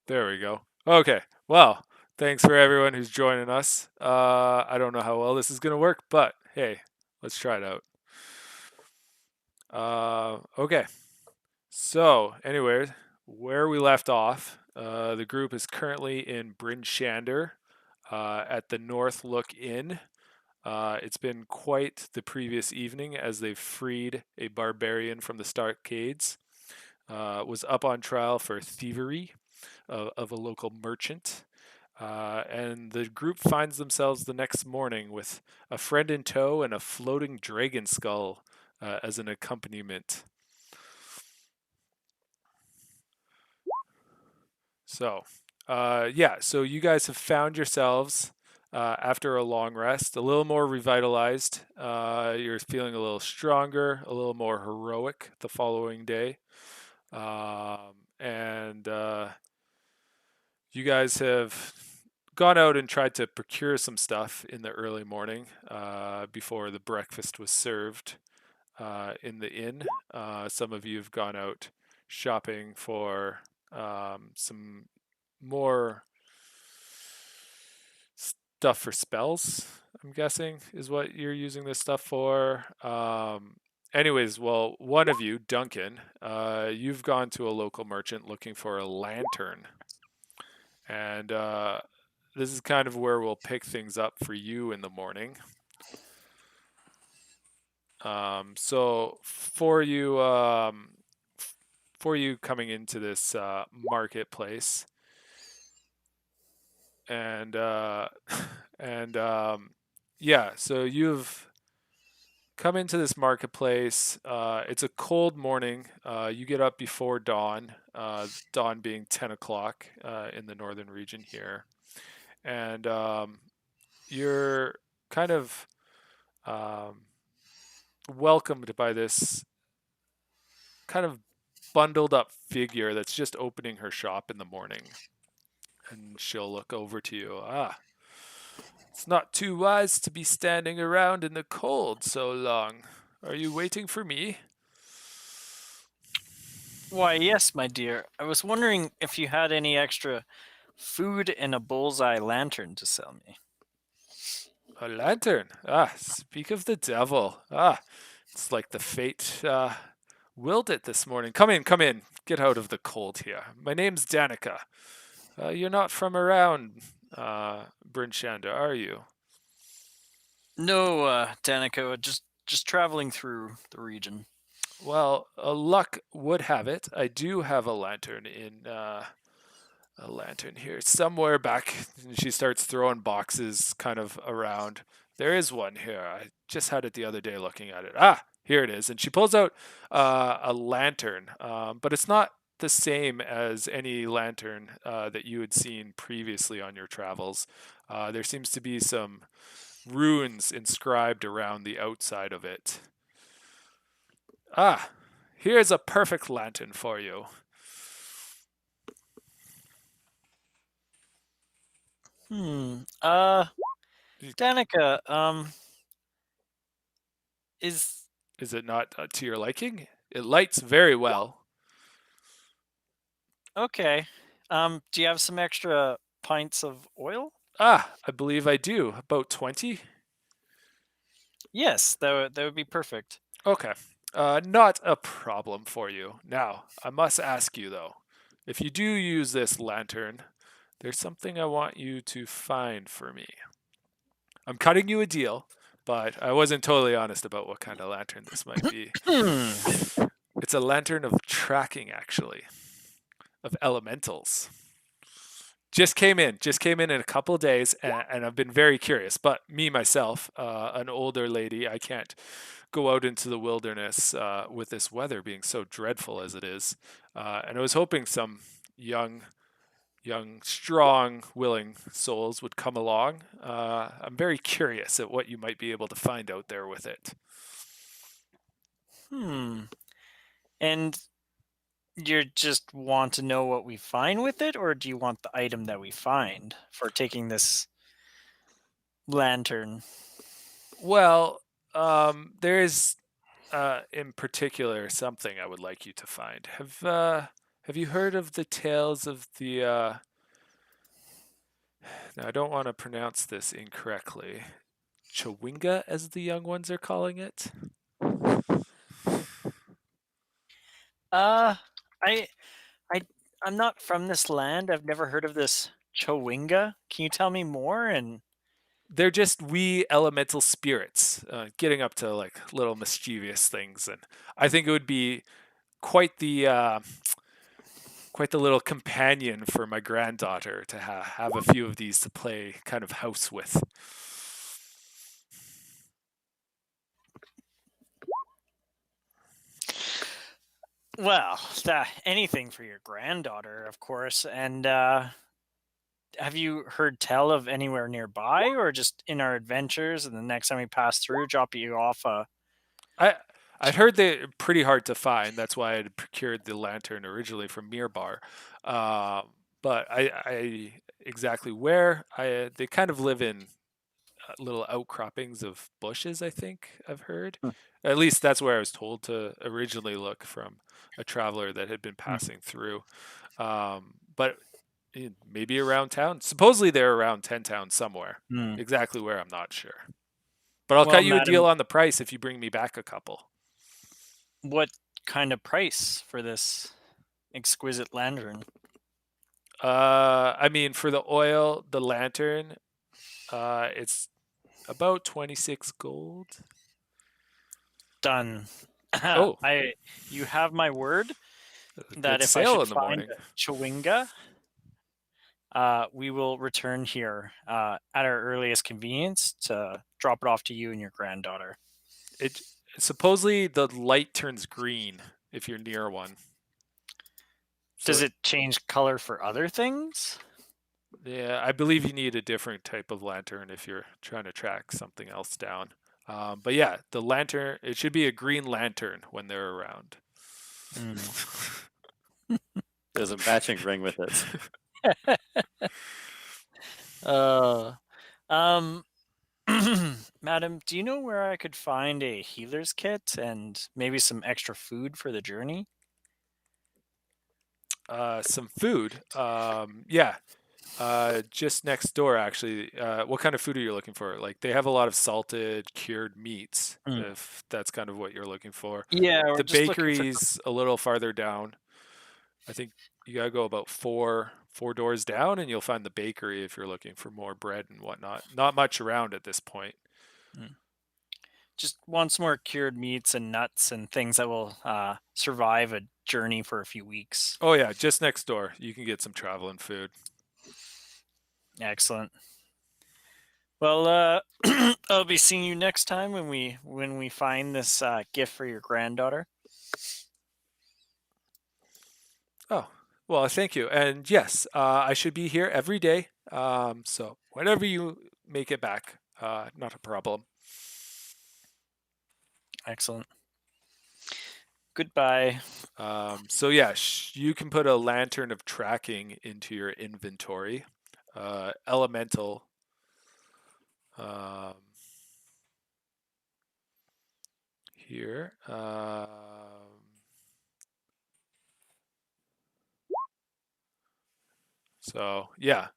There we go. Okay. Well, thanks for everyone who's joining us. I don't know how well this is going to work, but hey, let's try it out. Okay. So, anyway, where we left off, the group is currently in Bryn Shander at the North Look Inn. It's been quite the previous evening as they've freed a barbarian from the Starcades. Was up on trial for thievery of a local merchant. And the group finds themselves the next morning with a friend in tow and a floating dragon skull as an accompaniment. So, yeah, so you guys have found yourselves after a long rest, a little more revitalized. You're feeling a little stronger, a little more heroic the following day. And you guys have gone out and tried to procure some stuff in the early morning before the breakfast was served in the inn. Some of you have gone out shopping for some more stuff for spells, I'm guessing, is what you're using this stuff for. Anyways, well, one of you, Duncan, you've gone to a local merchant looking for a lantern. And this is kind of where we'll pick things up for you in the morning. So for you coming into this marketplace, and and yeah, so you've come into this marketplace. It's a cold morning. You get up before dawn. Dawn being 10 o'clock in the northern region here, and you're kind of um, welcomed by this kind of bundled up figure that's just opening her shop in the morning. And she'll look over to you. It's not too wise to be standing around in the cold so long. Are you waiting for me? Why, yes, my dear. I was wondering if you had any extra food and a bullseye lantern to sell me. A lantern. Speak of the devil. It's like the fate willed it this morning. Come in, come in. Get out of the cold here. My name's Danica. You're not from around Bryn Shander, are you? No, Danica, just traveling through the region. Well, luck would have it. I do have a lantern here somewhere back. And she starts throwing boxes kind of around. There is one here. I just had it the other day looking at it. Here it is. And she pulls out a lantern, but it's not the same as any lantern that you had seen previously on your travels. There seems to be some runes inscribed around the outside of it. Ah, here's a perfect lantern for you. Hmm. Danica, is Is it not to your liking? It lights very well. okay. Do you have some extra pints of oil? I believe I do. About 20? Yes, that would be perfect. Okay. Not a problem for you. Now, I must ask you though, if you do use this lantern, there's something I want you to find for me. I'm cutting you a deal, but I wasn't totally honest about what kind of lantern this might be. Hmm. It's a lantern of tracking, actually, of elementals. Just came in a couple of days, and I've been very curious. But me myself, an older lady, I can't go out into the wilderness with this weather being so dreadful as it is. And I was hoping some young, strong, willing souls would come along. I'm very curious at what you might be able to find out there with it. Hmm. And you just want to know what we find with it, or do you want the item that we find for taking this lantern? Well, there is in particular something I would like you to find. Have you heard of the tales of the? Now I don't want to pronounce this incorrectly. Chawinga, as the young ones are calling it. Uh, I, I, I'm not from this land. I've never heard of this Chowinga. Can you tell me more? And They're just wee elemental spirits, getting up to like little mischievous things, and I think it would be quite the quite the little companion for my granddaughter to have a few of these to play kind of house with. well, anything for your granddaughter, of course. And have you heard tell of anywhere nearby, or just in our adventures? And the next time we pass through, drop you off a. I I'd heard they're pretty hard to find. That's why I had procured the lantern originally from Mirbar. But I exactly where I they kind of live in little outcroppings of bushes. I think I've heard. Hmm. At least that's where I was told to originally look from a traveler that had been Hmm. passing through. But maybe around town. Supposedly they're around 10 towns somewhere. Hmm. Exactly where, I'm not sure. But I'll Well, cut you a deal madam, on the price if you bring me back a couple. what kind of price for this exquisite lantern? I mean, for the oil, the lantern, it's about 26 gold. Done. Oh, You have my word a that good if I sale should in the find morning. a Chowinga, we will return here at our earliest convenience to drop it off to you and your granddaughter. It supposedly the light turns green if you're near one. Does So it change color for other things? yeah, I believe you need a different type of lantern if you're trying to track something else down. But yeah, the lantern, it should be a green lantern when they're around. Mm. There's a matching ring with it. Uh, um, Madam, do you know where I could find a healer's kit and maybe some extra food for the journey? Some food. Yeah, just next door, actually. What kind of food are you looking for? Like, they have a lot of salted, cured meats, Mm. if that's kind of what you're looking for. Yeah, we're The just looking for. bakery's a little farther down. I think you gotta go about four doors down, and you'll find the bakery if you're looking for more bread and whatnot. Not much around at this point. Mm. Just want some more cured meats and nuts and things that will survive a journey for a few weeks. Oh yeah, just next door. You can get some traveling food. Excellent. Well, I'll be seeing you next time when we find this gift for your granddaughter. Oh, well, thank you. And yes, I should be here every day. So whenever you make it back, not a problem. Excellent. Goodbye. So yeah, you can put a lantern of tracking into your inventory. Elemental. Um, here. So yeah,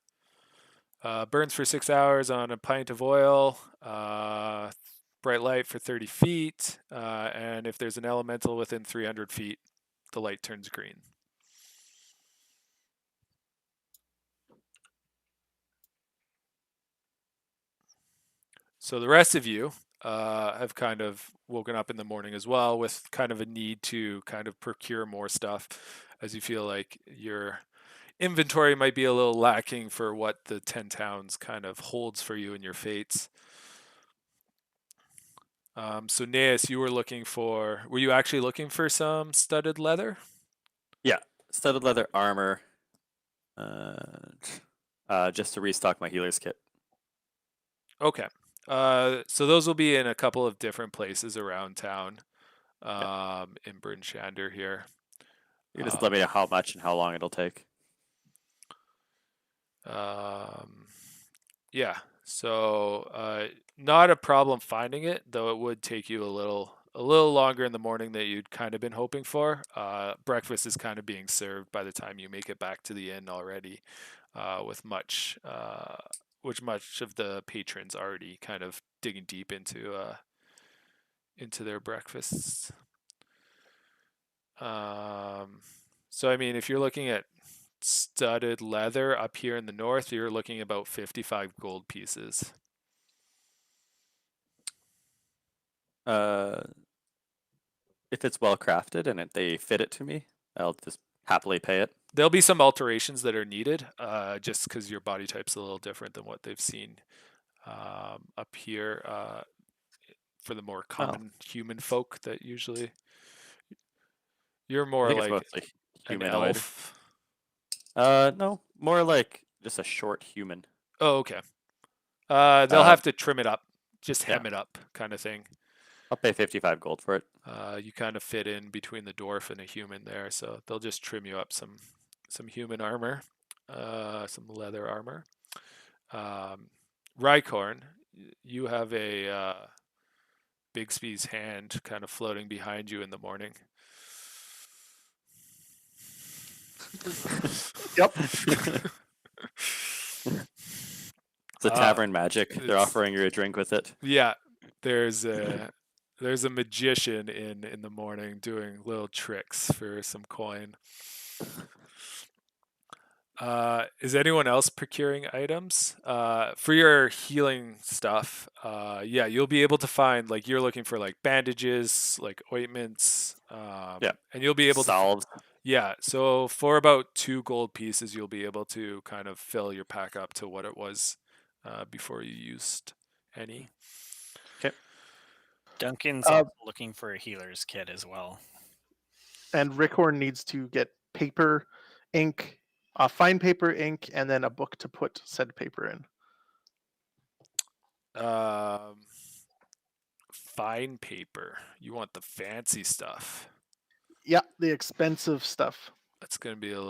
burns for 6 hours on a pint of oil. Bright light for 30 feet, and if there's an elemental within 300 feet, the light turns green. So the rest of you have kind of woken up in the morning as well with kind of a need to kind of procure more stuff as you feel like your inventory might be a little lacking for what the 10 towns kind of holds for you in your fates. So Nayus, were you actually looking for some studded leather? Yeah, studded leather armor, and just to restock my healer's kit. Okay. So those will be in a couple of different places around town, Yeah. in Bryn Shander here. You just let me know how much and how long it'll take. Um, yeah. So not a problem finding it, though it would take you a little little longer in the morning than you'd kind of been hoping for. Breakfast is kind of being served by the time you make it back to the inn already, with which much of the patrons already kind of digging deep into their breakfasts. So I mean, if you're looking at studded leather up here in the north, you're looking about 55 gold pieces. If it's well crafted and they fit it to me, I'll just happily pay it. There'll be some alterations that are needed, just because your body type's a little different than what they've seen up here, for the more common human folk that usually you're I more think it's like mostly an humanoid. elf. No, more like just a short human. Oh, okay. They'll have to trim it up, just hem it up, kind of thing. I'll pay 55 gold for it. You kind of fit in between the dwarf and a human there, so they'll just trim you up some human armor, some leather armor. Richorn, you have a Bigsby's hand kind of floating behind you in the morning. Yep. It's a tavern magic. They're offering you a drink with it. Yeah, there's a magician in the morning doing little tricks for some coin. Is anyone else procuring items? For your healing stuff, yeah, you'll be able to find, like, you're looking for like bandages, like ointments, and you'll be able Salves. yeah, so for about 2 gold pieces, you'll be able to kind of fill your pack up to what it was before you used any. Okay. Duncan's also looking for a healer's kit as well. And Richorn needs to get paper, ink, fine paper, ink, and then a book to put said paper in. Fine paper. You want the fancy stuff. Yeah, the expensive stuff. That's going to be a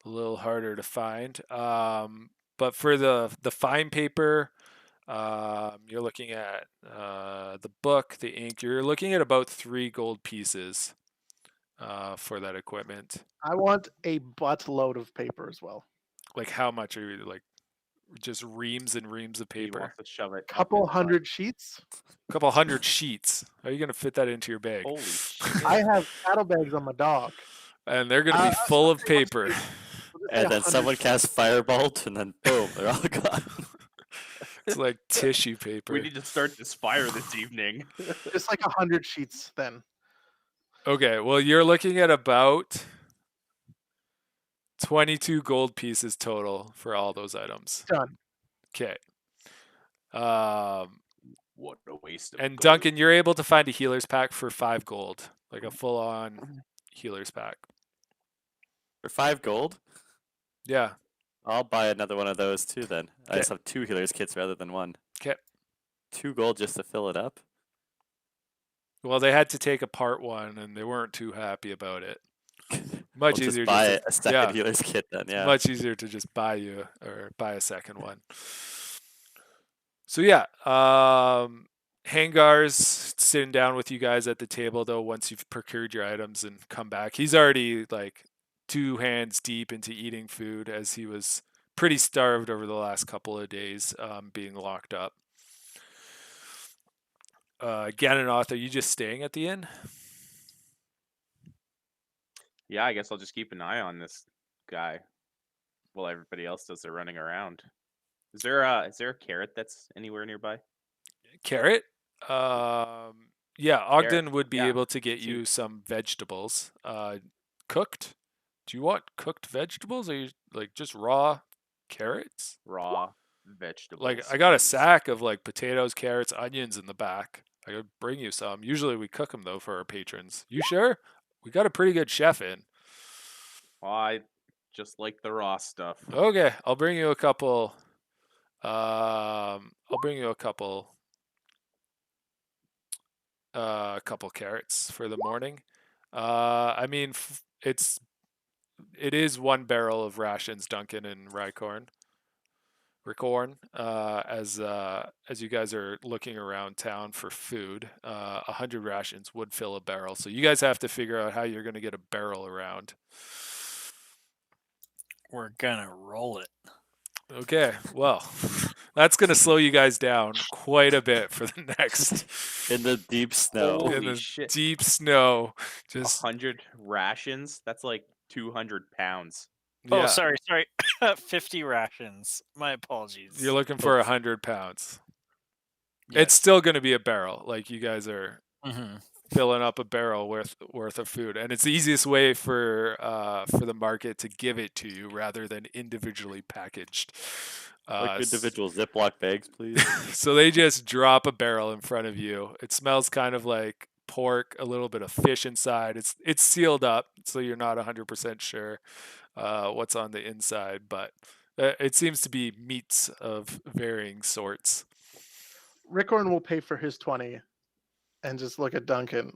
little harder to find. But for the fine paper, you're looking at the book, the ink. You're looking at about 3 gold pieces for that equipment. I want a buttload of paper as well. Like, how much are you, like, just reams and reams of He paper? wants to shove it. Couple hundred sheets. A couple hundred sheets. How are you going to fit that into your bag? Holy shit! I have saddlebags on my dog. And they're going to be full of paper. And then someone casts Firebolt, and then boom, they're all gone. It's like tissue paper. We need to start this fire this evening. Just like 100 sheets then. Okay, well, you're looking at about 22 gold pieces total for all those items. Done. Okay. What a waste of And gold. Duncan, you're able to find a healer's pack for 5 gold, like a full-on healer's pack. For 5 gold, Yeah. I'll buy another one of those too then. I Okay. just have 2 healer's kits rather than 1. Okay. 2 gold just to fill it up? Well, they had to take apart one, and they weren't too happy about it. Much We'll easier just buy to a second healer's kit then, yeah. much easier to just buy a second one. So yeah, Hengar's sitting down with you guys at the table though once you've procured your items and come back. He's already like 2 hands deep into eating food, as he was pretty starved over the last couple of days, being locked up. Gannonoth, are you just staying at the inn? Yeah, I guess I'll just keep an eye on this guy while everybody else does their running around. Is there a carrot that's anywhere nearby? Carrot? Yeah, Ogden would be yeah. able to get you some vegetables. Cooked? Do you want cooked vegetables, or you like just raw carrots? Raw vegetables. Like, I got a please. sack of like potatoes, carrots, onions in the back. I could bring you some. Usually we cook them though for our patrons. You sure? We got a pretty good chef in. Well, I just like the raw stuff. Okay, I'll bring you a couple. I'll bring you a couple carrots for the morning. I mean, it is 1 barrel of rations, Duncan and Rycorn. Richorn, as you guys are looking around town for food. 100 rations would fill a barrel, so you guys have to figure out how you're going to get a barrel around. We're gonna roll it. Okay, well, that's going to slow you guys down quite a bit for the next In the deep snow. in Holy the shit. deep snow. Just 100 rations? That's like 200 pounds. Oh, yeah, sorry. 50 rations. My apologies. you're looking for 100 pounds. Yes. It's still going to be a barrel. Like you guys are Mm-hmm. filling up a barrel worth of food, and it's the easiest way for the market to give it to you rather than individually packaged. Like individual Ziploc bags, please. So they just drop a barrel in front of you. It smells kind of like pork, a little bit of fish inside. It's sealed up, so you're not 100% sure what's on the inside, but it seems to be meats of varying sorts. Richorn will pay for his 20 and just look at Duncan.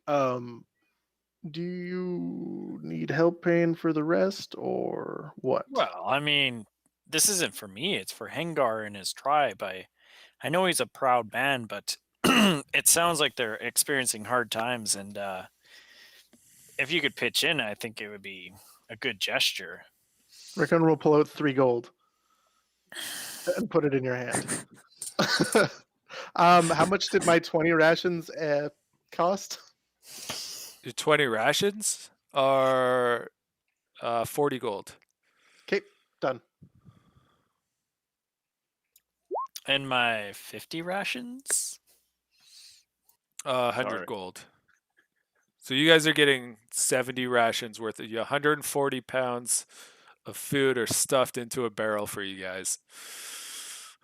Do you need help paying for the rest or what? Well, I mean, this isn't for me. It's for Hengar and his tribe. I know he's a proud man, but it sounds like they're experiencing hard times. And if you could pitch in, I think it would be a good gesture. Richorn will pull out 3 gold and put it in your hand. How much did my 20 rations cost? Your 20 rations are 40 gold. Okay, done. And my 50 rations? 100 Sorry. gold. So you guys are getting 70 rations worth of 140 pounds of food are stuffed into a barrel for you guys.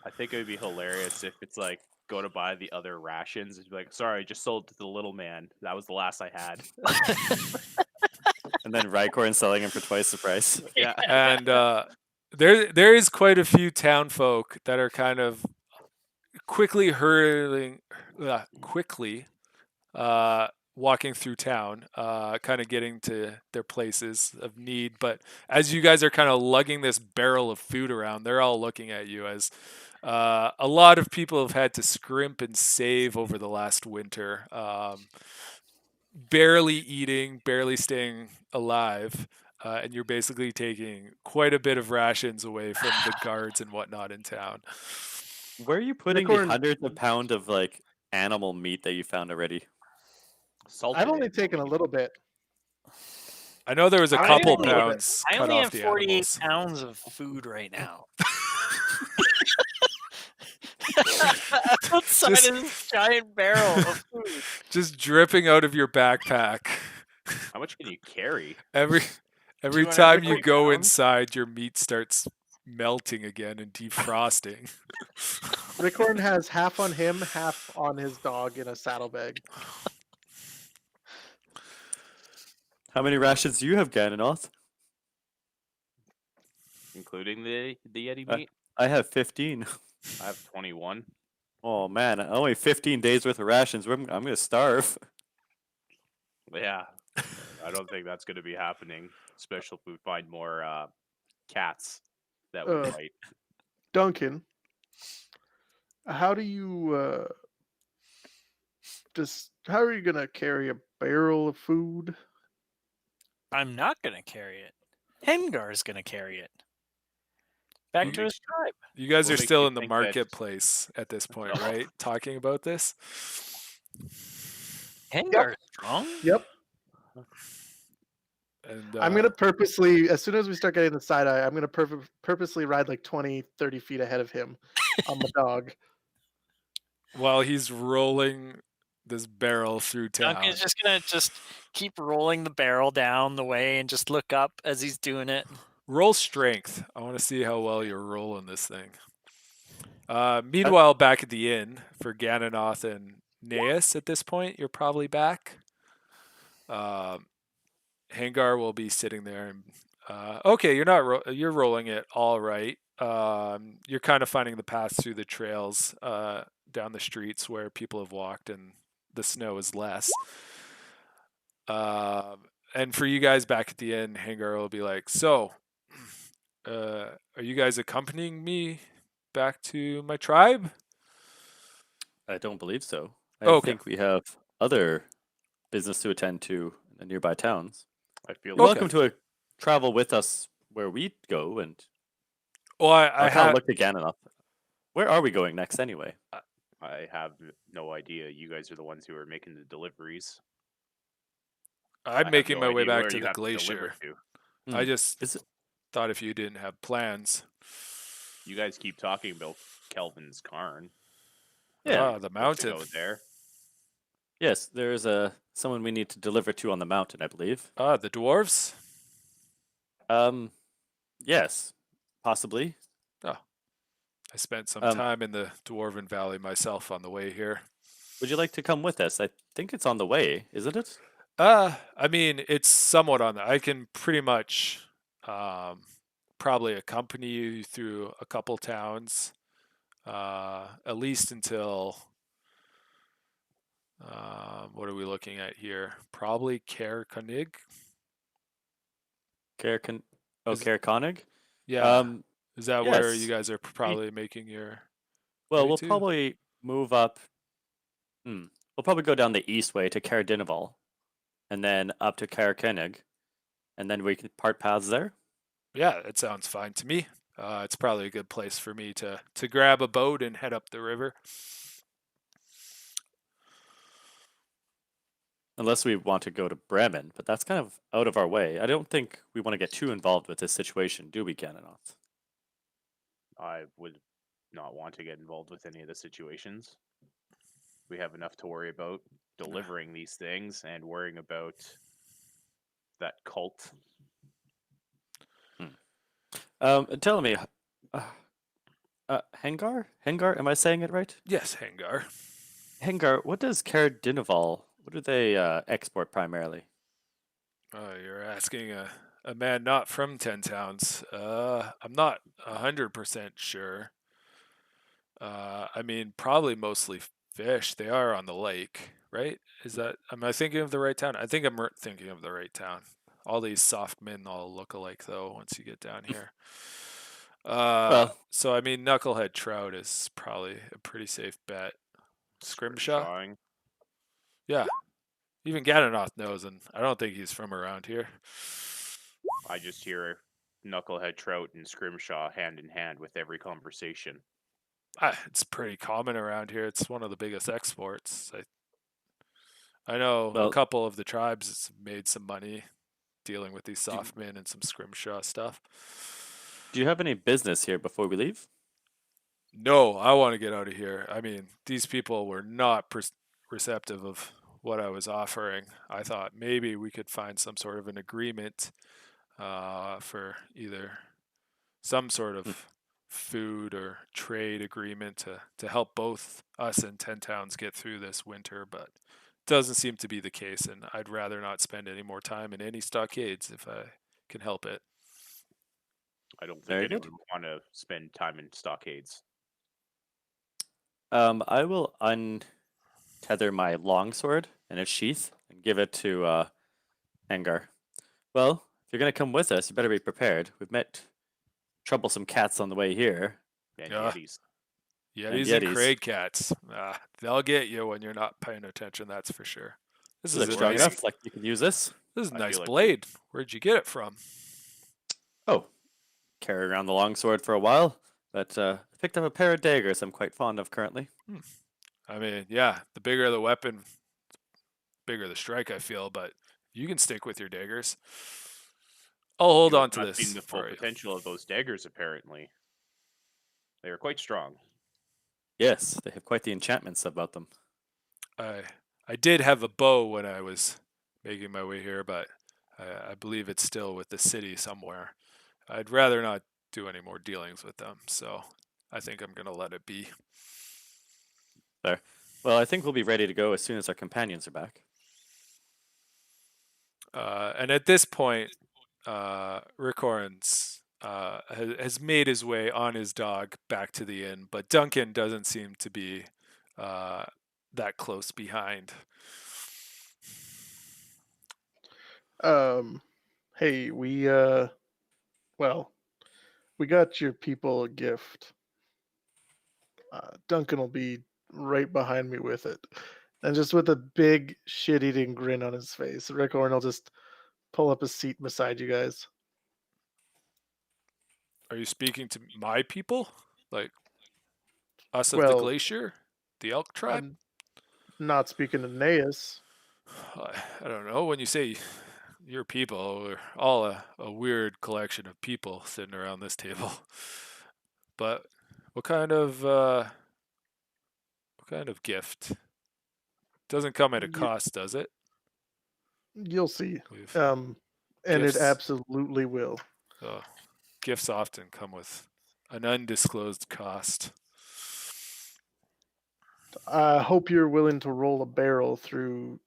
I think it would be hilarious if it's like go to buy the other rations and be like, sorry, I just sold to the little man. That was the last I had. And then Rycorn selling him for twice the price. Yeah. And there is quite a few town folk that are kind of quickly walking through town, kind of getting to their places of need. But as you guys are kind of lugging this barrel of food around, they're all looking at you as a lot of people have had to scrimp and save over the last winter, barely eating, barely staying alive. And you're basically taking quite a bit of rations away from the guards and whatnot in town. Where are you putting the Rycorn- hundreds of pounds of like animal meat that you found already? Salted I've only animal taken a meat. little bit. I know there was a I couple only- pounds I cut only off have the 48 animals. pounds of food right now. Outside Just- of this giant barrel of food. Just dripping out of your backpack. How much can you carry? Every 250 time you go pounds? inside, your meat starts melting again and defrosting. Richorn has half on him, half on his dog in a saddlebag. How many rations do you have, Gannonoth? Including the Yeti Uh, meat? I have 15. I have 21. Oh man, only 15 days worth of rations. I'm gonna starve. Yeah. I don't think that's going to be happening, especially if we find more cats that would Uh, bite. Duncan, how do you how are you gonna carry a barrel of food? I'm not going to carry it. Hengar's going to carry it. Back You- to his tribe. You guys What are makes still you in the think that- marketplace at this point, right? Talking about this. Hengar's strong? Yep. And I'm gonna purposely, as soon as we start getting the side eye, I'm gonna purposely ride like 20, 30 feet ahead of him on the dog. while he's rolling this barrel through town. Duncan's just going to keep rolling the barrel down the way and just look up as he's doing it. Roll strength. I want to see how well you're rolling this thing. Meanwhile, back at the inn for Gannonoth and Nayus at this point, you're probably back. Hengar will be sitting there. And, okay, you're not. You're rolling it all right. You're kind of finding the paths through the trails down the streets where people have walked, and the snow is less. And for you guys back at the inn, Hengar will be like, so Are you guys accompanying me back to my tribe? I don't believe so. I Okay. think we have other business to attend to in the nearby towns. I feel You're like Okay. welcome to travel with us where we go, and Well, I'll I kind of have. look to Gannonoth. Where are we going next, anyway? I have no idea. You guys are the ones who are making the deliveries. I'm I have making no my way idea back where to you the have to deliver glacier. to. I Hmm. just Is it, thought if you didn't have plans. You guys keep talking about Kelvin's Cairn. yeah. Ah, the Supposed to mountain. go there. Yes, there's someone we need to deliver to on the mountain, I believe. Ah, the dwarves. Um, yes, possibly. Oh, I spent some Um, time in the Dwarven Valley myself on the way here. would you like to come with us? I think it's on the way, isn't it? I mean, it's somewhat on that. I can pretty much probably accompany you through a couple towns, at least until what are we looking at here? Probably Cairn. Cairn, oh, Is Cairn Conig? yeah, Um, is that where you yes. guys are probably making your Well, way we'll to? probably move up. We'll probably go down the east way to Cair and then up to Cair and then we can part paths there. Yeah, that sounds fine to me. It's probably a good place for me to grab a boat and head up the river. Unless we want to go to Bremen, but that's kind of out of our way. I don't think we want to get too involved with this situation, do we, Gannonoth? I would not want to get involved with any of the situations. We have enough to worry about delivering these things and worrying about that cult. Tell me, uh, Hengar? Hengar, am I saying it right? Yes, Hengar. Hengar, what does Cair what do they export primarily? You're asking a man not from 10 towns. I'm not 100% sure. I mean, probably mostly fish. They are on the lake, right? Am I thinking of the right town? I think I'm thinking of the right town. All these soft men all look alike, though, once you get down here. Well, So, I mean, knucklehead trout is probably a pretty safe bet. Scrimshaw? Scrimshawing. Yeah. Even Gannonoth knows, and I don't think he's from around here. I just hear knucklehead trout and scrimshaw hand in hand with every conversation. It's pretty common around here. It's one of the biggest exports. I know a well, couple of the tribes have made some money dealing with these soft men and some scrimshaw stuff. do you have any business here before we leave? No, I want to get out of here. I mean, these people were not receptive of what I was offering. I thought maybe we could find some sort of an agreement for either some sort Hmm, of food or trade agreement to help both us and 10 towns get through this winter, but doesn't seem to be the case, and I'd rather not spend any more time in any stockades if I can help it. I don't think Very good. anyone would want to spend time in stockades. I will untether my longsword and its sheath and give it to Hengar. Well, if you're gonna come with us, you better be prepared. We've met troublesome cats on the way here, And Yeah. yetis. and Yetis and yetis. Craig cats. They'll get you when you're not paying attention, that's for sure. This This is looks a strong nice enough. Like you can use this. this is a I nice feel like blade. Where'd you get it from? Oh, carry around the longsword for a while, but I picked up a pair of daggers I'm quite fond of currently. I mean, yeah, the bigger the weapon, bigger the strike, I feel, but you can stick with your daggers. I'll hold You on have to not seen this the full for you. potential of those daggers, apparently. They are quite strong. Yes, they have quite the enchantments about them. I did have a bow when I was making my way here, but I believe it's still with the city somewhere. I'd rather not do any more dealings with them, so I think I'm gonna let it be. There. Well, I think we'll be ready to go as soon as our companions are back. And at this point, Richorn's has made his way on his dog back to the inn, but Duncan doesn't seem to be that close behind. Hey, well, we got your people a gift. Duncan will be right behind me with it. And just with a big shit-eating grin on his face, Richorn will just pull up a seat beside you guys. Are you speaking to my people? Like us of the Well, glacier? The Elk Tribe? I'm not speaking to Nayus. I don't know. When you say your people, we're all a weird collection of people sitting around this table. But what kind of gift? Doesn't come at a You, cost, does it? you'll see. We've And it gifts. absolutely will. Oh, gifts often come with an undisclosed cost. I hope you're willing to roll a barrel through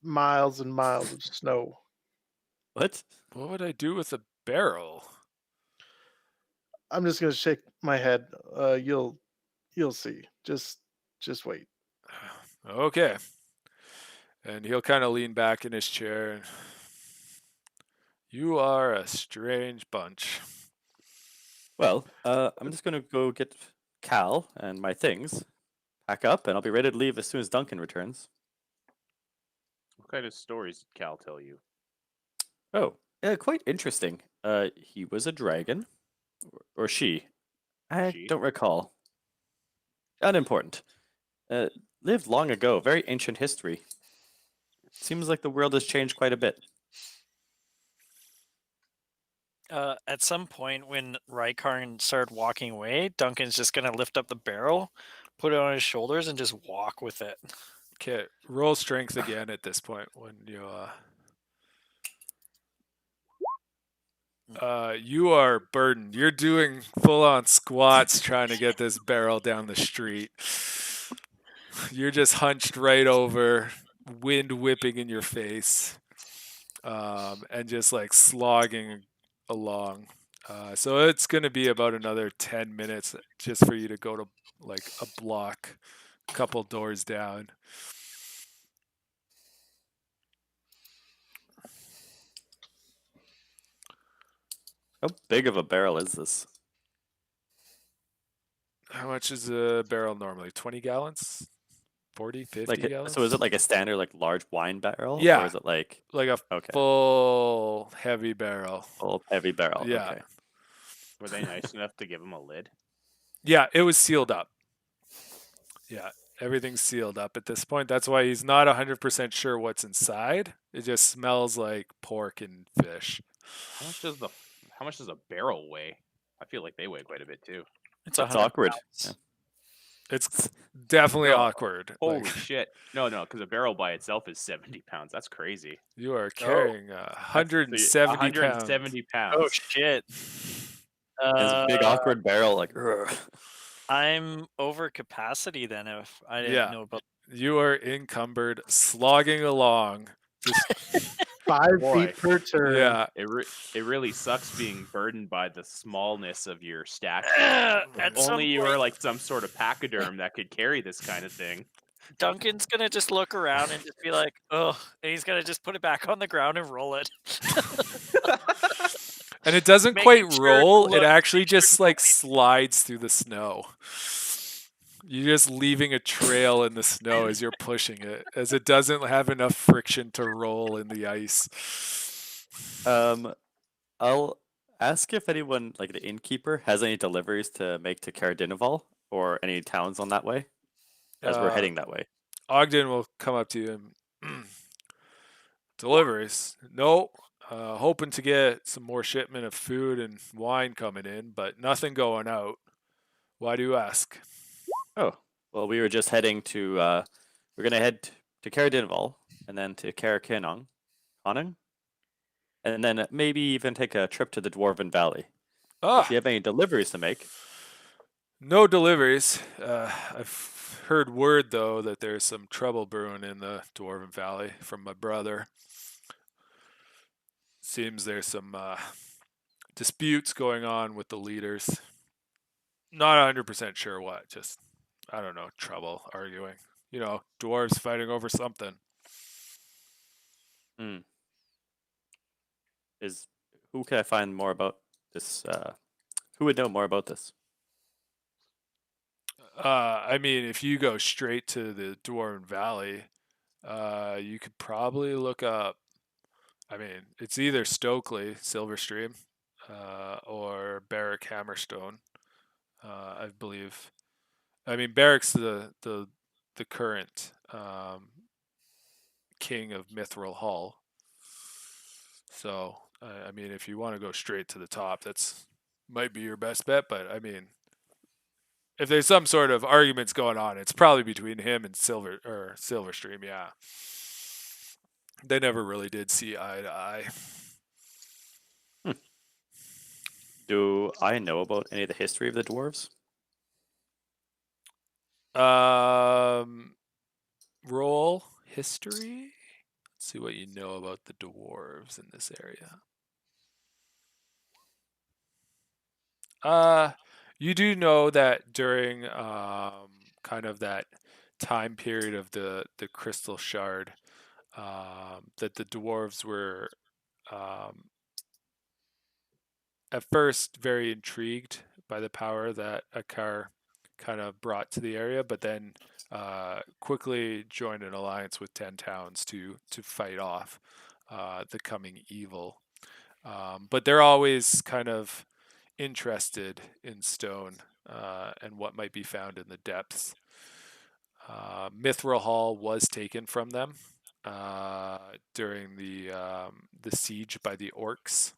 miles and miles of snow. What? What would I do with a barrel? I'm just gonna shake my head. You'll see. Just wait. Okay. And he'll kind of lean back in his chair. And, you are a strange bunch. Well, I'm just gonna go get Cal and my things, pack up, and I'll be ready to leave as soon as Duncan returns. What kind of stories did Cal tell you? Oh, yeah, quite interesting. He was a dragon, or she. I She? don't recall. Unimportant. Lived long ago, very ancient history. Seems like the world has changed quite a bit. At some point, when Richorn started walking away, Duncan's just gonna lift up the barrel, put it on his shoulders, and just walk with it. Okay, roll strength again at this point when you are burdened. You're doing full-on squats trying to get this barrel down the street. You're just hunched right over, wind whipping in your face, and just like slogging along. So it's going to be about another 10 minutes just for you to go to like a block, a couple doors down. How big of a barrel is this? How much is a barrel normally? 20 gallons? 40, 50 gallons? So is it like a standard, like large wine barrel? Yeah. Or is it like Like a okay, full heavy barrel. full heavy barrel? Yeah. Okay. Were they nice enough to give him a lid? Yeah, it was sealed up. Yeah, everything's sealed up at this point. That's why he's not 100% sure what's inside. It just smells like pork and fish. How much does a barrel weigh? I feel like they weigh quite a bit too. It's That's 100 awkward. pounds. Yeah. It's definitely No, awkward. Holy Like, shit! No, because a barrel by itself is 70 pounds. That's crazy. you are carrying That's 170 170 pounds. Oh shit! And it's a big awkward barrel, like. "Ugh." I'm over capacity then. If I didn't Yeah. know about. You are encumbered, slogging along. Just 5 Boy. feet per turn. yeah. It really sucks being burdened by the smallness of your stature. At If some only you were point, like some sort of pachyderm that could carry this kind of thing. Duncan's gonna just look around and just be like, "Oh," and he's gonna just put it back on the ground and roll it. And it doesn't Making quite sure to roll. It look- actually make sure just to like slides through the snow. You're just leaving a trail in the snow as you're pushing it, as it doesn't have enough friction to roll in the ice. I'll ask if anyone, like the innkeeper, has any deliveries to make to Cairn or any towns on that way, as we're heading that way. Ogden will come up to you and deliveries. No, hoping to get some more shipment of food and wine coming in, but nothing going out. Why do you ask? Oh, well, we were just heading to. We're gonna head to Cairn and then to Cairn, and then maybe even take a trip to the Dwarven Valley. If you have any deliveries to make. No deliveries. I've heard word, though, that there's some trouble brewing in the Dwarven Valley from my brother. Seems there's some disputes going on with the leaders. Not 100% sure what. Just, I don't know, trouble, arguing. You know, dwarves fighting over something. Who can I find more about this? Who would know more about this? I mean, if you go straight to the Dwarven Valley, you could probably look up. I mean, it's either Stokely, Silverstream, or Barrack Hammerstone. I believe. I mean, Barrack's the current king of Mithril Hall. So, I mean, if you want to go straight to the top, that's might be your best bet. But I mean, if there's some sort of arguments going on, it's probably between him and Silverstream. Yeah, they never really did see eye to eye. Do I know about any of the history of the dwarves? Roll history. Let's see what you know about the dwarves in this area. You do know that during kind of that time period of the crystal shard, that the dwarves were um, at first very intrigued by the power that Akar kind of brought to the area, but then quickly joined an alliance with 10 towns to fight off the coming evil. But they're always kind of interested in stone and what might be found in the depths. Mithril Hall was taken from them during the siege by the orcs,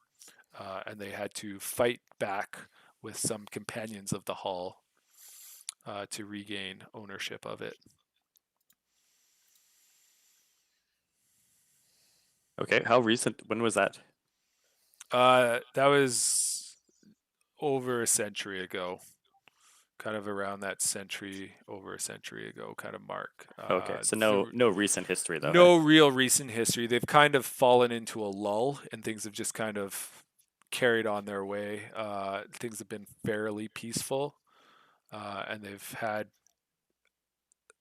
and they had to fight back with some companions of the hall to regain ownership of it. Okay, how recent? When was that? That was over a century ago, kind of around that over a century ago kind of mark. Okay, so no recent history though. No real recent history. They've kind of fallen into a lull, and things have just kind of carried on their way. Things have been fairly peaceful, and they've had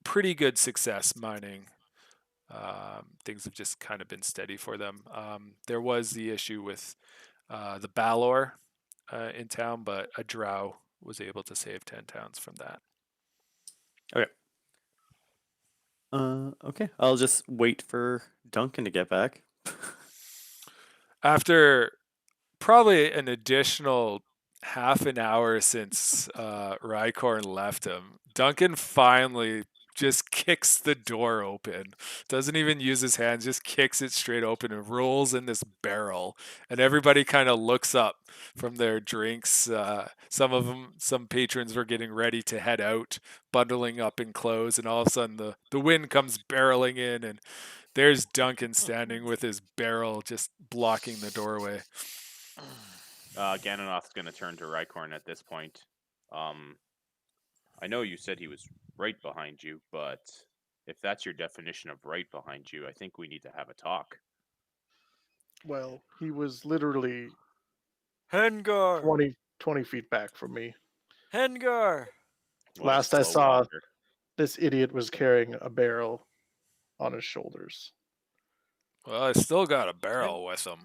pretty good success mining. Things have just kind of been steady for them. There was the issue with the Balor in town, but a drow was able to save 10 towns from that. Okay. Okay, I'll just wait for Duncan to get back. After probably an additional half an hour since Richorn left him, Duncan finally just kicks the door open. Doesn't even use his hands, just kicks it straight open and rolls in this barrel. And everybody kind of looks up from their drinks. Some patrons were getting ready to head out, bundling up in clothes, and all of a sudden the wind comes barreling in, and there's Duncan standing with his barrel just blocking the doorway. Gannonoth's going to turn to Richorn at this point. I know you said he was right behind you, but if that's your definition of right behind you, I think we need to have a talk. Well, he was literally Hengar! 20 feet back from me. Hengar! What a Last I slow saw, walker. this idiot was carrying a barrel on his shoulders. Well, I still got a barrel with him.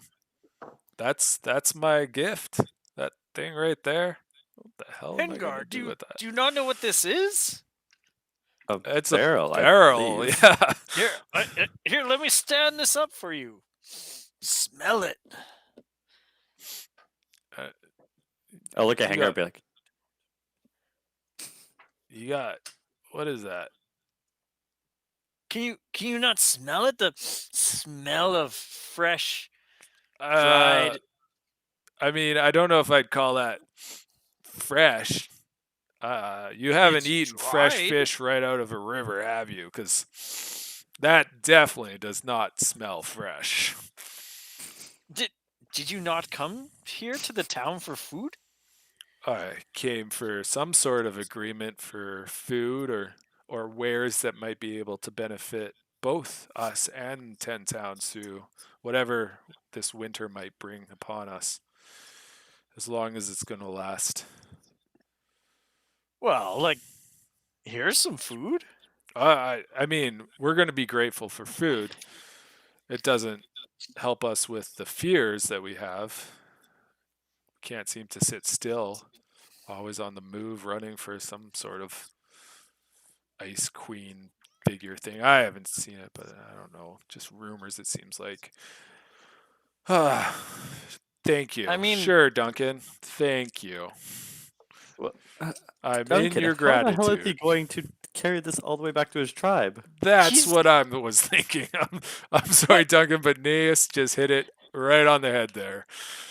That's my gift. That thing right there. What the hell am I gonna Hengar, do with that? do you not know what this is? It's barrel, a I barrel. believe. Yeah. Here, let me stand this up for you. Smell it. I'll look at You Hengar and got- be like, You got what is that? Can you not smell it? The smell of fresh Uh, dried. I mean, I don't know if I'd call that fresh. You haven't It's eaten fresh dried. fish right out of a river, have you? Because that definitely does not smell fresh. Did you not come here to the town for food? I came for some sort of agreement for food or wares that might be able to benefit both us and 10 towns through whatever this winter might bring upon us, as long as it's going to last. Well, like, here's some food. I mean, we're going to be grateful for food. It doesn't help us with the fears that we have. can't seem to sit still. Always on the move, running for some sort of ice queen figure thing. I haven't seen it, but I don't know. Just rumors, it seems like. Thank you. I mean- Sure, Duncan. Thank you. Well, I'm in Duncan, your how the hell is he gratitude. going to carry this all the way back to his tribe? That's He's- what I was thinking. I'm sorry, Duncan, but Nayus just hit it right on the head there.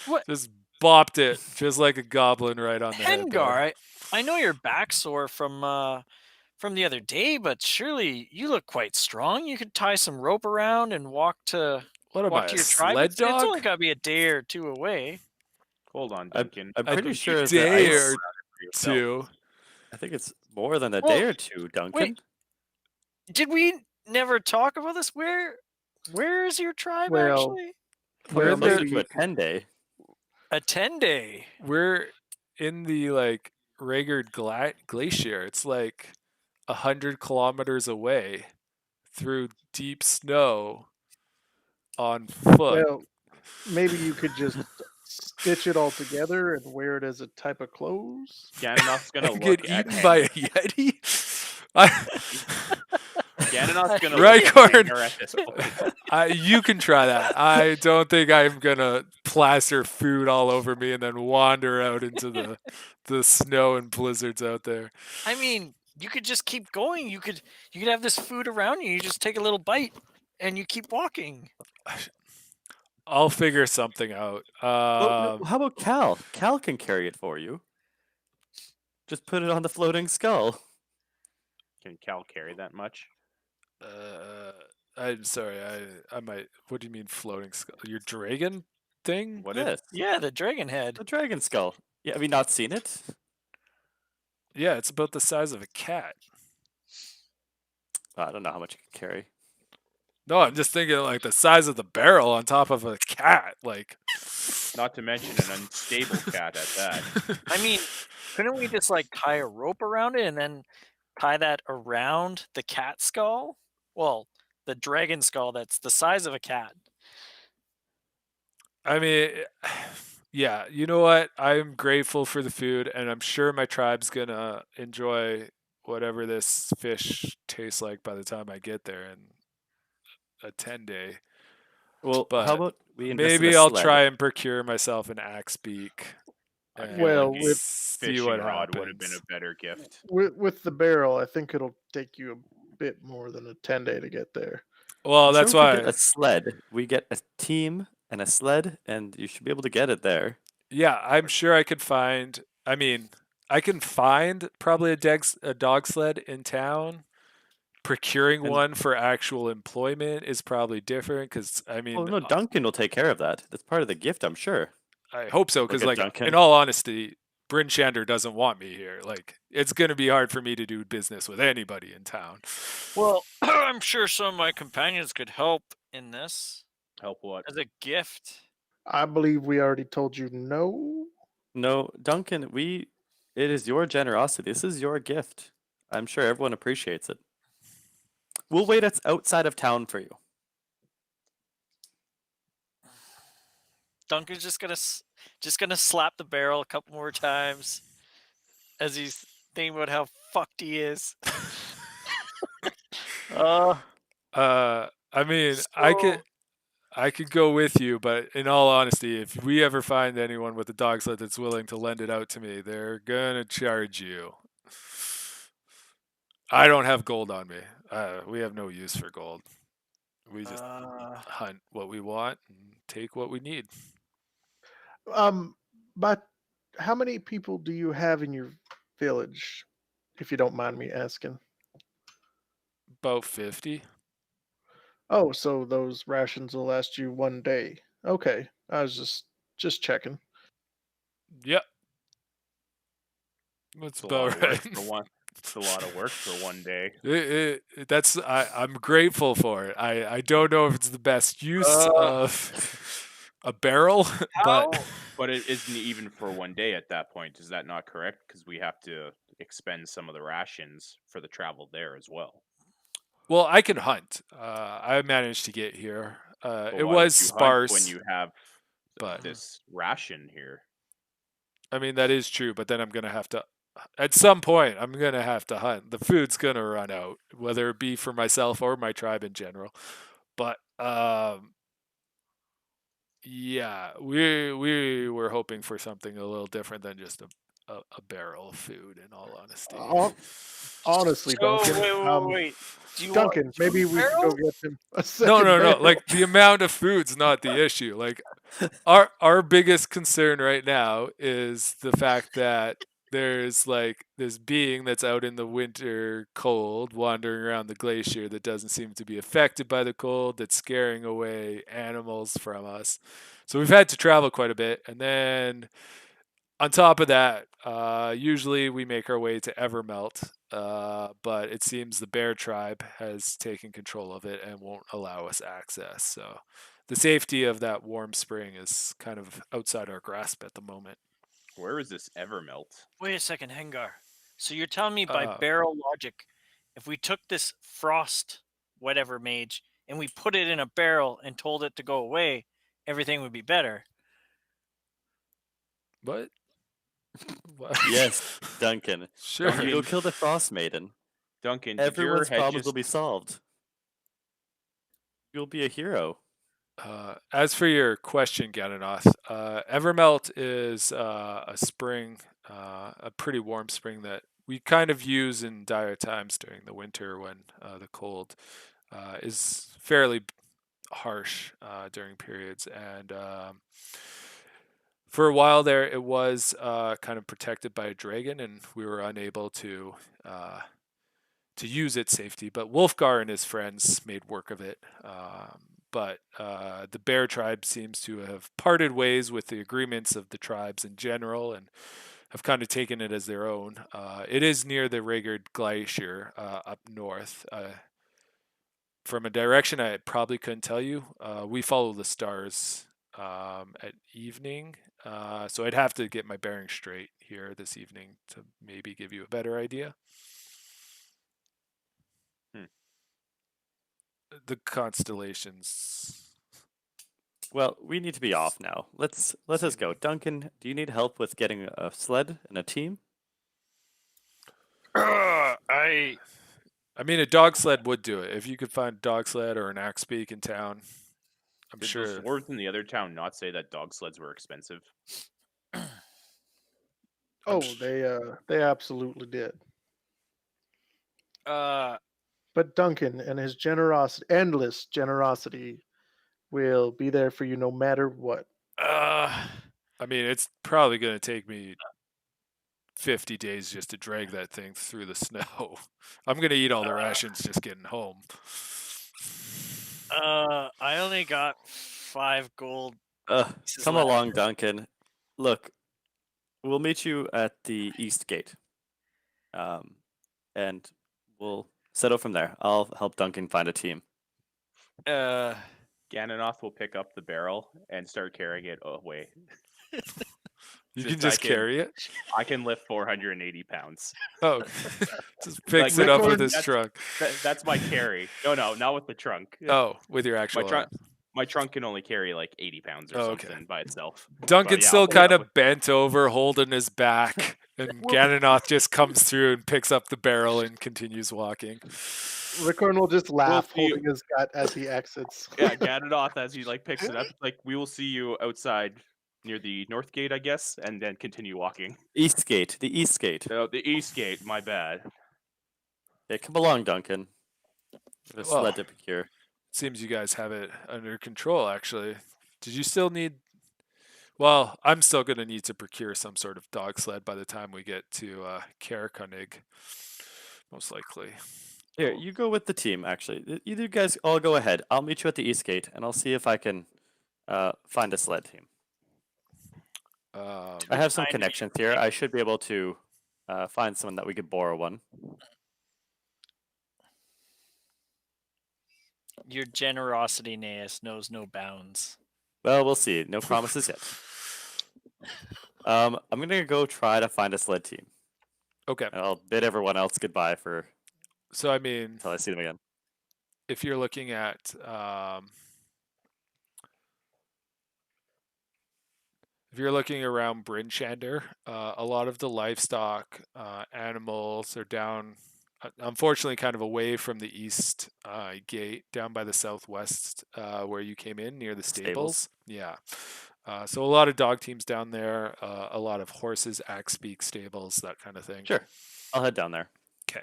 What? Just bopped it, just like a goblin right on the head there. Hengar, I know you're back sore from the other day, but surely you look quite strong. You could tie some rope around and walk to What am I, to a your tribe. sled It's only dog? got to be a day or two away. Hold on, I'm, Duncan. I'm A pretty sure the day ice. or For yourself. two. I think it's more than a Well, day or two, Duncan. Did we never talk about this? Where is your tribe Well, actually? We're We're in closer the to a 10-day. A 10-day. we're in the like Reghed Glacier. It's like 100 kilometers away through deep snow on foot. well, maybe you could just stitch it all together and wear it as a type of clothes. Gannonoth's gonna And look get at eaten by a yeti. I, Gannonoth's gonna Right, look at Cairn? Hengar at this point. you can try that. I don't think I'm gonna plaster food all over me and then wander out into the snow and blizzards out there. I mean, you could just keep going. You could have this food around you. You just take a little bite and you keep walking. I'll figure something out. No, how about Cal? Cal can carry it for you. Just put it on the floating skull. Can Cal carry that much? I'm sorry. I might. What do you mean floating skull? Your dragon thing? What Yes, Yeah, the dragon head. the dragon skull. Yeah, have you not seen it? Yeah, it's about the size of a cat. I don't know how much it can carry. No, I'm just thinking like the size of the barrel on top of a cat. Like, Not to mention an unstable cat at that. I mean, couldn't we just like tie a rope around it and then tie that around the cat skull? Well, the dragon skull that's the size of a cat. I mean, yeah. You know what? I'm grateful for the food, and I'm sure my tribe's gonna enjoy whatever this fish tastes like by the time I get there in a 10-day. Well, But how about we invest in Maybe a I'll sled? try and procure myself an axe beak. I feel and Well, like a with see fishing what rod would have been happens. a better gift. With the barrel, I think it'll take you a bit more than a 10-day to get there. Well, I'm sure that's we could why. get a sled. We get a team and a sled, and you should be able to get it there. Yeah, I'm sure I could find. I mean, I can find probably a dog sled in town. Procuring And- one for actual employment is probably different because I mean, Oh no, Duncan will take care of that. That's part of the gift, I'm sure. I hope so because at like Duncan. in all honesty, Bryn Shander doesn't want me here. Like it's gonna be hard for me to do business with anybody in town. Well, I'm sure some of my companions could help in this Help what? as a gift. I believe we already told you no. No, Duncan, it is your generosity. This is your gift. I'm sure everyone appreciates it. We'll wait outside of town for you. Duncan's just gonna slap the barrel a couple more times as he's thinking about how fucked he is. I mean, I could go with you, but in all honesty, if we ever find anyone with a dog sled that's willing to lend it out to me, they're gonna charge you. I don't have gold on me. We have no use for gold. We just hunt what we want and take what we need. But how many people do you have in your village, if you don't mind me asking? About 50. Oh, so those rations will last you one day. Okay, I was just checking. Yep. That's It's a lot about of work right. for one. It's a lot of work for one day. I'm grateful for it. I don't know if it's the best use of a barrel, but But it isn't even for one day at that point. Is that not correct? Because we have to expend some of the rations for the travel there as well. well, I can hunt. I managed to get here. But It why would was you hunt sparse. when you have but- this ration here. I mean, that is true, but then I'm gonna have to. At some point, I'm gonna have to hunt. The food's gonna run out, whether it be for myself or my tribe in general. But yeah, we were hoping for something a little different than just a barrel of food. In all honesty. Hon- Honestly, So Duncan. wait. Do you Duncan, want maybe we could go barrel? get him a No, second no, no. barrel. Like the amount of food's not the issue. Like our biggest concern right now is the fact that there's like this being that's out in the winter cold wandering around the glacier that doesn't seem to be affected by the cold, that's scaring away animals from us. So we've had to travel quite a bit, and then on top of that, usually we make our way to Evermelt, but it seems the Bear Tribe has taken control of it and won't allow us access. So the safety of that warm spring is kind of outside our grasp at the moment. Where is this Evermelt? Wait a second, Hengar. So you're telling me by Uh, barrel logic, if we took this frost whatever mage and we put it in a barrel and told it to go away, everything would be better. what? What? Yes, Duncan. Sure. You go kill the Frostmaiden. Duncan, did your Everyone's head problems just will be solved. You'll be a hero. As for your question, Gannonoth, Evermelt is a spring, a pretty warm spring that we kind of use in dire times during the winter when the cold is fairly harsh during periods. And for a while there, it was kind of protected by a dragon, and we were unable to use its safety. But Wolfgar and his friends made work of it. But the Bear Tribe seems to have parted ways with the agreements of the tribes in general and have kind of taken it as their own. It is near the Reghed Glacier up north. From a direction I probably couldn't tell you. We follow the stars at evening, so I'd have to get my bearings straight here this evening to maybe give you a better idea. The constellations. Well, we need to be off now. Let us go. Duncan, do you need help with getting a sled and a team? I mean, a dog sled would do it. If you could find a dog sled or an axe beak in town, I'm did sure. those dwarves in the other town not say that dog sleds were expensive? Oh, they absolutely did. But Duncan and his generosity, endless generosity, will be there for you no matter what. I mean, it's probably going to take me 50 days just to drag that thing through the snow. I'm going to eat all the rations just getting home. I only got 5 gold. pieces Come left. along, Duncan. Look, we'll meet you at the east gate. And we'll settle from there. I'll help Duncan find a team. Gannonoth will pick up the barrel and start carrying it away. You Just can just I can- carry it. I can lift 480 pounds. Oh, just picks Like, it up with Richorn, his that's- trunk. That's my carry. No, not with the trunk. Oh, with your actual. My trunk can only carry like 80 pounds or Oh, okay. something by itself. Duncan's yeah, still I'll pick it kind up of bent over, holding his back, and Gannonoth just comes through and picks up the barrel and continues walking. Richorn will just laugh, see you. holding his gut as he exits. Yeah, Gannonoth as he like picks it up, like we will see you outside near the north gate, I guess, and then continue walking. East gate. The east gate. No, the east gate. My bad. Yeah, come along, Duncan. The Well, sled to procure. seems you guys have it under control, actually. Did you still need... Well, I'm still going to need to procure some sort of dog sled by the time we get to Cairn, most likely. Here, you go with the team, actually. Either you guys all go ahead. I'll meet you at the east gate, and I'll see if I can find a sled team. I have some connections here. I should be able to find someone that we could borrow one. Your generosity, Nayus, knows no bounds. Well, we'll see. No promises yet. I'm gonna go try to find a sled team. Okay. And I'll bid everyone else goodbye for So, I mean, until I see them again. if you're looking you're looking around Bryn Shander, a lot of the livestock animals are down, unfortunately, kind of away from the east gate, down by the southwest where you came in near the Stables. stables. Yeah. So a lot of dog teams down there, a lot of horses, axe beak stables, that kind of thing. Sure. I'll head down there. Okay.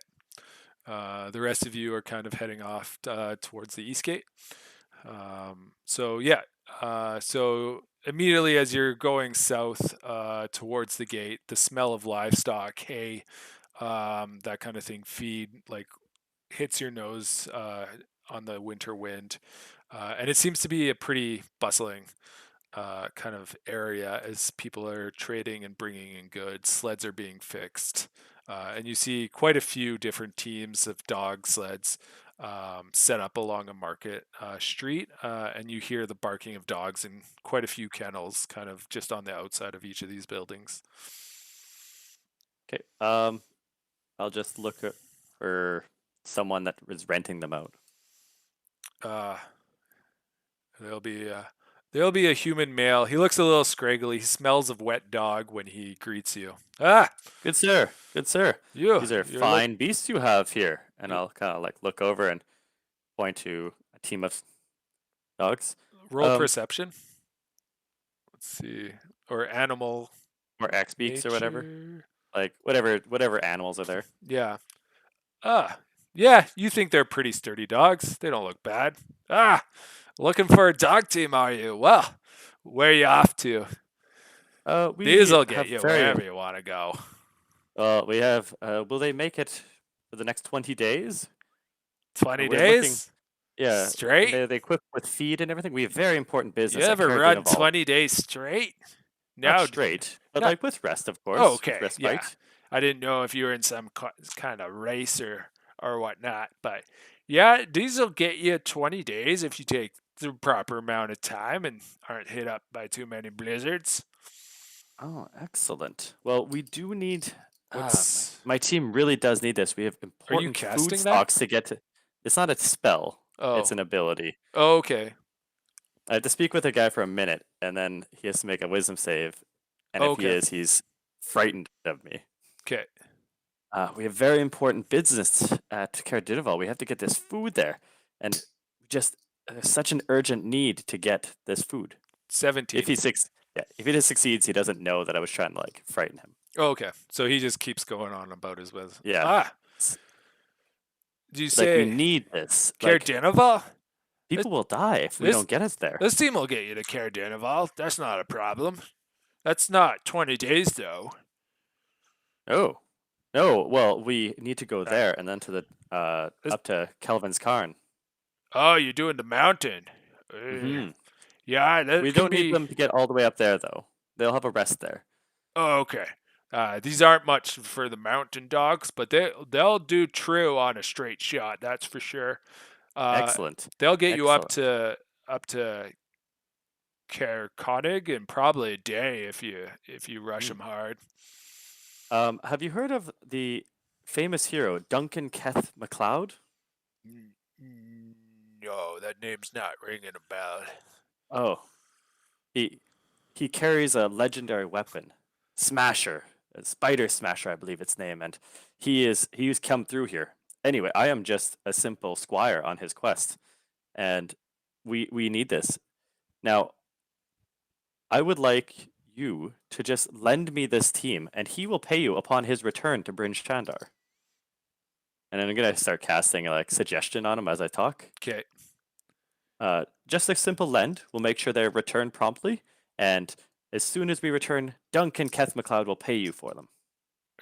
The rest of you are kind of heading off towards the east gate. So yeah. So immediately as you're going south towards the gate, the smell of livestock, hay, that kind of thing, feed, like hits your nose on the winter wind, and it seems to be a pretty bustling kind of area as people are trading and bringing in goods. Sleds are being fixed, and you see quite a few different teams of dog sleds set up along a market street, and you hear the barking of dogs in quite a few kennels, kind of just on the outside of each of these buildings. Okay. I'll just look for someone that is renting them out. There'll be a human male. He looks a little scraggly. He smells of wet dog when he greets you. Ah, Good sir. Good sir. you. These are you're fine beasts you have here. And You- I'll kind of like look over and point to a team of dogs roll perception. Let's see, or animal or axe beaks or whatever. nature. Like whatever animals are there. Yeah. Yeah. You think they're pretty sturdy dogs. They don't look bad. Looking for a dog team, are you? Well, where you off to? We These will have get you very wherever you want to go. we have will they make it for the next 20 days? 20 we're looking- days? Yeah. Straight? They equip with feed and everything. We have very important You business. at ever Cairn run Gannonoth. 20 days straight? Not No. straight, but not- like with rest, of course. Oh, okay. Respite. Yeah. I didn't know if you were in some kind of race or whatnot, but yeah, these will get you 20 days if you take the proper amount of time and aren't hit up by too many blizzards. Oh, excellent. Well, we do need. What's My team really does need this. We have important food casting that? stocks to get to. It's not a spell. oh It's an ability. oh, okay. I have to speak with a guy for a minute, and then he has to make a wisdom save. And if he Okay. is, he's frightened of me. Okay. We have very important business at Cairn. We have to get this food there, and just such an urgent need to get this food. 17. If he just succeeds, he doesn't know that I was trying to like frighten him. Oh, okay. So he just keeps going on about his with. Yeah. Do you Like say we need this. Like, Cairn? people will die if we this- don't get us there. This team will get you to Cairn. That's not a problem. That's not 20 days though. Oh, no. Well, we need to go Uh, there and then to the this- up to Kelvin's Cairn. Oh, you're doing the mountain. Mhm. Yeah, that We can don't be. need them to get all the way up there though. They'll have a rest there. Oh, okay. These aren't much for the mountain dogs, but they'll do true on a straight shot. That's for sure. Excellent. They'll get you up to Cair in probably a day if you rush them hard. Have you heard of the famous hero Duncan Keth MacLeod? No, that name's not ringing a bell. Oh, he carries a legendary weapon, Smasher, a Spider Smasher, I believe its name, and he's come through here. Anyway, I am just a simple squire on his quest, and we need this. Now, I would like you to just lend me this team, and he will pay you upon his return to Bryn Shander. And I'm gonna start casting like suggestion on him as I talk. Okay. Just a simple lend. We'll make sure they return promptly, and as soon as we return, Duncan Keth MacLeod will pay you for them.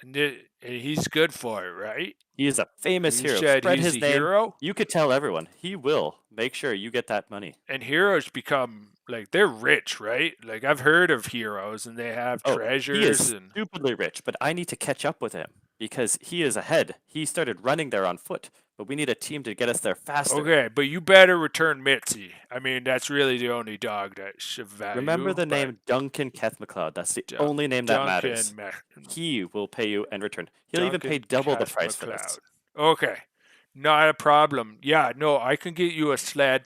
And he's good for it, right? He is a famous You hero. said Spread he's his a name. hero? You could tell everyone. He will make sure you get that money. And heroes become like they're rich, right? Like I've heard of heroes and they have Oh, treasures he is and stupidly rich, but I need to catch up with him because he is ahead. He started running there on foot, but we need a team to get us there faster. okay, but you better return Mitzi. I mean, that's really the only dog that should value. Remember the but name Duncan Keth MacLeod. That's the Dun- only name that Duncan matters. Ma- He will pay you and return. He'll even Duncan pay double the Cass price for this. MacLeod. Okay, not a problem. Yeah, no, I can get you a sled.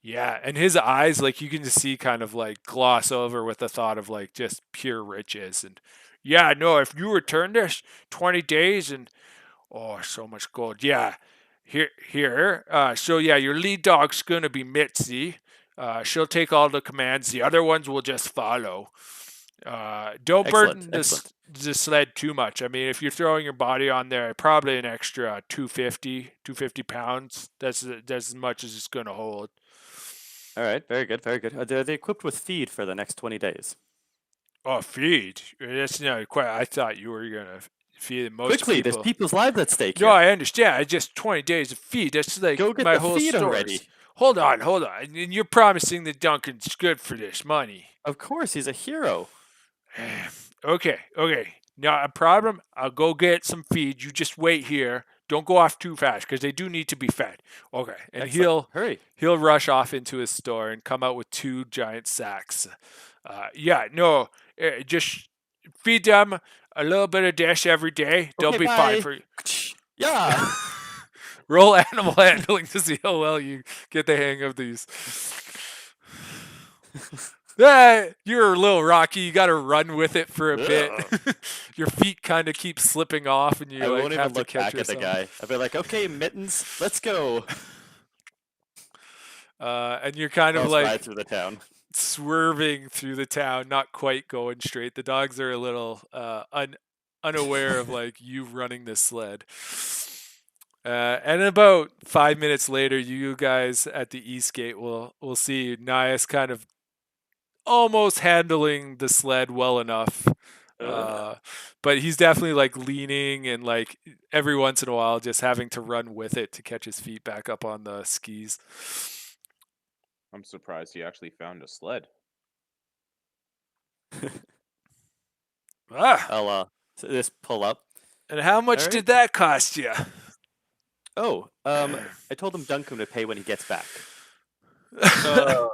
Yeah, and his eyes, like you can just see kind of like gloss over with the thought of like just pure riches. And yeah, no, if you return this 20 days and oh, so much gold. Yeah, here. So yeah, your lead dog's gonna be Mitzi. She'll take all the commands. The other ones will just follow. Don't burden Excellent. the sled too much. I mean, if you're throwing your body on there, probably an extra 250 pounds. That's as much as it's gonna hold. All right, very good, very good. Are they equipped with feed for the next 20 days? Oh, feed. That's not quite. I thought you were gonna feed most Quickly, people. there's people's lives at stake No, here. I understand. I just 20 days of feed. That's like Go get my the whole feed story. already. Hold on. And you're promising that Duncan's good for this money. Of course, he's a hero. Okay. Not a problem. I'll go get some feed. You just wait here. Don't go off too fast because they do need to be fed. Okay. And Excellent. Hurry. he'll rush off into his store and come out with 2 giant sacks. Yeah, no, just feed them a little bit of dish every day. They'll Okay, be bye. fine for you. Yeah. Roll animal handling to see how well you get the hang of these. You're a little rocky. You got to run with it for a bit. Your feet kind of keep slipping off, and you I like won't have even to look catch back at the yourself. guy. I'll be like, okay, Mittens, let's go. And you're kind of I'll like ride through the town. swerving through the town, not quite going straight. The dogs are a little unaware of like you running this sled. And about 5 minutes later, you guys at the east gate will see Nayus kind of almost handling the sled well enough. But he's definitely like leaning and like every once in a while just having to run with it to catch his feet back up on the skis. I'm surprised he actually found a sled. I'll just pull up. And how much Alright. did that cost you? Oh, I told him Duncan would pay when he gets back. Smart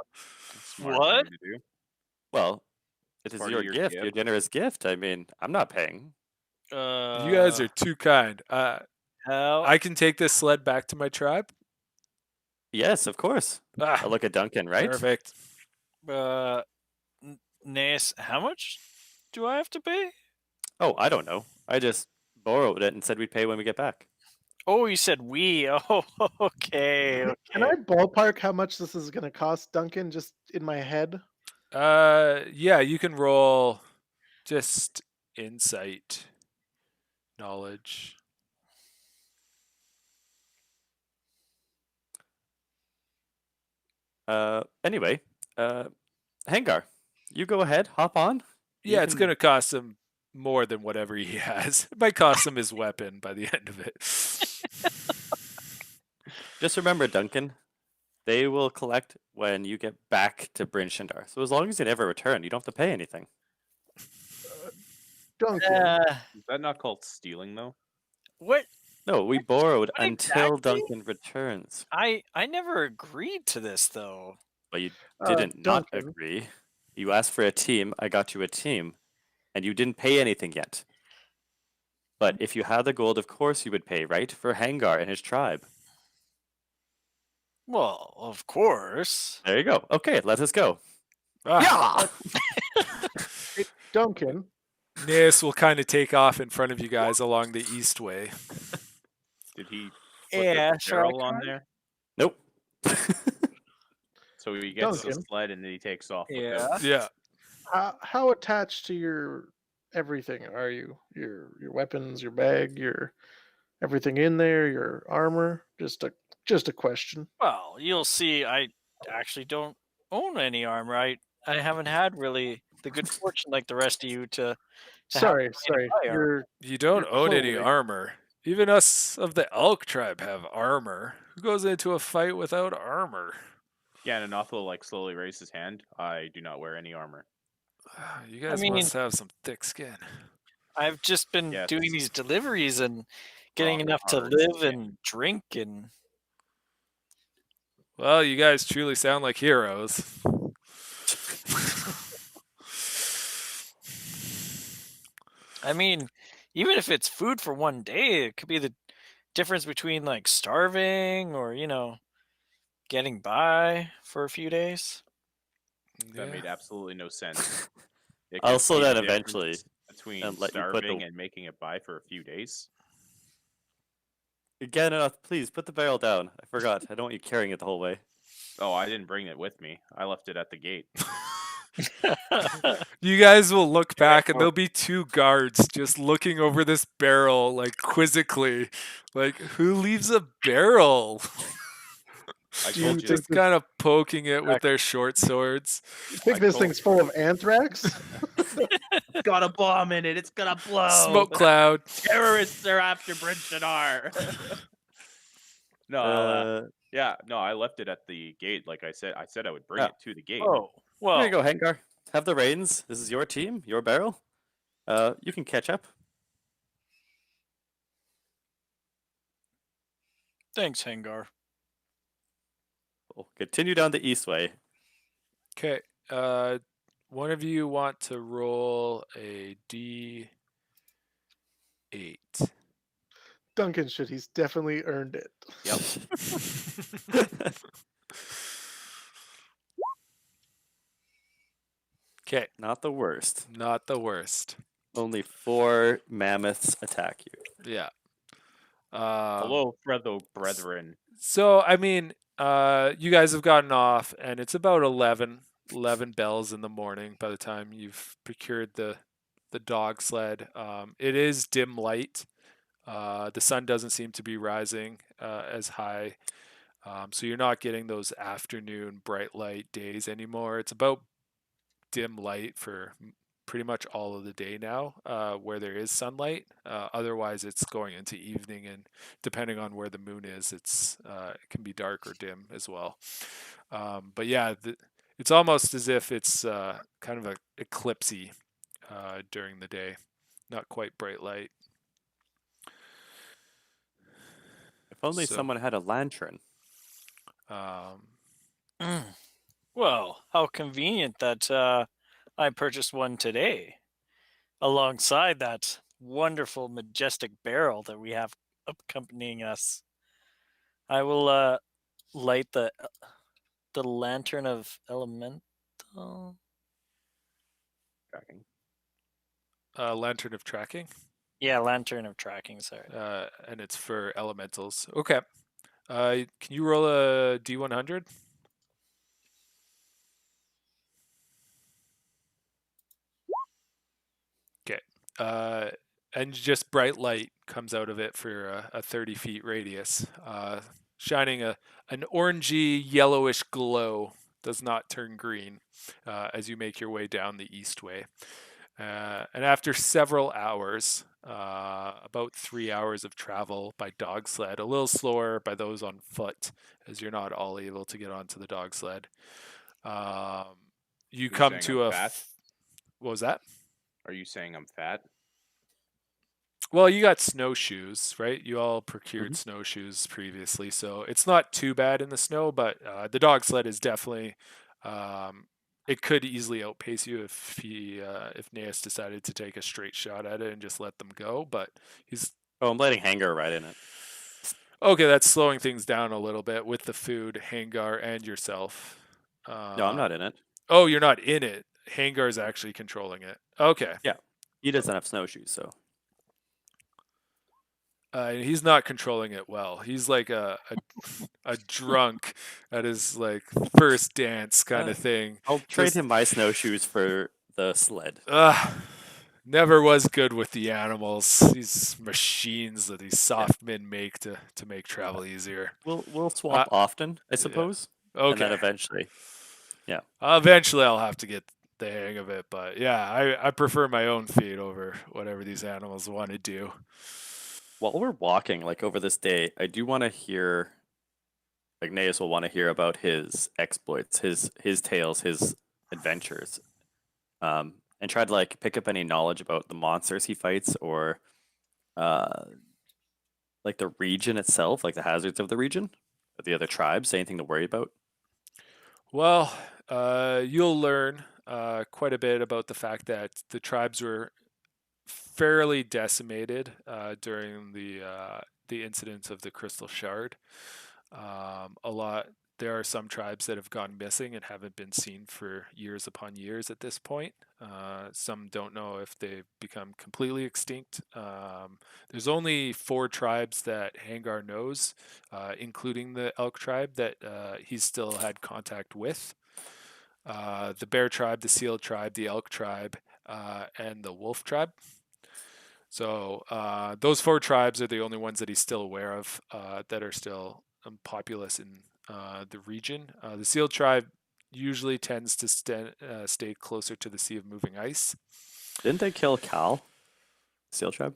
What? thing to do. Well, it is Part of your your gift, your gift. generous gift. I mean, I'm not paying. You guys are too kind. How? I can take this sled back to my tribe. Yes, of course. I'll look at Duncan, right? Perfect. Nayus, how much do I have to pay? Oh, I don't know. I just borrowed it and said we'd pay when we get back. Oh, you said we. Oh, okay. Can I ballpark how much this is going to cost, Duncan, just in my head? Yeah, you can roll just insight knowledge. Anyway, Hengar, you go ahead, hop on. You Yeah, it's can- going to cost him more than whatever he has. It might cost him his weapon by the end of it. Just remember, Duncan, they will collect when you get back to Bryn Shander. So as long as you never return, you don't have to pay anything. Duncan, Is that not called stealing, though? What? No, we borrowed What until exactly? Duncan returns. I never agreed to this though. But you didn't not Duncan. agree. You asked for a team, I got you a team, and you didn't pay anything yet. But if you had the gold, of course you would pay, right? For Hengar and his tribe. Well, of course. There you go. Okay, let us go. Ah, Duncan, Nayus will kind of take off in front of you guys along the east way. Did he Yeah, put the sure I barrel on can. there? Nope. So he gets the Duncan. sled and then he takes off. with Yeah. it. Yeah. how attached to your everything are you? Your weapons, your bag, your everything in there, your armor? Just a question. Well, you'll see. I actually don't own any armor. I haven't had really the good fortune like the rest of you to have Sorry. buy armor. You don't Your own any clothing. armor. Even us of the Elk Tribe have armor. Who goes into a fight without armor? Gannonoth will like slowly raise his hand. I do not wear any armor. You guys mean- must have some thick skin. I've just been Yes. doing these deliveries and getting Rock enough to hard live skin. and drink and Well, you guys truly sound like heroes. I mean, even if it's food for one day, it could be the difference between like starving or, getting by for a few days. That Yeah. made absolutely no sense. It I'll could slow be the down eventually difference between and let you put starving the. and making it by for a few days. Gannonoth, please put the barrel down. I forgot. I don't want you carrying it the whole way. Oh, I didn't bring it with me. I left it at the gate. You guys will look back and Careful. there'll be two guards just looking over this barrel like quizzically. Like, who leaves a barrel? I Do you told you. think Just kind of poking it with their short swords. You think I this told- thing's full of anthrax? It's got a bomb in it. It's gonna blow. Smoke cloud. Terrorists are after Bryn Shander. No, yeah, no, I left it at the gate. Like I said I would bring Oh. it to the gate. Oh, well, Here you go, Hengar. Have the reins. This is your team, your barrel. You can catch up. thanks, Hengar. We'll continue down the east way. Okay. One of you want to roll a D8. Duncan should. He's definitely earned it. Yep. Okay. Not the worst. Not the worst. Only 4 mammoths attack you. Yeah. Hello, brethren. So, I mean, you guys have gotten off, and it's about 11 bells in the morning by the time you've procured the dog sled. It is dim light. The sun doesn't seem to be rising as high. So you're not getting those afternoon bright light days anymore. It's about dim light for pretty much all of the day now, where there is sunlight. Otherwise, it's going into evening, and depending on where the moon is, it can be dark or dim as well. But yeah, it's almost as if it's kind of a eclipsey during the day, not quite bright light. If only So- someone had a lantern. Well, how convenient that I purchased one today, alongside that wonderful, majestic barrel that we have accompanying us. I will light the lantern of elemental. Tracking. Lantern of tracking. Yeah, lantern of tracking. Sorry. And it's for elementals. Okay. Can you roll a D100? Okay. And just bright light comes out of it for a 30 feet radius, shining an orangey yellowish glow. Does not turn green as you make your way down the east way. And after several hours, about 3 hours of travel by dog sled, a little slower by those on foot, as you're not all able to get onto the dog sled. You come saying to I'm a. fat? What was that? Are you saying I'm fat? Well, you got snowshoes, right? You all procured snowshoes previously, so it's not too bad in the snow. But the dog sled is definitely. It could easily outpace you if Nayus decided to take a straight shot at it and just let them go. But he's Oh, I'm letting Hengar ride in it. okay. That's slowing things down a little bit with the food, Hengar, and yourself. No, I'm not in it. Oh, you're not in it. Hengar's actually controlling it. Okay. He doesn't have snowshoes, so. He's not controlling it well. He's like a drunk at his like first dance kind of thing. I'll trade Just- him my snowshoes for the sled. Never was good with the animals. These machines that these soft men make to make travel easier. We'll swap often, I suppose. And then Okay. eventually. Eventually, I'll have to get the hang of it. But yeah, I prefer my own feet over whatever these animals want to do. While we're walking, like over this day, I do want to hear, like Nayus will want to hear about his exploits, his tales, his adventures, and try to like pick up any knowledge about the monsters he fights or, like the region itself, like the hazards of the region, or the other tribes, anything to worry about. Well, you'll learn quite a bit about the fact that the tribes were fairly decimated during the incidents of the Crystal Shard. A lot there are some tribes that have gone missing and haven't been seen for years upon years at this point. Some don't know if they've become completely extinct. There's only 4 tribes that Hengar knows, including the Elk Tribe, that he's still had contact with. The Bear Tribe, the Seal Tribe, the Elk Tribe, and the Wolf Tribe. So those 4 tribes are the only ones that he's still aware of that are still populous in the region. The Seal Tribe usually tends to stay closer to the Sea of Moving Ice. Didn't they kill Cal? Seal Tribe?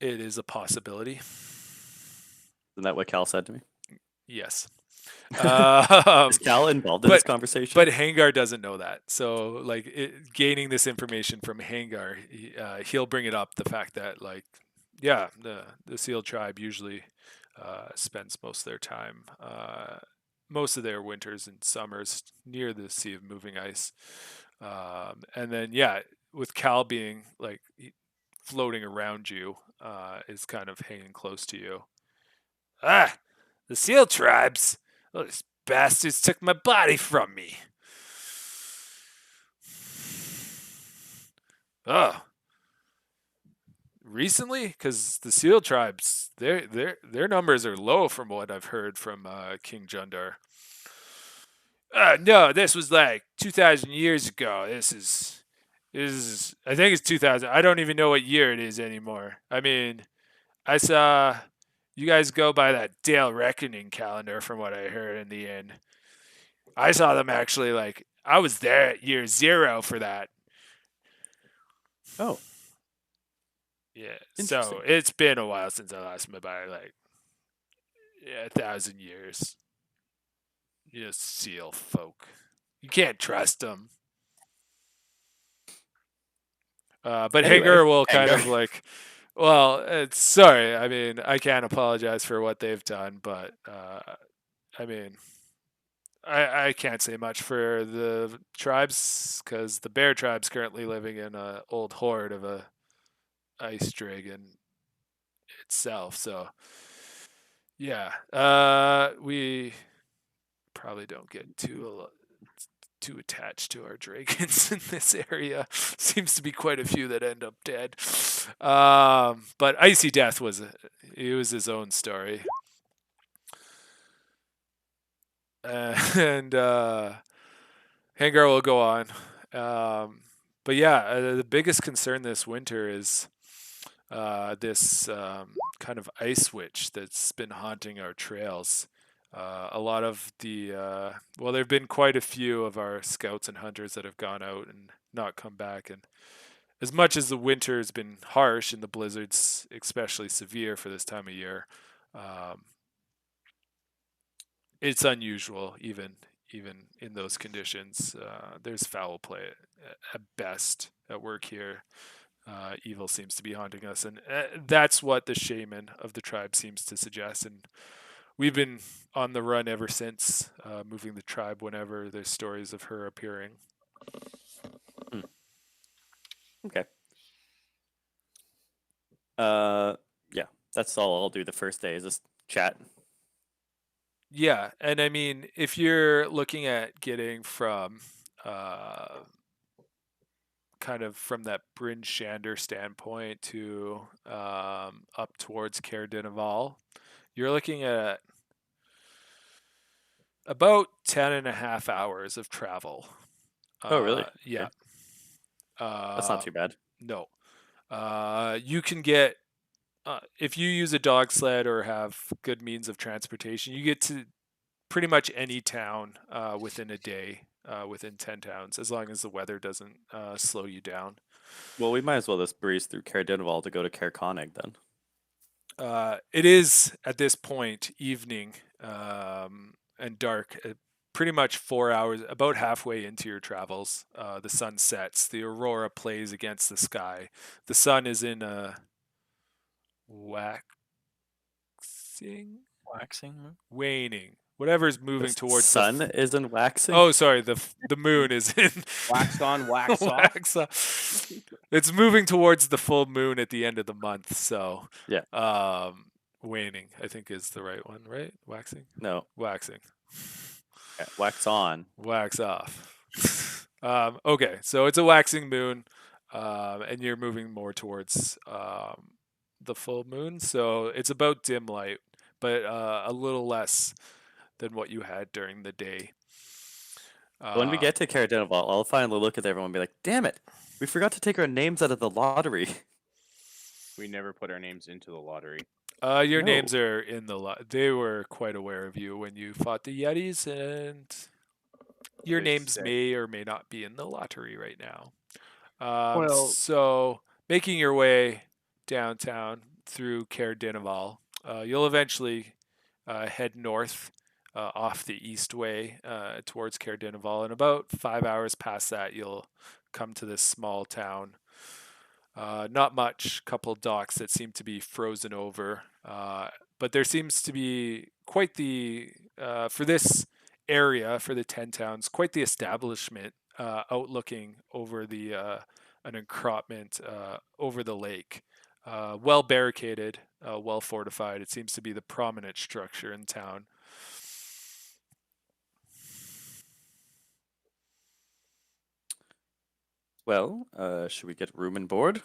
It is a possibility. Isn't that what Cal said to me? Yes. Is Cal involved in this conversation? But Hengar doesn't know that. So, like, gaining this information from Hengar, he'll bring it up, the fact that, like, yeah, the Seal Tribe usually spends most of their time, most of their winters and summers near the Sea of Moving Ice. And then, yeah, with Cal being, like, floating around you, is kind of hanging close to you. Ah, the Seal Tribes! Those bastards took my body from me. Oh. Recently? Because the Seal Tribes, their numbers are low from what I've heard from King Jundar. No, this was like 2,000 years ago. This is, I think it's 2,000. I don't even know what year it is anymore. I mean, I saw you guys go by that Dale Reckoning calendar from what I heard in the inn. I saw them actually, like, I was there at year 0 for that. Oh. Yeah, so it's been a while since I last met by, like, 1,000 years. You seal folk. You can't trust them. But Anyway, Hengar will kind of like, well, it's sorry. I mean, I can't apologize for what they've done, but I mean, I can't say much for the tribes because the Bear Tribe's currently living in an old horde of a ice dragon itself. So yeah, we probably don't get too attached to our dragons in this area. Seems to be quite a few that end up dead. But Icy Death was his own story. And Hengar will go on. But yeah, the biggest concern this winter is this kind of ice witch that's been haunting our trails. A lot of the well, there have been quite a few of our scouts and hunters that have gone out and not come back. And as much as the winter has been harsh and the blizzards especially severe for this time of year, it's unusual even in those conditions. There's foul play at best at work here. Evil seems to be haunting us, and that's what the shaman of the tribe seems to suggest. And we've been on the run ever since, moving the tribe whenever there's stories of her appearing. Okay. Yeah, that's all I'll do the first day is just chat. Yeah, and I mean, if you're looking at getting from kind of from that Bryn Shander standpoint to up towards Cairn, you're looking at about 10.5 hours of travel. Oh, really? Yeah. Okay. That's not too bad. No. You can get, if you use a dog sled or have good means of transportation, you get to pretty much any town within a day, within 10 towns, as long as the weather doesn't slow you down. Well, we might as well just breeze through Cairn to go to Cairn then. It is, at this point, evening and dark. Pretty much 4 hours, about halfway into your travels, the sun sets. The aurora plays against the sky. The sun is in a waning. Whatever's moving towards sun isn't waxing. Oh, sorry. The moon is in wax on, wax off. It's moving towards the full moon at the end of the month. So yeah. Waning, I think, is the right one, right? Waxing? No, Waxing. wax on. Wax off. Okay, so it's a waxing moon, and you're moving more towards the full moon. So it's about dim light, but a little less than what you had during the day. When we get to Cairn, I'll finally look at everyone and be like, "Damn it, we forgot to take our names out of the lottery." We never put our names into the lottery. Your No. names are in the lot. They were quite aware of you when you fought the Yetis, and your They names said- may or may not be in the lottery right now. Well- So making your way downtown through Cairn, you'll eventually head north off the east way towards Cairn, and about 5 hours past that, you'll come to this small town. Not much, couple docks that seem to be frozen over, but there seems to be quite the for this area, for the 10 towns, quite the establishment outlooking over the an encroachment over the lake. Well barricaded, well fortified. It seems to be the prominent structure in town. Well, should we get room and board?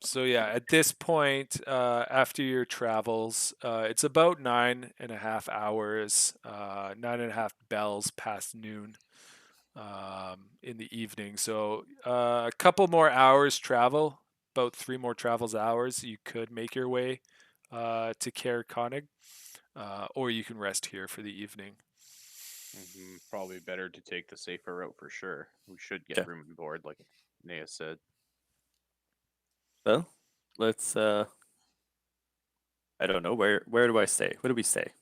So yeah, at this point, after your travels, it's about 9.5 hours, 9.5 bells past noon in the evening. So a couple more hours travel, about 3 more hours. You could make your way to Cair Konig, or you can rest here for the evening. Probably better to take the safer route for sure. We should get Okay. room and board, like Nayus said. Well, let's. I don't know where. Where do I stay? What do we say?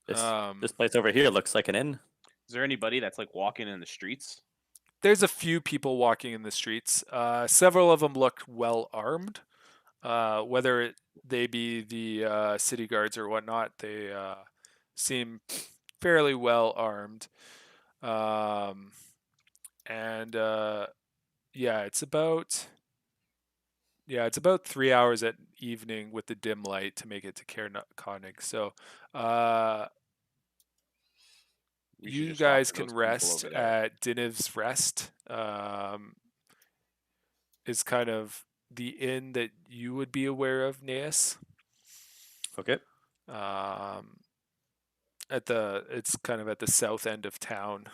This place over here looks like an inn. Is there anybody that's like walking in the streets? There's a few people walking in the streets. Several of them look well armed. Whether they be the city guards or whatnot, they seem fairly well armed. And yeah, it's about 3 hours at evening with the dim light to make it to Cairn Konig. So We should you just talk guys to can those people rest over there. at Diniv's Rest. Is kind of the inn that you would be aware of, Nayus. Okay. It's kind of at the south end of town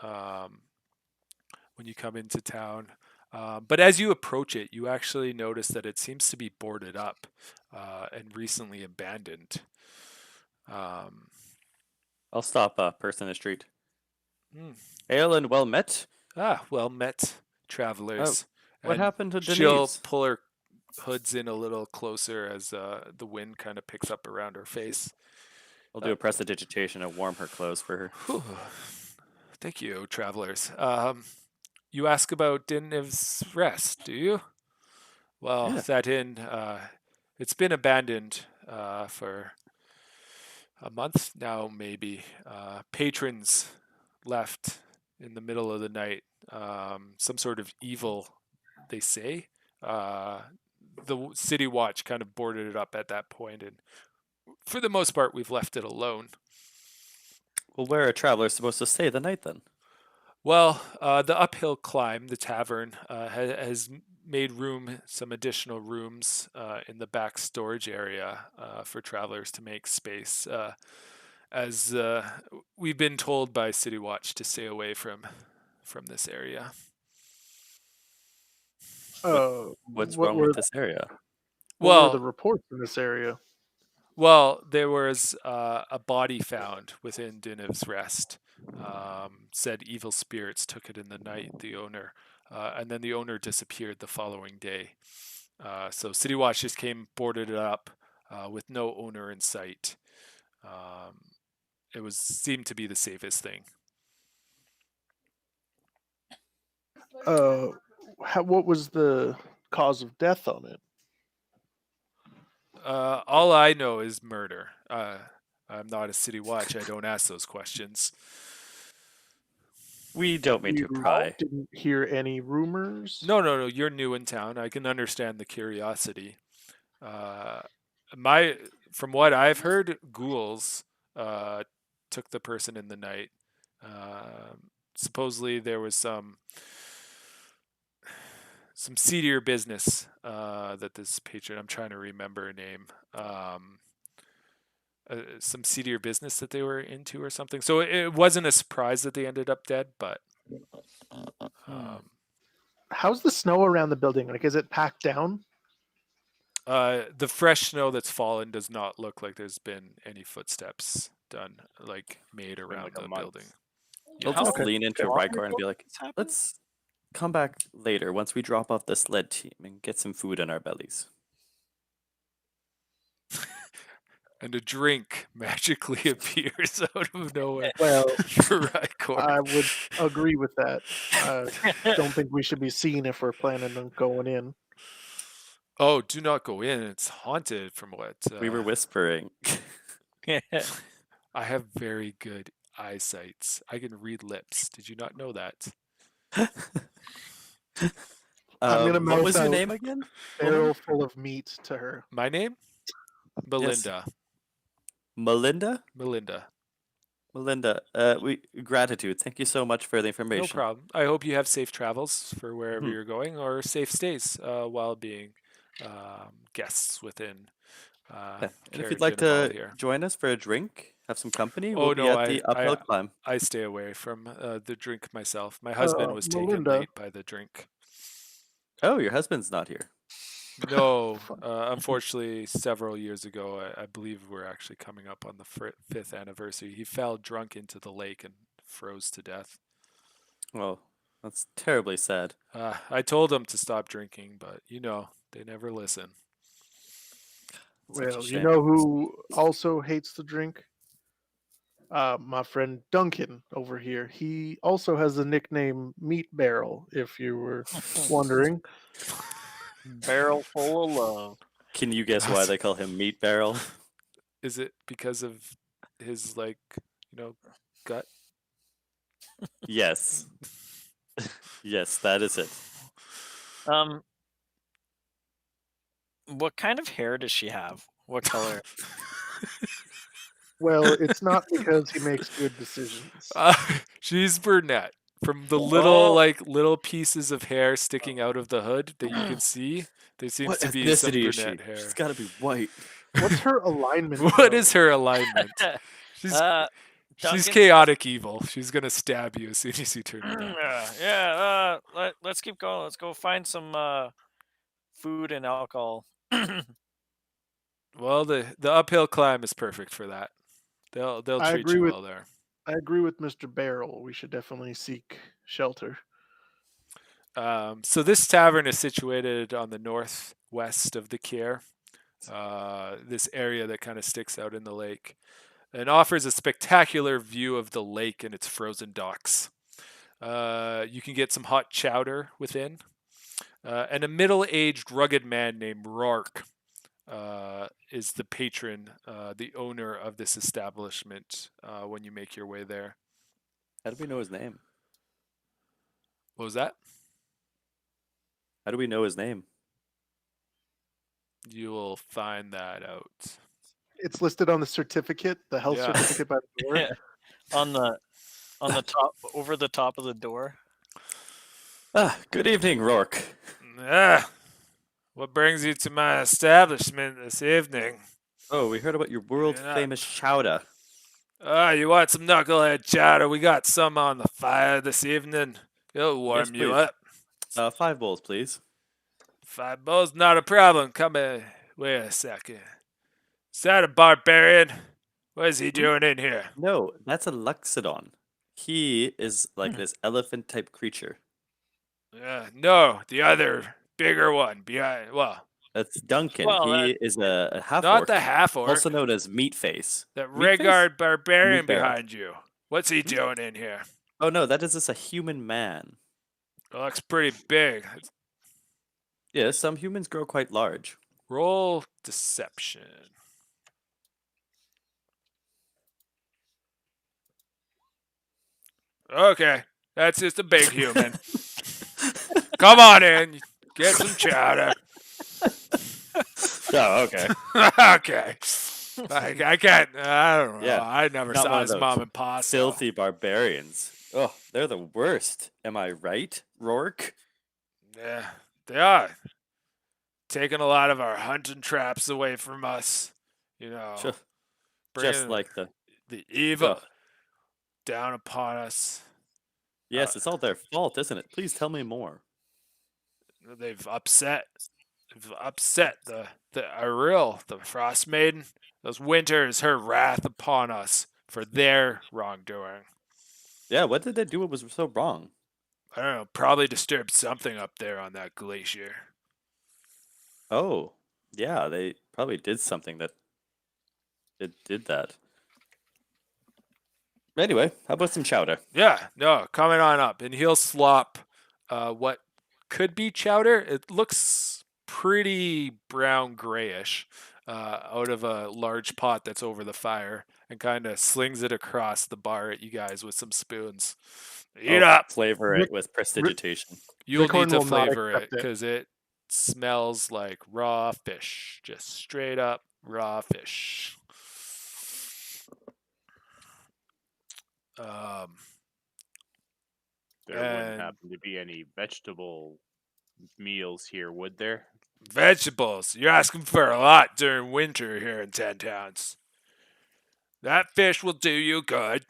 when you come into town. But as you approach it, you actually notice that it seems to be boarded up and recently abandoned. I'll stop a person in the street. Hmm. Hail and well met. Well met, travelers. What And happened to she'll Denise? pull her hoods in a little closer as the wind kind of picks up around her face. I'll do a prestidigitation and warm her clothes for her. Whew. Thank you, travelers. You ask about Diniv's Rest, do you? Well, Yeah. that inn, it's been abandoned for a month now, maybe. Patrons left in the middle of the night. Some sort of evil, they say. The city watch kind of boarded it up at that point, and for the most part, we've left it alone. Well, where are travelers supposed to stay the night then? Well, the uphill climb, the tavern, has made some additional rooms in the back storage area for travelers to make space. As we've been told by City Watch to stay away from this area. What's what wrong were with this area? what were the reports in this area? Well, there was a body found within Diniv's Rest. Said evil spirits took it in the night, the owner, and then the owner disappeared the following day. So City Watch just boarded it up with no owner in sight. It seemed to be the safest thing. What was the cause of death on it? All I know is murder. I'm not a City Watch. I don't ask those questions. We don't mean to You pry. didn't hear any rumors? No. You're new in town. I can understand the curiosity. Uh, from what I've heard, ghouls took the person in the night. Supposedly there was some seedier business that this patron. I'm trying to remember a name. Some seedier business that they were into or something. So it wasn't a surprise that they ended up dead, but um, How's the snow around the building? Like, is it packed down? the fresh snow that's fallen does not look like there's been any footsteps made Been around like a the month. building. We'll Yeah. just Okay. lean into Water Rygar and be like, this happened? let's come back later once we drop off the sled team and get some food in our bellies. And a drink magically appears out of nowhere Well, for Rycor. I would agree with that. I don't think we should be seen if we're planning on going in. Oh, do not go in. It's haunted from what We were whispering. I have very good eyesight. I can read lips. Did you not know that? I'm gonna What was your mouth out name again? Barrel full of meat to her. My name? Belinda. Melinda? Melinda. Melinda, gratitude. Thank you so much for the No information. problem. I hope you have safe travels for wherever Mhm. you're going, or safe stays while being guests within. Yeah. And if Cairn you'd like Gannonoth to here. join us for a drink, have some company, Oh we'll be no, at the uphill climb. I stay away from the drink myself. My husband was taken Melinda, late by the drink. Oh, your husband's not here. No, Fuck. unfortunately, several years ago, I believe we're actually coming up on the fifth anniversary. He fell drunk into the lake and froze to death. Well, that's terribly sad. I told him to stop drinking, but they never listen. Such a well, you shame. know who also hates to drink? My friend Duncan over here. He also has the nickname Meat Barrel, if you were wondering. Barrel full of love. Can you guess why they call him Meat Barrel? Is it because of his gut? Yes. Yes, that is it. What kind of hair does she have? What color? Well, it's not because he makes good decisions. She's brunette. From the Oh. little pieces of hair sticking out of the hood that you can see, there seems What to be some ethnicity is she? brunette hair. She's got to be white. What's her alignment? What though? is her alignment? She's Duncan, chaotic evil. She's gonna stab you as soon as you turn it on. let's keep going. Let's go find some food and alcohol. Well, the uphill climb is perfect for that. They'll I treat agree you with- well there. I agree with Mr. Barrel. We should definitely seek shelter. So this tavern is situated on the northwest of the Cairn, this area that kind of sticks out in the lake, and offers a spectacular view of the lake and its frozen docks. You can get some hot chowder within, and a middle-aged, rugged man named Rourke is the patron, the owner of this establishment. When you make your way there, How do we know his name? what was that? How do we know his name? You will find that out. It's listed on the certificate, the health Yeah. certificate by the door. Yeah. on the top, over the top of the door. Good evening, Rourke. What brings you to my establishment this evening? Oh, we heard about your world famous chowder. You want some knucklehead chowder? We got some on the fire this evening. It'll warm Yes, you please. up. 5 bowls, please. 5 bowls, not a problem. Come in. Wait a second. Is that a barbarian? What is he doing in here? No, that's a Luxodon. He is like this elephant type creature. No, the other bigger one behind. Well, That's Duncan. Well, he is a half not orc, the half orc. also known as Meatface. That Meatface? Reghed Barbarian Meat Barrel. behind you. What's he doing in here? Oh no, that is just a human man. Looks pretty big. Yes, some humans grow quite large. Roll deception. Okay. That's just a big human. Come on in. Get some chowder. Oh, okay. Okay. I can't. I don't know. Yeah, I never not saw one of his those mom and pa. So. filthy barbarians. Oh, they're the worst. Am I right, Rourke? Yeah, they are taking a lot of our hunting traps away from us. You know, Sure. Just bringing like the. the evil Oh, down upon us. yes, it's all their fault, isn't it? Please tell me more. They've upset the Ariel, the Frostmaiden. Those winters, her wrath upon us for their wrongdoing. Yeah, what did they do? What was so wrong? I don't know. Probably disturbed something up there on that glacier. Oh, yeah, they probably did something that it did that. Anyway, how about some chowder? Yeah, no, coming on up, and he'll slop what could be chowder. It looks pretty brown grayish out of a large pot that's over the fire, and kind of slings it across the bar at you guys with some spoons. Eat I'll up. flavor Rick- it with prestidigitation. You'll Richorn need to will not flavor it accept it. because it smells like raw fish, just straight up raw fish. There wouldn't And happen to be any vegetable meals here, would there? vegetables. You're asking for a lot during winter here in 10 Towns. That fish will do you good.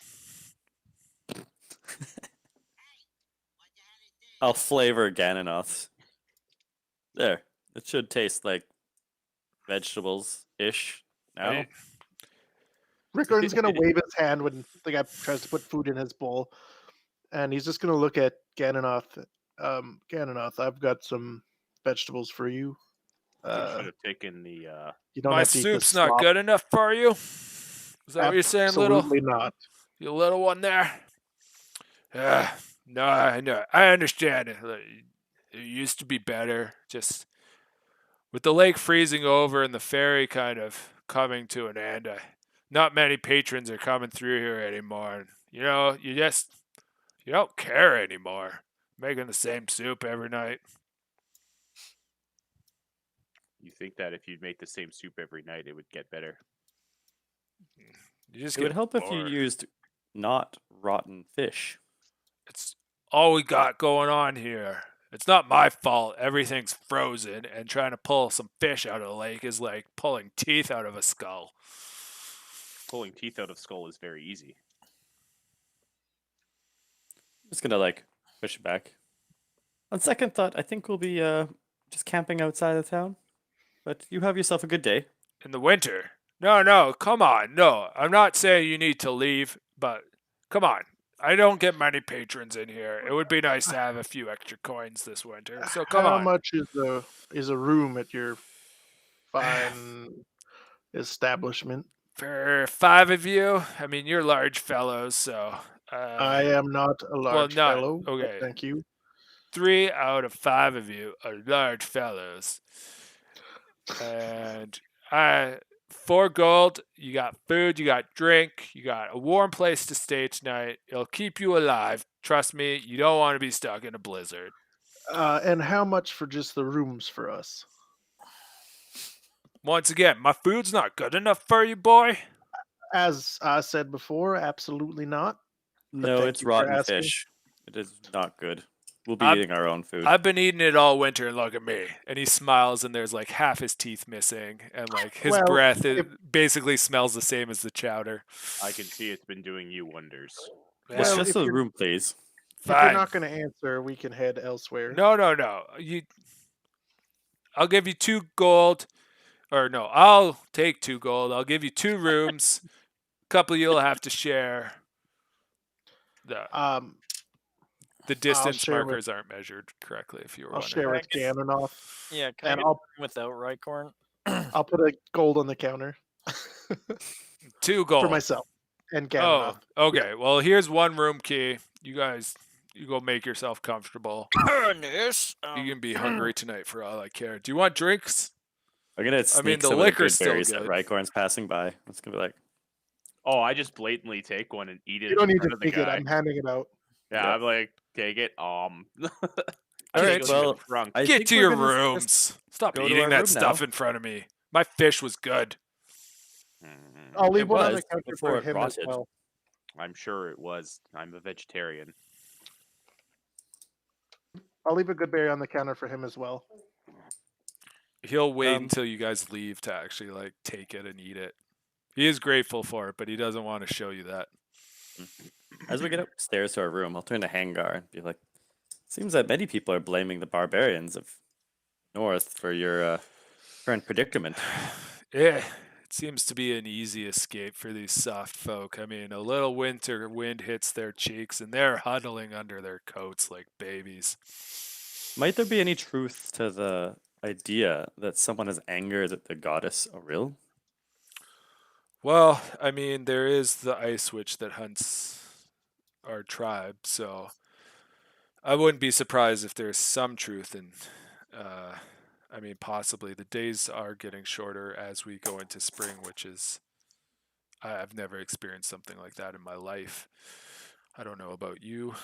I'll flavor Gannonoths. There. It should taste like vegetables-ish now. Right? Richorn's gonna wave his hand when the guy tries to put food in his bowl, and he's just gonna look at Gannonoth. Gannonoth, I've got some vegetables for you. You should have taken the. You don't My have to eat the soup's not slop. good enough for you. Is that what you're saying, little? Absolutely not. You little one there? No, I know. I understand it. It used to be better. Just with the lake freezing over and the ferry kind of coming to an end, not many patrons are coming through here anymore. You know, you don't care anymore. Making the same soup every night. You think that if you'd make the same soup every night, it would get better? You just It would get help if you bored. used not rotten fish. It's all we got going on here. It's not my fault. Everything's frozen, and trying to pull some fish out of the lake is like pulling teeth out of a skull. Pulling teeth out of skull is very easy. I'm just gonna push it back. On second thought, I think we'll be just camping outside of town. But you have yourself a good day. In the winter? No, come on. No, I'm not saying you need to leave, but come on. I don't get many patrons in here. It would be nice to have a few extra coins this winter. So come How on. much is a room at your fine establishment? For 5 of you, I mean, you're large fellows, so. I am not a large not- fellow. but okay. Thank you. 3 out of 5 of you are large fellows. And 4 gold, you got food, you got drink, you got a warm place to stay tonight. It'll keep you alive. Trust me, you don't want to be stuck in a blizzard. And how much for just the rooms for us? Once again, my food's not good enough for you, boy. As I said before, absolutely not. No, thank it's you for rotten asking. fish. It is not good. We'll be I'm- eating our own food. I've been eating it all winter, and look at me. And he smiles, and there's like half his teeth missing, and like his Well, breath basically smells the same as the chowder. I can see it's been doing you wonders. Yes, Well, just if a you're- room, please. If you're Fine. not going to answer, we can head elsewhere. No. I'll give you 2 gold. Or no, I'll take 2 gold. I'll give you 2 rooms. A couple you'll have to share. The distance share with- markers aren't measured correctly, if you were I'll wondering. share with Gannonoth, Yeah, can I and get with Richorn? I'll put a gold on the counter 2 gold. for myself and Oh, Gannonoth. okay. Well, here's 1 room key. You guys, you go make yourself comfortable. Yes. You can be hungry tonight for all I care. Do you want drinks? I'm gonna sneak mean, the some of the liquor's good still berries that good. Rycorn's passing by. It's gonna be like, Oh, I just blatantly take one and eat it. You don't in need front to of the take it. guy. I'm handing it out. Yeah, Yeah. I'm like, take it. All I right. go to Well, the trunk. I Get think to we're your gonna rooms. Stop go to eating our that room stuff now. in front of me. My fish was good. I'll It leave one on the was counter before for it him as rotted. well. I'm sure it was. I'm a vegetarian. I'll leave a good berry on the counter for him as well. He'll wait Um, until you guys leave to actually like take it and eat it. He is grateful for it, but he doesn't want to show you that. As we get upstairs to our room, I'll turn to Hangar and be like, "Seems that many people are blaming the barbarians of North for your current predicament." Yeah, it seems to be an easy escape for these soft folk. I mean, a little winter wind hits their cheeks and they're huddling under their coats like babies. Might there be any truth to the idea that someone has angered the goddess Auril? Well, I mean, there is the ice witch that hunts our tribe, so I wouldn't be surprised if there's some truth in. Uh, I mean, possibly the days are getting shorter as we go into spring, which is I've never experienced something like that in my life. I don't know about you,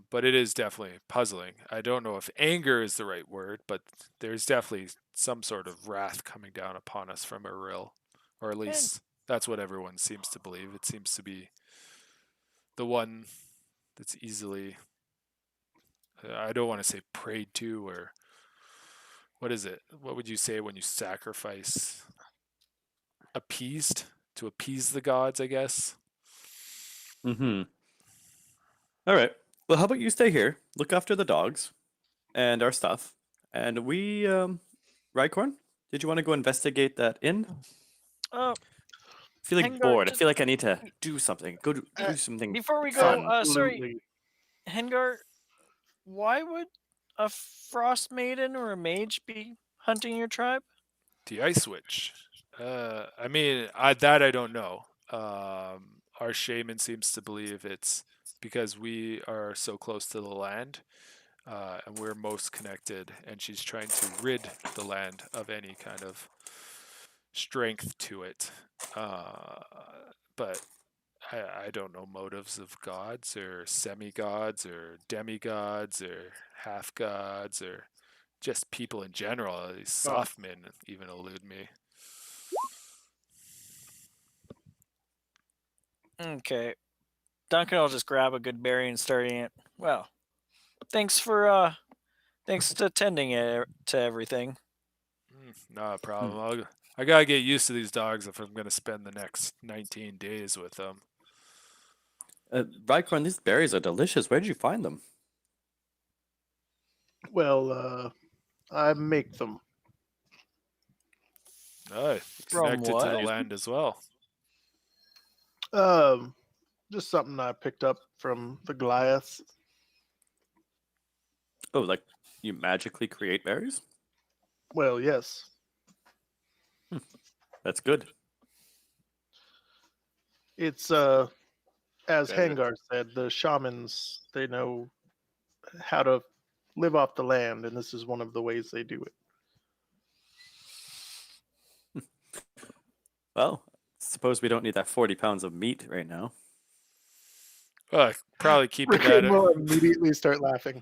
but it is definitely puzzling. I don't know if anger is the right word, but there's definitely some sort of wrath coming down upon us from Eril, or at And least that's what everyone seems to believe. It seems to be the one that's easily, I don't want to say prayed to, or what is it? What would you say when you sacrifice? Appeased? To appease the gods, I guess. Mm-hmm. All right. Well, how about you stay here, look after the dogs and our stuff, and Rycorn, did you want to go investigate that inn? uh, Feeling Hengar, bored. I just feel like I need to do something. Uh, Do something before we go, fun. sorry, Absolutely. Hengar, why would a Frostmaiden or a mage be hunting your tribe? The ice witch. I mean, that I don't know. Our shaman seems to believe it's because we are so close to the land, and we're most connected, and she's trying to rid the land of any kind of strength to it. But I don't know motives of gods or semi-gods or demigods or half gods or just people in general. These Oh, soft men even elude me. Okay, Duncan will just grab a good berry and start eating it. Well, thanks to tending it to everything. Not a Hmm. problem. I gotta get used to these dogs if I'm gonna spend the next 19 days with them. Rycorn, these berries are delicious. Where did you find them? well, I make them. Oh, From connected to the what? land as well. Um, just something I picked up from the Goliath. Oh, like you magically create berries? Well, yes. That's good. It's as Better. Hangar said, the shamans they know how to live off the land, and this is one of the ways they do it. Well, suppose we don't need that 40 pounds of meat right now. Probably keeping Rickon that. will immediately start laughing.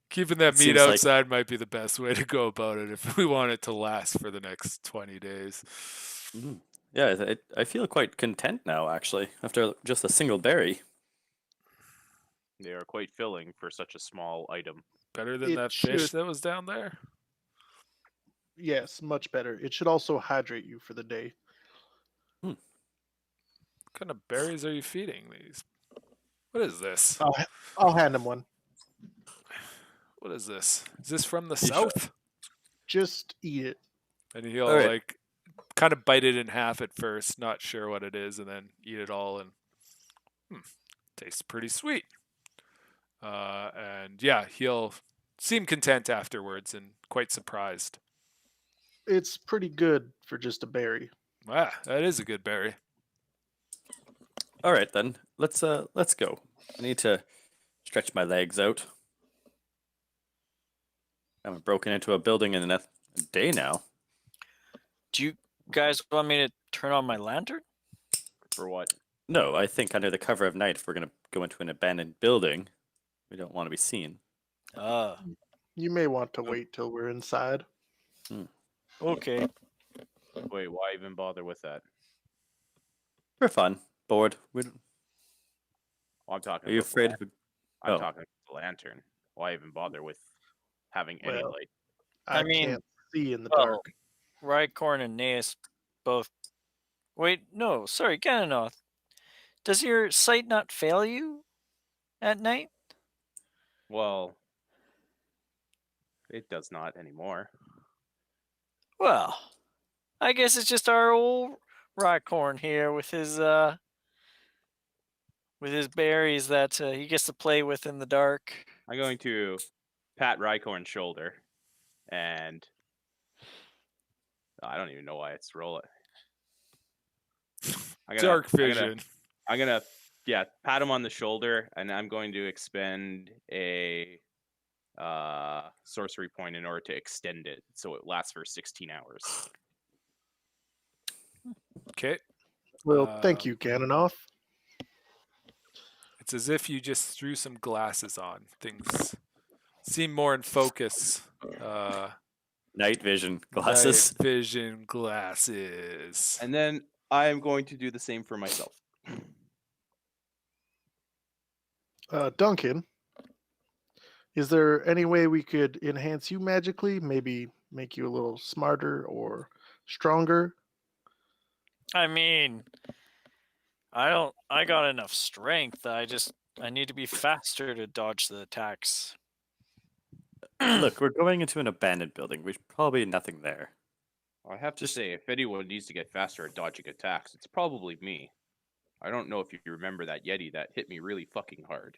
Keeping that It meat seems like outside might be the best way to go about it if we want it to last for the next 20 days. Yeah, I feel quite content now, actually, after just a single berry. They are quite filling for such a small item. Better than It that should, fish that was down there? yes, much better. It should also hydrate you for the day. What kind of berries are you feeding these? What is this? I'll hand him one. What is this? Is this from the You sure? south? Just eat it. And All he'll right. like kind of bite it in half at first, not sure what it is, and then eat it all and tastes pretty sweet. And yeah, he'll seem content afterwards and quite surprised. It's pretty good for just a berry. Ah, that is a good berry. All right then, let's go. I need to stretch my legs out. I haven't broken into a building in a day now. Do you guys want me to turn on my lantern? For what? No, I think under the cover of night, if we're going to go into an abandoned building, we don't want to be seen. You may want to wait till we're inside. Okay. Wait, why even bother with that? For fun. Bored. Well, I'm talking. Are you about the afraid lan- of... I'm Oh. talking about the lantern. Why even bother with having any Well, light? I mean, can't see in the well, dark. Richorn and Nayus both. Wait, no, sorry, Gannonoth. Does your sight not fail you at night? Well, it does not anymore. Well, I guess it's just our old Richorn here with his berries that he gets to play with in the dark. I'm going to pat Rycorn's shoulder, and I don't even know why it's roll it. Dark vision. I'm gonna pat him on the shoulder, and I'm going to expend a sorcery point in order to extend it so it lasts for 16 hours. Okay. Well, thank you, Gannonoth. It's as if you just threw some glasses on. Things seem more in focus. Night vision glasses. Night vision glasses. And then I am going to do the same for myself. Duncan, is there any way we could enhance you magically? Maybe make you a little smarter or stronger? I mean, I got enough strength. I need to be faster to dodge the attacks. Look, we're going into an abandoned building. There's probably nothing there. I have to say, if anyone needs to get faster at dodging attacks, it's probably me. I don't know if you remember that Yeti that hit me really fucking hard.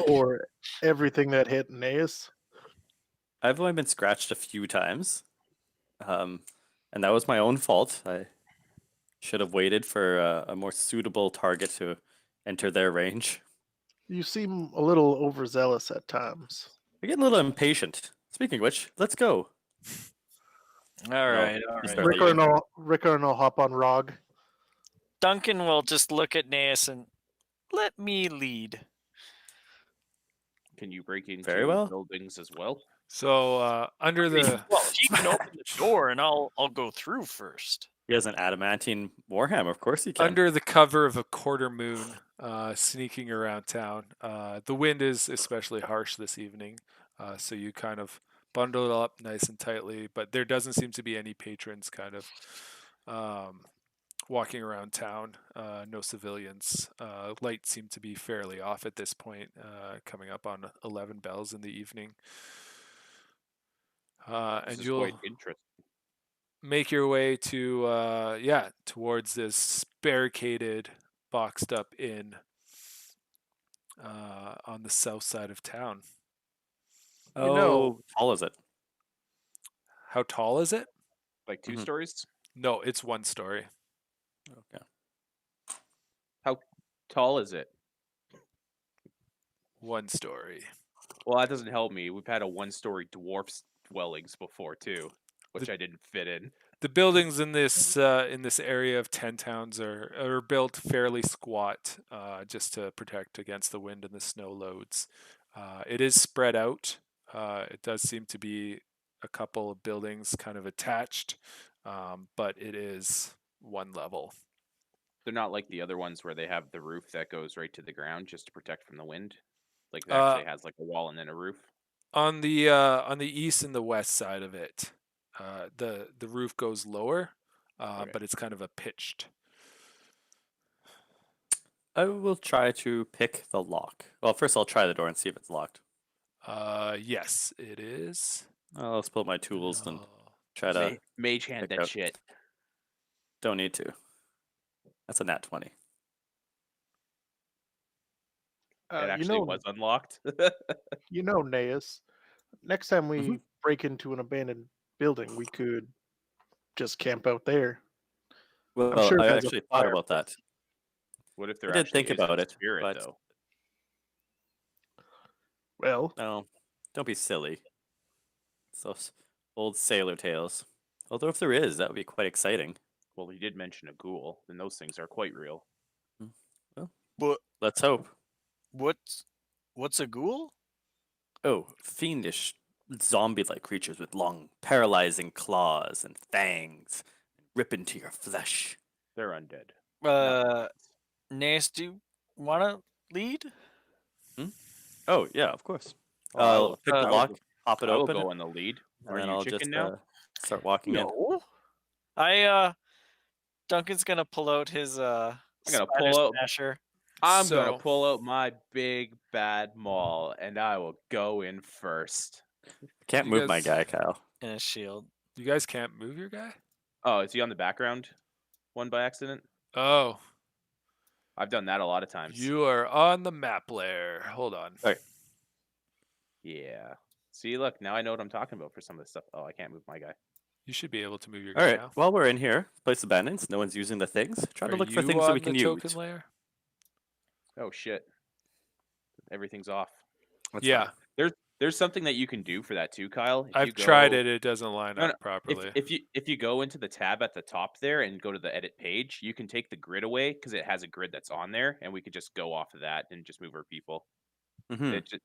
Or everything that hit Nayus? I've only been scratched a few times. And that was my own fault. I should have waited for a more suitable target to enter their range. You seem a little overzealous at times. I get a little impatient. Speaking of which, let's go. All right. you start Rickon will hop on Rog. Duncan will just look at Nayus and let me lead. Can you break into Very well. buildings as well? So under the Well, he can open the door and I'll go through first. He has an adamantine warhammer. Of course he can. under the cover of a quarter moon, sneaking around town. The wind is especially harsh this evening, so you kind of bundle it up nice and tightly. But there doesn't seem to be any patrons kind of walking around town. No civilians. Lights seem to be fairly off at this point, coming up on 11 bells in the evening. This And is you'll quite interesting. make your way to towards this barricaded, boxed up inn on the south side of town. Oh, know- how tall is it? How tall is it? Like 2 Mhm. stories? No, it's 1 story. Okay. How tall is it? 1 story. Well, that doesn't help me. We've had a 1-story dwarf's dwellings before too, which I didn't fit in. The buildings in this area of 10 towns are built fairly squat, just to protect against the wind and the snow loads. It is spread out. It does seem to be a couple of buildings kind of attached, but it is 1 level. They're not like the other ones where they have the roof that goes right to the ground just to protect from the wind. Like it actually has like a wall and then a roof. On the east and the west side of it, the roof goes lower, Okay. but it's kind of a pitched. I will try to pick the lock. Well, first I'll try the door and see if it's locked. Yes, it is. Let's pull out my tools and No. try to... Mage hand pick that out. shit. Don't need to. That's a nat 20. It You actually know, was unlocked. Nayus, next time we Mhm. break into an abandoned building, we could just camp out there. Well, sure it I has a actually thought about that. What if there I did actually think is a about it, spirit but- though? Well, No, don't be silly. It's those old sailor tales. Although if there is, that would be quite exciting. Well, he did mention a ghoul, and those things are quite real. But Let's hope. what's a ghoul? Oh, fiendish, zombie-like creatures with long, paralyzing claws and fangs, rip into your flesh. They're undead. Nayus, do you want to lead? Oh yeah, of course. Oh, I I'll will- pick the I will lock, go- pop it I will open, go on the lead. and Are then you I'll chicken just now? start walking in. No. Duncan's gonna pull out his I'm gonna spider pull out. smasher. I'm gonna So- pull out my big bad maul, and I will go in first. Can't You move my guys- guy, Kyle. And a shield. You guys can't move your guy? Oh, is he on the background one by accident? Oh, I've done that a lot of times. you are on the map layer. Hold on. Yeah. See, look, now I know what I'm talking about for some of this stuff. Oh, I can't move my guy. You should be able to move your All guy right. now. While we're in here, place abandons. No one's using the things. Try to Are look for you things that we on can the use. token layer? Oh shit. Everything's off. That's Yeah, fine. There's something that you can do for that too, Kyle. If you I've tried go- it. It doesn't line No, up no, properly. If you go into the tab at the top there and go to the edit page, you can take the grid away because it has a grid that's on there, and we could just go off of that and just move our people. Mhm. It just,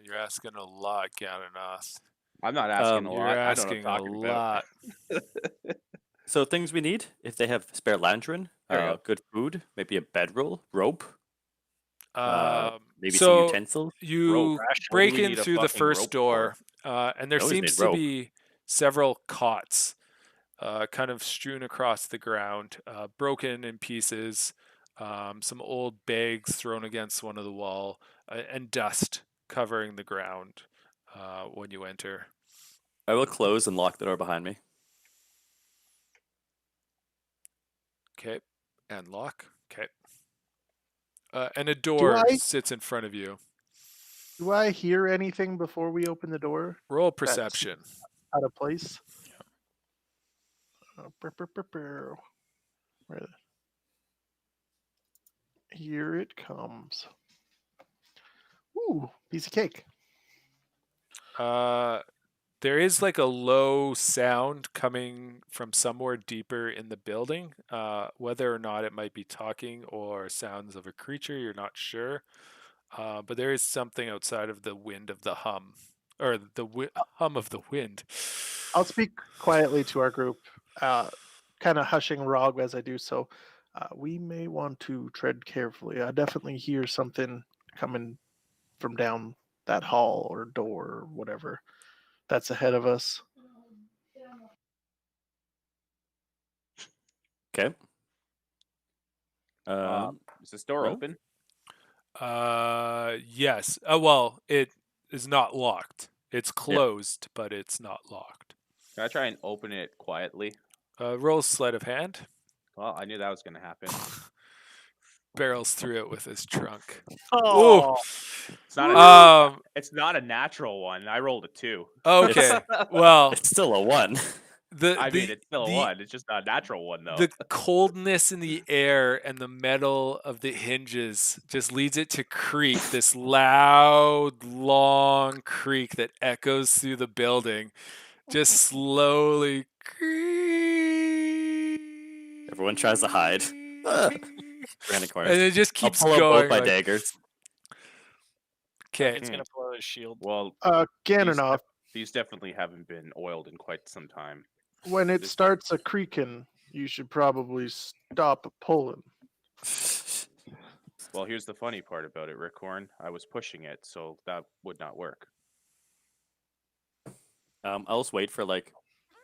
You're asking a lot, Gannonoth. I'm not asking a You're lot. I know what I'm asking a talking lot. about. So things we need, if they have spare lantern, There you go. good food, maybe a bedroll, rope, maybe some So utensils. you Ration. break What do we in need a through the fucking first rope door, and there I always seems need to rope. be several cots, kind of strewn across the ground, broken in pieces, some old bags thrown against one of the wall, and dust covering the ground when you enter. I will close and lock the door behind me. Okay, and lock. Okay. And a door I- sits in front of you. Do I hear anything before we open the door Roll perception. out of place? Where Here it comes. Ooh, piece of cake. There is like a low sound coming from somewhere deeper in the building. Whether or not it might be talking or sounds of a creature, you're not sure. But there is something outside of the wind of the hum, or the hum of the wind. I'll speak quietly to our group, kind of hushing Rog as I do so. We may want to tread carefully. I definitely hear something coming from down that hall or door or whatever that's ahead of us. Okay. Is this door well, open? Yes. Well, it is not locked. It's closed, but it's not locked. Can I try and open it quietly? Roll sleight of hand. Well, I knew that was going to happen. Barrels through it with his trunk. Oh, It's not. Um. It's not a natural one. I rolled a 2. Okay. Well, it's still a 1. I mean, it's still a 1. It's just not a natural one, though. The coldness in the air and the metal of the hinges just leads it to creak, this loud, long creak that echoes through the building, just slowly creak. Everyone tries to hide. Random corners. And it just I'll keeps pull out going. both my like, daggers. okay. Duncan's gonna pull out his shield. Well, Gannonoth, these definitely haven't been oiled in quite some time. when it This- starts a creaking, you should probably stop pulling. Well, here's the funny part about it, Richorn. I was pushing it, so that would not work. I'll just wait for like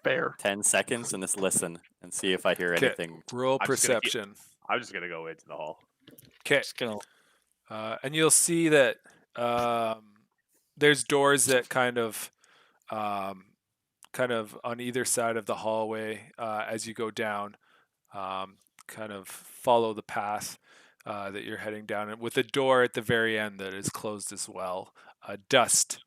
Fair. 10 seconds and just listen and see if I hear Okay. anything. Roll I'm just gonna keep- perception. I'm just gonna go into the hall. Okay. Just gonna And you'll see that there's doors that kind of on either side of the hallway as you go down, kind of follow the path that you're heading down, and with a door at the very end that is closed as well. Dust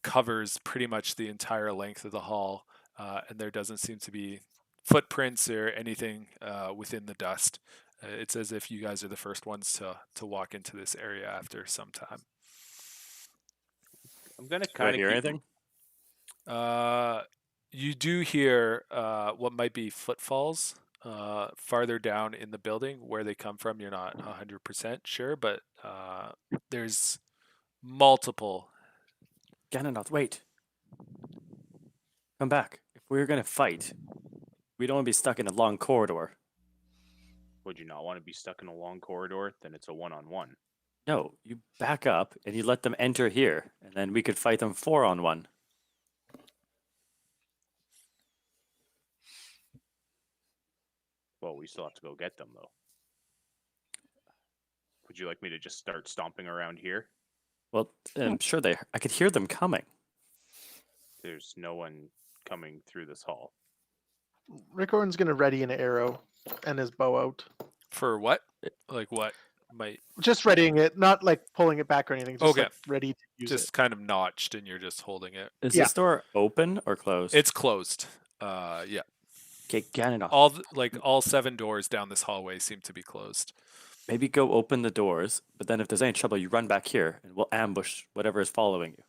covers pretty much the entire length of the hall, and there doesn't seem to be footprints or anything within the dust. It's as if you guys are the first ones to walk into this area after some time. I'm gonna Do I kind of hear keep. anything? You do hear what might be footfalls farther down in the building. Where they come from, you're not 100% sure, but there's multiple. Gannonoth, wait. Come back. If we're gonna fight, we don't want to be stuck in a long corridor. Would you not want to be stuck in a long corridor? Then it's a one-on-one. No, you back up and you let them enter here, and then we could fight them 4-on-1. Well, we still have to go get them, though. Would you like me to just start stomping around here? Well, I'm sure I could hear them coming. There's no one coming through this hall. Richorn's gonna ready an arrow and his bow out. For what? Like what might Just readying it, not like pulling it back or anything. Just Okay. like ready to use just it. kind of notched and you're just holding it. Is Yeah. this door open or closed? It's closed. Yeah. Okay, Gannonoth. All 7 doors down this hallway seem to be closed. Maybe go open the doors, but then if there's any trouble, you run back here, and we'll ambush whatever is following you.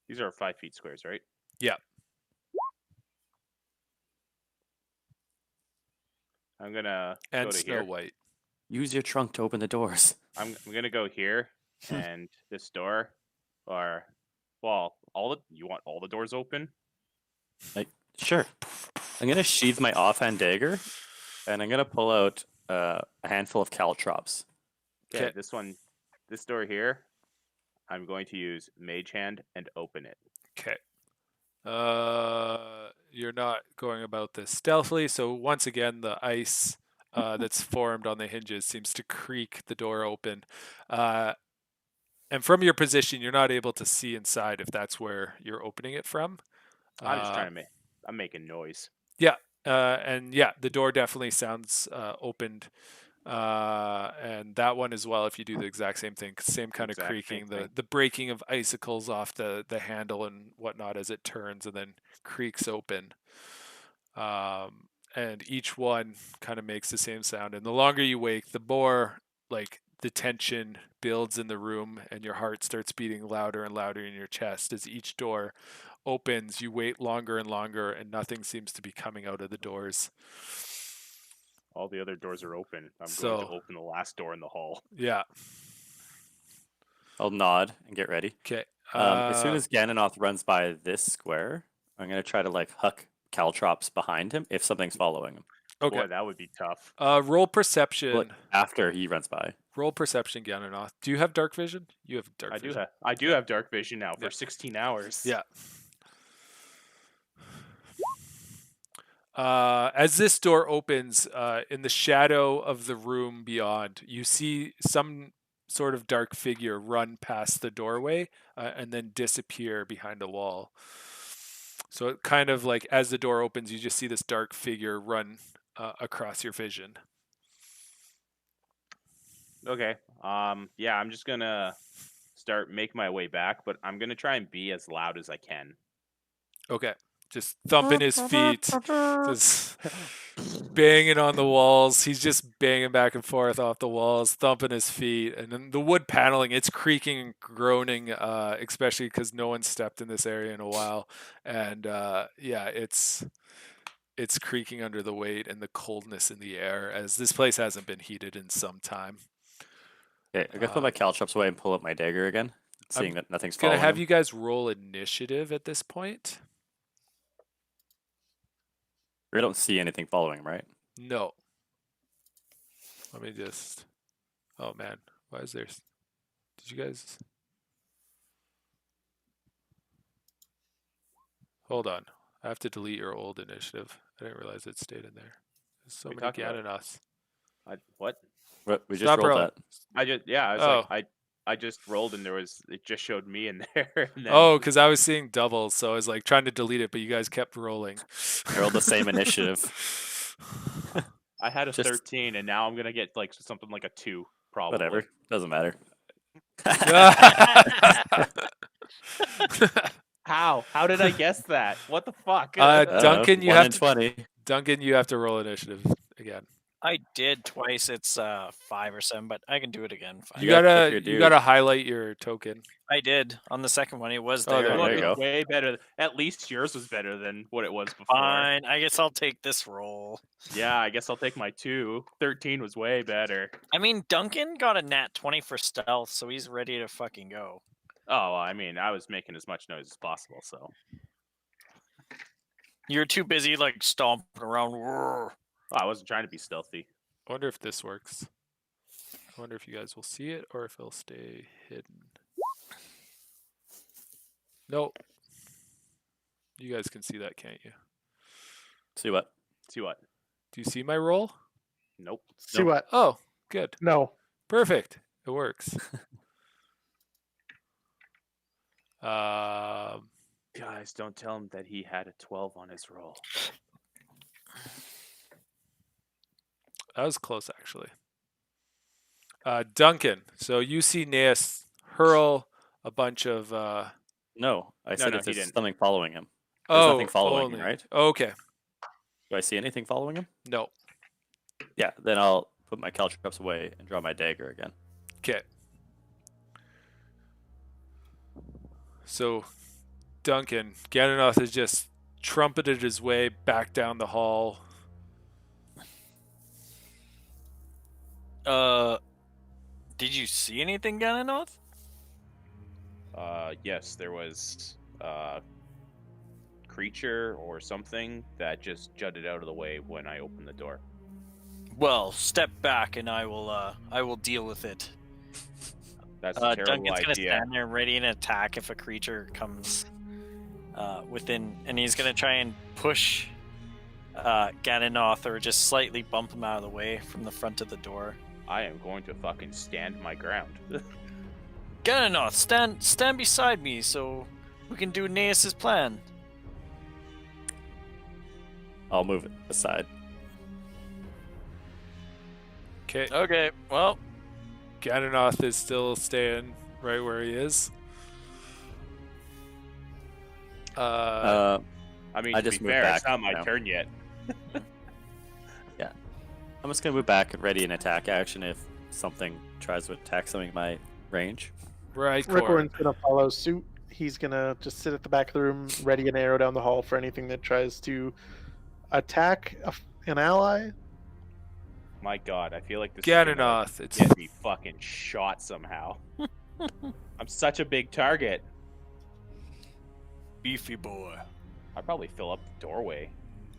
These are 5 feet squares, right? Yeah. I'm gonna And go to Snow here. White. Use your trunk to open the doors. I'm gonna go here and this door, or you want all the doors open? Sure. I'm gonna sheath my offhand dagger, and I'm gonna pull out a handful of caltrops. Okay, Okay. this door here, I'm going to use Mage Hand and open it. Okay. You're not going about this stealthily, so once again, the ice that's formed on the hinges seems to creak the door open. And from your position, you're not able to see inside if that's where you're opening it from. I'm just trying to I'm making noise. And yeah, the door definitely sounds opened. And that one as well, if you do the exact same thing, same kind of Exact same creaking, thing. the breaking of icicles off the handle and whatnot as it turns and then creaks open. And each one kind of makes the same sound. And the longer you wait, the more like the tension builds in the room and your heart starts beating louder and louder in your chest as each door opens. You wait longer and longer and nothing seems to be coming out of the doors. All the other doors are open. I'm going So- to open the last door in the hall. Yeah. I'll nod and get ready. Okay. As soon as Gannonoth runs by this square, I'm gonna try to huck caltrops behind him if something's following him. Okay. Boy, that would be tough. Roll perception. Well, after he runs by. Roll perception, Gannonoth. Do you have dark vision? You have dark vision. I do have dark vision now for Yeah. 16 hours. Yeah. As this door opens, in the shadow of the room beyond, you see some sort of dark figure run past the doorway and then disappear behind a wall. So it kind of like as the door opens, you just see this dark figure run across your vision. Okay. Yeah, I'm just gonna make my way back, but I'm gonna try and be as loud as I can. Okay. Just thumping his feet, just banging on the walls. He's just banging back and forth off the walls, thumping his feet. And then the wood paneling, it's creaking and groaning, especially because no one stepped in this area in a while. And yeah, it's creaking under the weight and the coldness in the air as this place hasn't been heated in some time. Okay, I'm gonna put my caltrops away and pull up my dagger again, seeing that nothing's Gonna following have him. you guys roll initiative at this point. We don't see anything following him, right? No. Let me just. Oh man, why is there? Did you guys? Hold on. I have to delete your old initiative. I didn't realize it stayed in there. There's so What are you many talking about? Gannonoths. What? We just Stop rolled rolling. that. I was Oh. I just rolled and it just showed me in there. And then, Oh, because I was seeing doubles, so I was like trying to delete it, but you guys kept rolling. I rolled the same initiative. I had a just- 13, and now I'm gonna get something like a 2, probably. Whatever, doesn't matter. How? How did I guess that? What the fuck? Duncan, you 1 have in to. 20. Duncan, you have to roll initiative again. I did twice. It's 5 or 7, but I can do it again. Fine. You gotta click gotta your you dude. gotta highlight your token. I did on the second one. It was Oh, there. there you Look, go. it's way better. At least yours was better than what it was before. Fine. I guess I'll take this roll. Yeah, I guess I'll take my 2. 13 was way better. I mean, Duncan got a nat 20 for stealth, so he's ready to fucking go. Oh, well, I mean, I was making as much noise as possible, so. You're too busy like stomping around. Oh, I wasn't trying to be stealthy. I wonder if this works. I wonder if you guys will see it or if it'll stay hidden. Nope. You guys can see that, can't you? See what? See what? Do you see my roll? Nope. See what? Oh, good. No. Perfect. It works. Um, Guys, don't tell him that he had a 12 on his roll. that was close, actually. Duncan, so you see Nayus hurl a bunch of... No, I said no, if he there's didn't. something following him. There's nothing following him, only. right? Okay. Do I see anything following him? No. Yeah, then I'll put my caltrops away and draw my dagger again. Okay. So, Duncan, Gannonoth has just trumpeted his way back down the hall. Did you see anything, Gannonoth? Yes, there was a creature or something that just jutted out of the way when I opened the door. Well, step back and I will deal with it. That's a terrible Duncan's gonna idea. stand there ready to attack if a creature comes within, and he's gonna try and push Gannonoth or just slightly bump him out of the way from the front of the door. I am going to fucking stand my ground. Gannonoth, stand beside me so we can do Nayus's plan. I'll move it aside. Okay. Okay, well, Gannonoth is still staying right where he is. I mean, I to just be moved fair, it's back not my now. turn yet. I'm just gonna move back and ready an attack action if something tries to attack something in my range. right, Corn. Richorn's gonna follow suit. He's gonna just sit at the back of the room, ready an arrow down the hall for anything that tries to attack an ally. My God, I feel like this is gonna Gannonoth. It's get me fucking shot somehow. I'm such a big target. beefy boy. I'd probably fill up the doorway.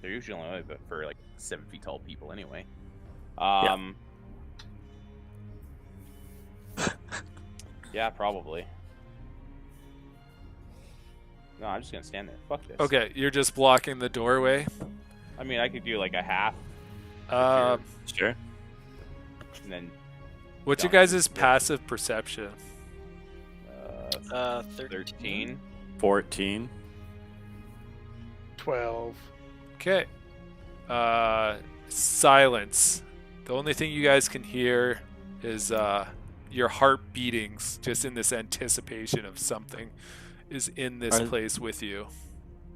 They're usually only for like 7 feet tall people anyway. Yeah, probably. No, I'm just gonna stand there. Fuck this. okay. You're just blocking the doorway. I mean, I could do like a half, Sure. and then What's your Duncan's guys' good. passive perception? 13. 14. 12. Okay. Silence. The only thing you guys can hear is your heart beatings, just in this anticipation of something is in this Are- place with you.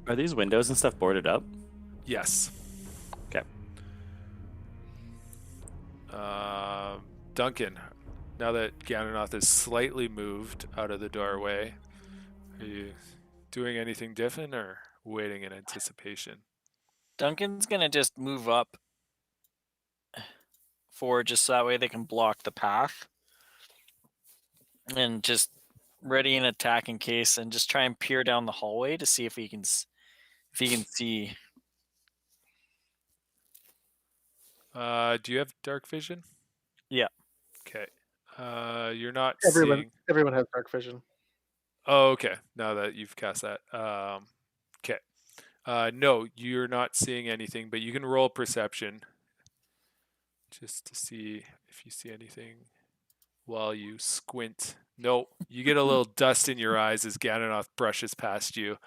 Are these windows and stuff boarded up? Yes. Okay. Duncan, now that Gannonoth is slightly moved out of the doorway, are you doing anything different or waiting in anticipation? Duncan's gonna just move up forward just so that way they can block the path. And just ready an attack in case, and just try and peer down the hallway to see if he can see. Do you have dark vision? Yeah. Okay. You're not Everyone, seeing. everyone has dark vision. Oh, okay. Now that you've cast that. Okay. No, you're not seeing anything, but you can roll perception just to see if you see anything while you squint. Nope. You get a little dust in your eyes as Gannonoth brushes past you.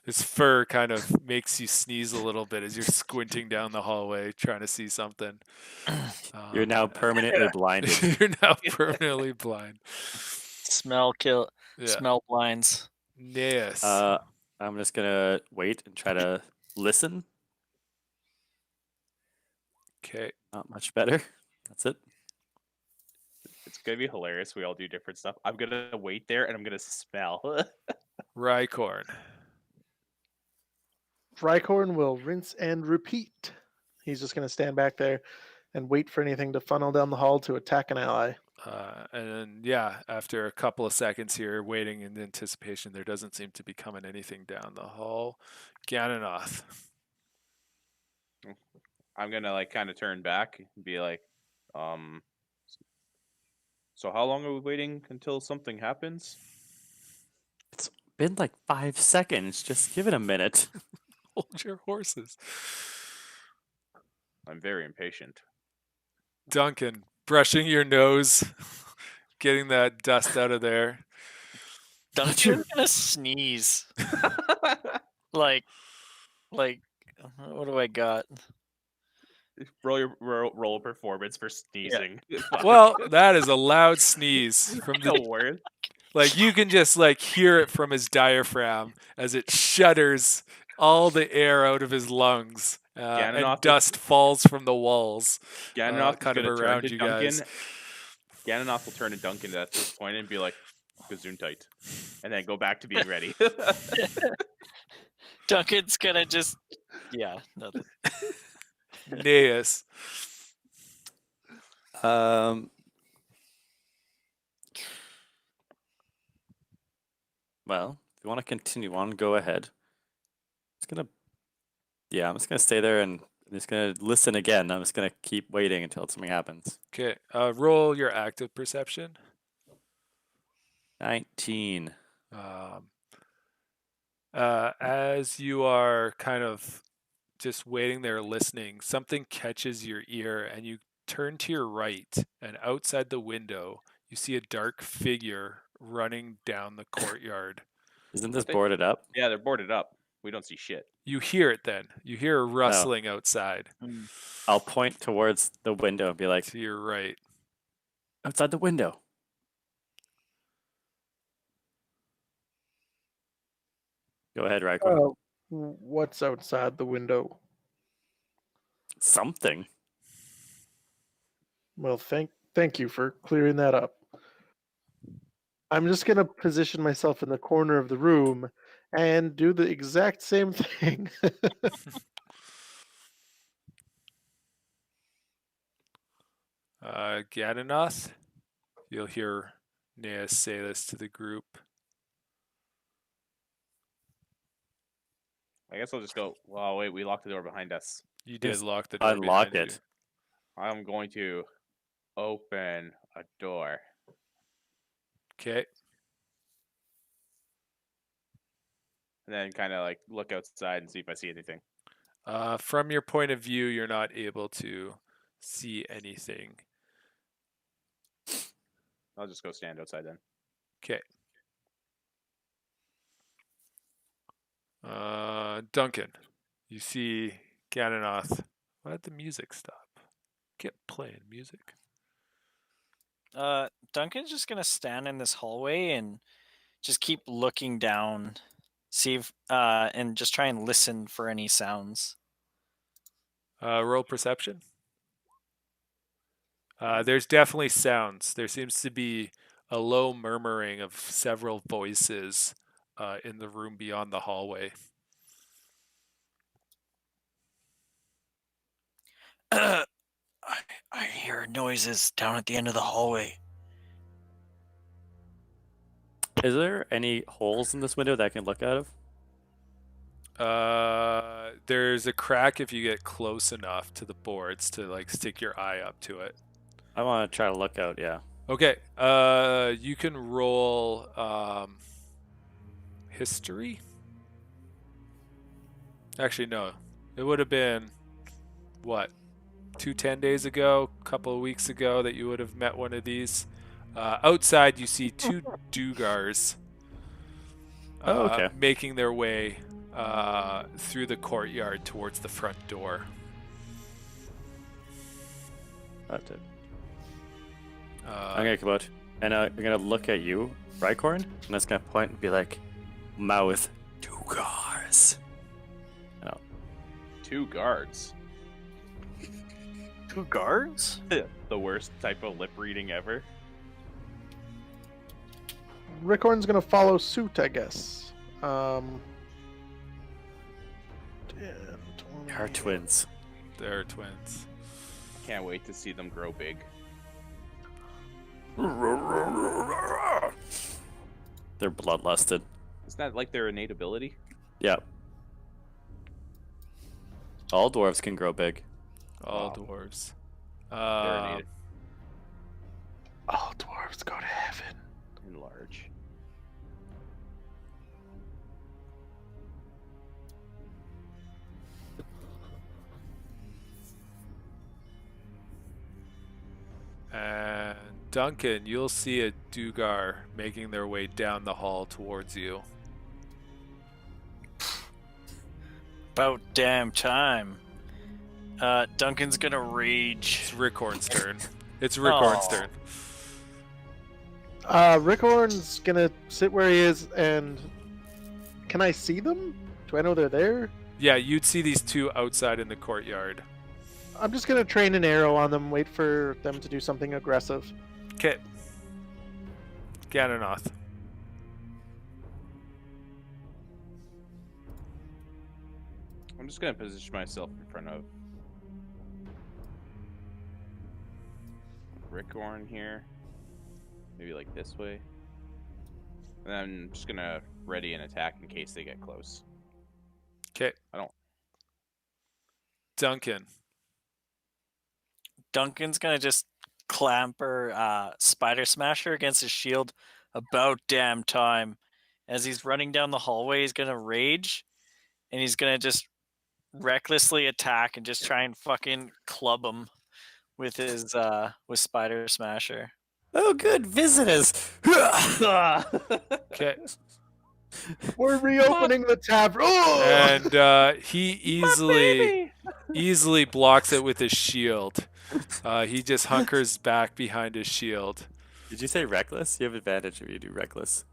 His fur kind of makes you sneeze a little bit as you're squinting down the hallway trying to see something. You're now permanently blinded. You're now permanently blind. Smell kill. Yeah. Smell blinds. Yes. I'm just gonna wait and try to listen. Okay. Not much better. That's it. It's gonna be hilarious. We all do different stuff. I'm gonna wait there and I'm gonna smell. Richorn. Richorn will rinse and repeat. He's just going to stand back there and wait for anything to funnel down the hall to attack an ally. And then, yeah, after a couple of seconds here, waiting in anticipation, there doesn't seem to be coming anything down the hall. Gannonoth. I'm gonna like kind of turn back and be like, so how long are we waiting until something happens? It's been like 5 seconds. Just give it a minute. Hold your horses. I'm very impatient. Duncan, brushing your nose, getting that dust out of there. Duncan's gonna sneeze. Like, what do I got? Roll a performance for sneezing. Well, that is a loud sneeze from the The word. like you can just like hear it from his diaphragm as it shudders all the air out of his lungs. And Gannonoth dust falls from the walls, Gannonoth kind is of gonna turn around to you Duncan. guys. Gannonoth will turn to Duncan at this point and be like, "Gesundheit," and then go back to being ready. Duncan's gonna just, yeah, nothing. Nayus. Well, if you want to continue on, go ahead. I'm just gonna stay there and I'm just gonna listen again. I'm just gonna keep waiting until something happens. Okay, roll your active perception. 19. As you are kind of just waiting there listening, something catches your ear and you turn to your right, and outside the window you see a dark figure running down the courtyard. Isn't this They- boarded up? Yeah, they're boarded up. We don't see shit. You hear it then. You hear a rustling outside I'll point towards the window and be like, to your right. outside the window. Go ahead, Ryko. What's outside the window? Something. Well, thank you for clearing that up. I'm just going to position myself in the corner of the room and do the exact same thing. Gannonoth, you'll hear Nayus say this to the group. I guess I'll just go. Well, wait, we locked the door behind us. You did Just lock the door unlock behind it. I'm going to open a door. Okay. And then kind of like look outside and see if I see anything. From your point of view, you're not able to see anything. I'll just go stand outside then. Okay. Duncan, you see Gannonoth. Why did the music stop? Get playing music. Duncan's just gonna stand in this hallway and just keep looking down, see if, and just try and listen for any sounds. Roll perception. There's definitely sounds. There seems to be a low murmuring of several voices in the room beyond the hallway. I hear noises down at the end of the hallway. Is there any holes in this window that I can look out of? There's a crack if you get close enough to the boards to like stick your eye up to it. I want to try to look out, yeah. Okay. You can roll history. Actually, no. It would have been what? 10 days ago, a couple of weeks ago that you would have met one of these. Outside, you see two Dugars making their way through the courtyard towards the front door. That's it. I'm going to come out, and I'm going to look at you, Rycorn, and I'm just going to point and be like, mouth, Dugars. Two guards. 2 guards? The worst type of lip reading ever. Richorn's gonna follow suit, I guess. 10, Our 20. twins. They're twins. Can't wait to see them grow big. They're bloodlusted. Isn't that like their innate ability? Yep. All dwarves can grow big. All Wow. dwarves. They're innate All dwarves go to heaven. and large. And Duncan, you'll see a Dugar making their way down the hall towards you. About damn time. Duncan's gonna rage. It's Richorn's turn. It's Richorn's Aw. turn. Richorn's gonna sit where he is, and can I see them? Do I know they're there? Yeah, you'd see these two outside in the courtyard. I'm just gonna train an arrow on them, wait for them to do something aggressive. Okay. Gannonoth. I'm just gonna position myself in front of Richorn here. Maybe like this way. And then I'm just gonna ready an attack in case they get close. Okay. I don't- Duncan. Duncan's gonna just clamper Spider Smasher against his shield about damn time. As he's running down the hallway, he's gonna rage, and he's gonna just recklessly attack and just try and fucking club him with his with Spider Smasher. Oh, good visitors. Okay. We're reopening the tavern. Oh! And he easily blocks it with his shield. He just hunkers back behind his shield. Did you say reckless? You have advantage if you do reckless.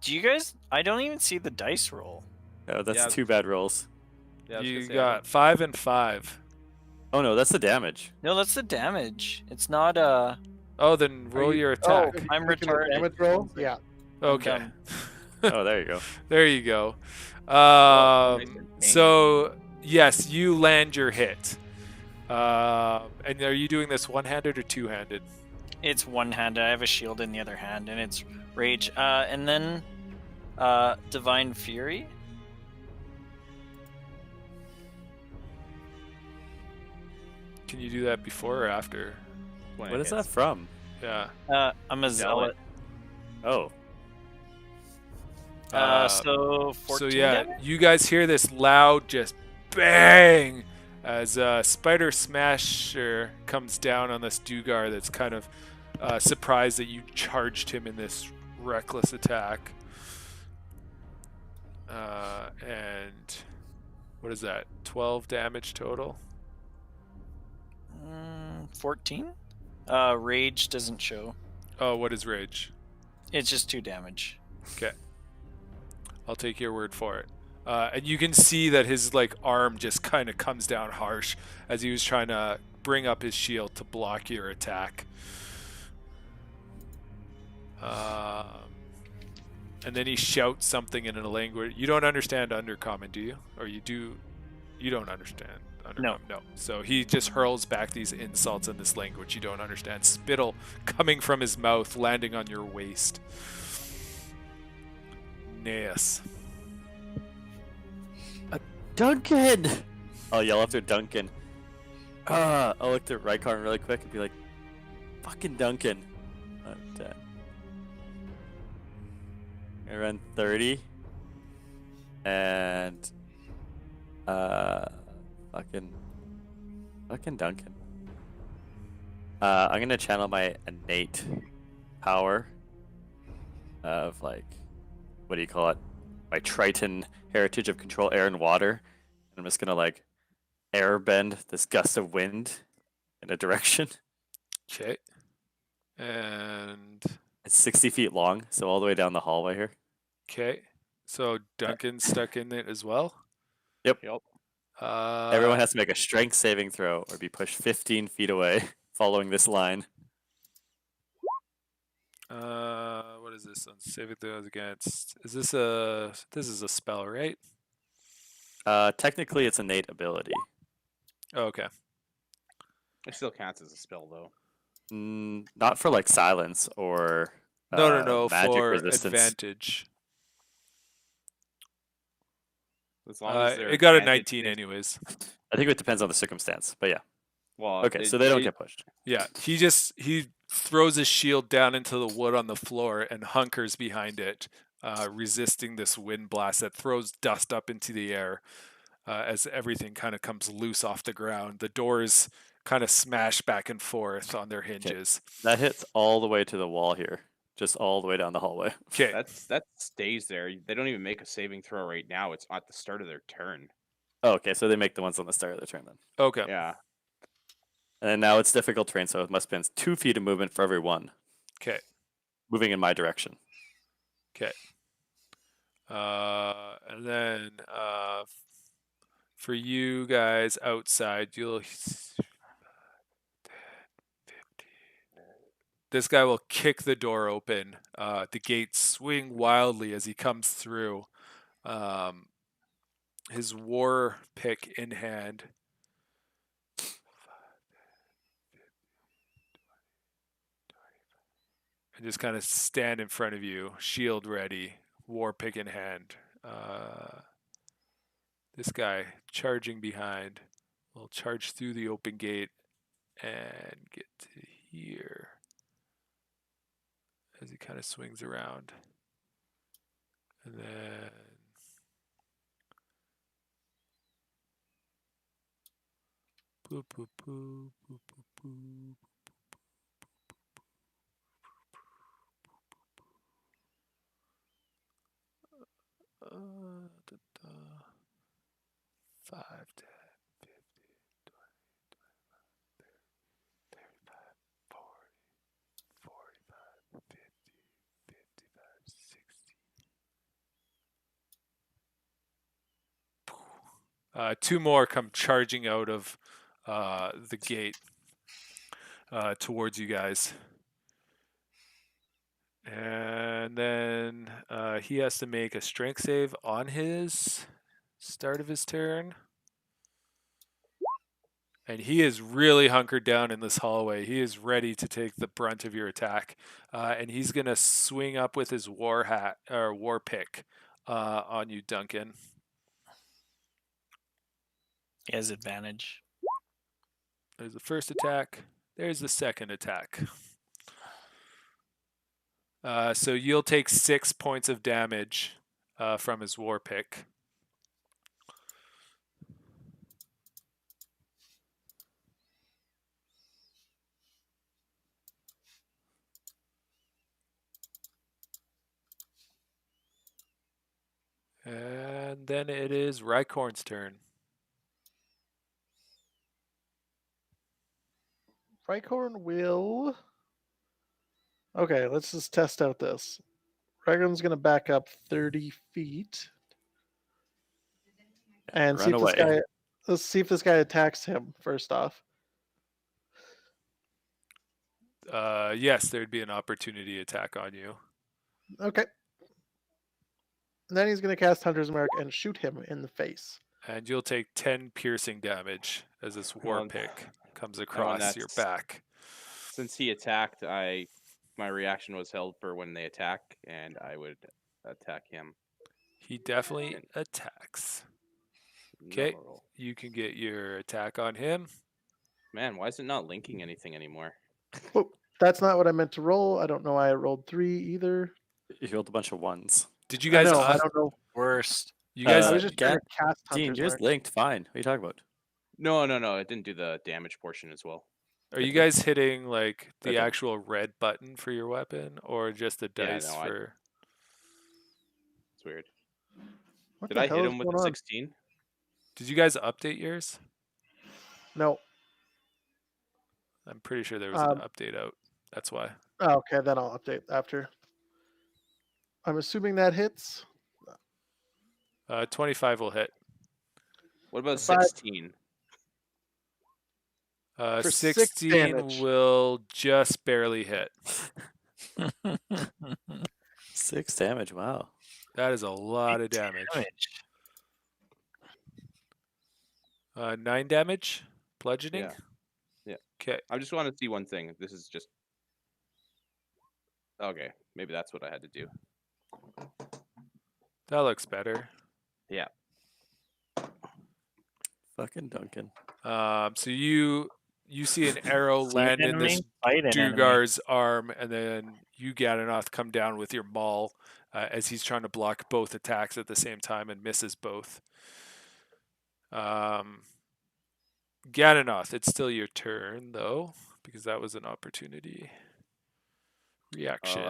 Do you guys? I don't even see the dice roll. Oh, that's Yeah. 2 bad rolls. Yeah, I was You gonna say, got 5 and 5. Oh no, that's the damage. No, that's the damage. It's not Oh, then roll your attack. I'm Making a retarded. damage roll? Yeah. Okay. dumb. Oh, there you go. There you go. nice and So yes, you land your hit. And are you doing this one-handed or two-handed? It's one-handed. I have a shield in the other hand, and it's rage. And then Divine Fury. Can you do that before or after? when What it is that hits. from? Yeah. I'm a zealot. Oh, So 14 So yeah, damage? you guys hear this loud just bang as Spider Smasher comes down on this Dugar that's kind of surprised that you charged him in this reckless attack. And what is that? 12 damage total? 14? Rage doesn't show. Oh, what is rage? It's just 2 damage. Okay. I'll take your word for it. And you can see that his arm just kind of comes down harsh as he was trying to bring up his shield to block your attack. And then he shouts something in a language you don't understand Undercommon, do you? Or you do? You don't understand Undercommon? No. So he just hurls back these insults in this language you don't understand. Spittle coming from his mouth, landing on your waist. Nayus. Duncan! I'll yell after Duncan. I'll look to Richorn really quick and be like, fucking Duncan. I run 30. And fucking Duncan. I'm gonna channel my innate power of what do you call it? My Triton heritage of control air and water. And I'm just gonna air bend this gust of wind in a direction. Okay. And It's 60 feet long, so all the way down the hallway here. okay. So Duncan's stuck in it as well. Yep. Everyone has to make a strength saving throw or be pushed 15 feet away following this line. What is this? Saving throws against. Is this a? This is a spell, right? Technically, it's an innate ability. Oh, okay. It still counts as a spell, though. Not for like silence or No. magic For resistance. advantage. As long as It got a 19 anyways. I think it depends on the circumstance, but yeah. Well, Okay, so they don't get pushed. Yeah, he throws his shield down into the wood on the floor and hunkers behind it, resisting this wind blast that throws dust up into the air as everything kind of comes loose off the ground. The doors kind of smash back and forth on their hinges. That hits all the way to the wall here, just all the way down the hallway. Okay, that stays there. They don't even make a saving throw right now. It's at the start of their turn. Oh, okay, so they make the ones on the start of the turn then. okay. Yeah. And then now it's difficult terrain, so it must spend 2 feet of movement for every one. Okay. Moving in my direction. Okay. And then for you guys outside, you'll. This guy will kick the door open. The gates swing wildly as he comes through. His war pick in hand. And just kind of stand in front of you, shield ready, war pick in hand. This guy charging behind will charge through the open gate and get to here as he kind of swings around. And then boop, boop, boop, boop, boop, boop. Da, da. 5, 10, 15, 20, 25, 30, 35, 40, 45, 50, 55, 60. 2 more come charging out of the gate towards you guys. And then he has to make a strength save on his start of his turn. And he is really hunkered down in this hallway. He is ready to take the brunt of your attack. And he's going to swing up with his war pick on you, Duncan. He has advantage. There's the first attack. There's the second attack. So you'll take 6 points of damage from his war pick. And then it is Richorn's turn. Richorn will. Okay, let's just test out this. Richorn's gonna back up 30 feet and see Run if away. this guy. Let's see if this guy attacks him first off. Yes, there'd be an opportunity attack on you. Okay. And then he's gonna cast Hunter's Mark and shoot him in the face. And you'll take 10 piercing damage as this war Well, pick comes across your that's- back. Since he attacked, my reaction was held for when they attack, and I would attack him. He definitely attacks. Okay, Normal roll. you can get your attack on him. Man, why is it not linking anything anymore? Oh, that's not what I meant to roll. I don't know why I rolled 3 either. You rolled a bunch of ones. Did you guys? I don't know. Worst. You guys? I was just trying to cast Dean, Hunter's yours Mark. linked fine. What are you talking about? No, it didn't do the damage portion as well. Are you guys hitting like the Okay. actual red button for your weapon, or just the Yeah, dice no, for? It's weird. What Did the I hell hit is him with going the on? 16? Did you guys update yours? No. I'm pretty sure there was an update out. That's why. Oh, okay, then I'll update after. I'm assuming that hits. 25 will hit. What about Five. 16? For 16 damage. will just barely hit. 6 damage. Wow. That is a lot of damage. 9 damage? Bludgeoning? Yeah. Yeah. Okay. I just want to see one thing. This is just... Okay, maybe that's what I had to do. That looks better. Yeah. Fucking Duncan. So you see an arrow See an land in enemy, this fight an enemy. Dugar's arm, and then you, Gannonoth, come down with your maul as he's trying to block both attacks at the same time and misses both. Gannonoth, it's still your turn, though, because that was an opportunity reaction.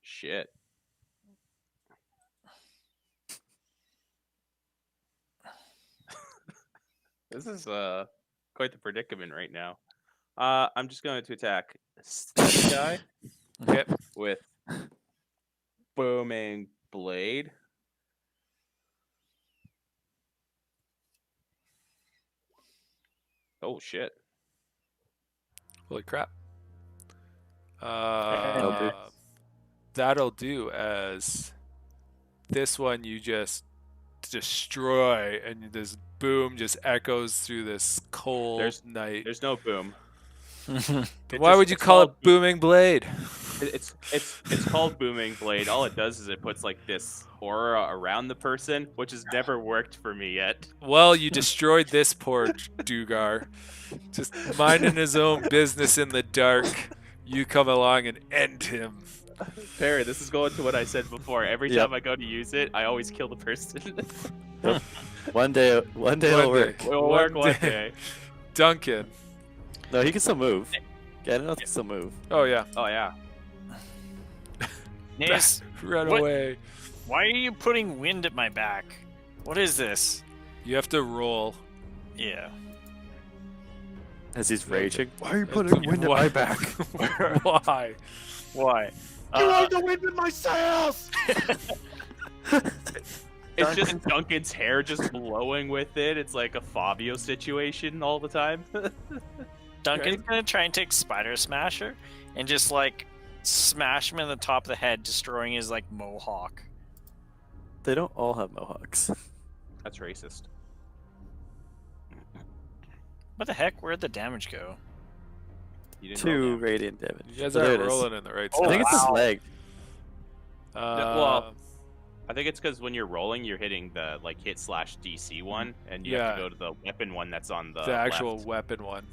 Shit. This is quite the predicament right now. I'm just going to attack this guy Okay. with booming blade. Oh shit. Holy crap. That'll do. That'll do, as this one you just destroy, and this boom just echoes through this cold night. There's no boom. Why would you call it booming blade? It's called booming blade. All it does is it puts like this aura around the person, which has never worked for me yet. Well, you destroyed this poor Dugar. Just minding his own business in the dark. You come along and end him. Perry, this is going to what I said before. Every Yep. time I go to use it, I always kill the person. One day it'll work. It'll work one day. Duncan. No, he can still move. Gannonoth can still move. Oh, yeah. Oh yeah. Nayus, Run What? away. why are you putting wind at my back? What is this? You have to roll. Yeah. As he's raging. Why are you Why? putting wind at my back? Why? Why? You have the wind in my sails! It's just Duncan's hair just blowing with it. It's like a Fabio situation all the time. Duncan's gonna try and take Spider Smasher and just like smash him in the top of the head, destroying his like mohawk. They don't all have mohawks. That's racist. What the heck? Where'd the damage go? You didn't roll 2 damage. radiant damage. You guys So there aren't it is. rolling in the right Oh, I spot. think it's his wow. leg. Well, I think it's because when you're rolling, you're hitting the like hit / DC one, and you have to Yeah. go to the weapon one that's on the the actual left. weapon one.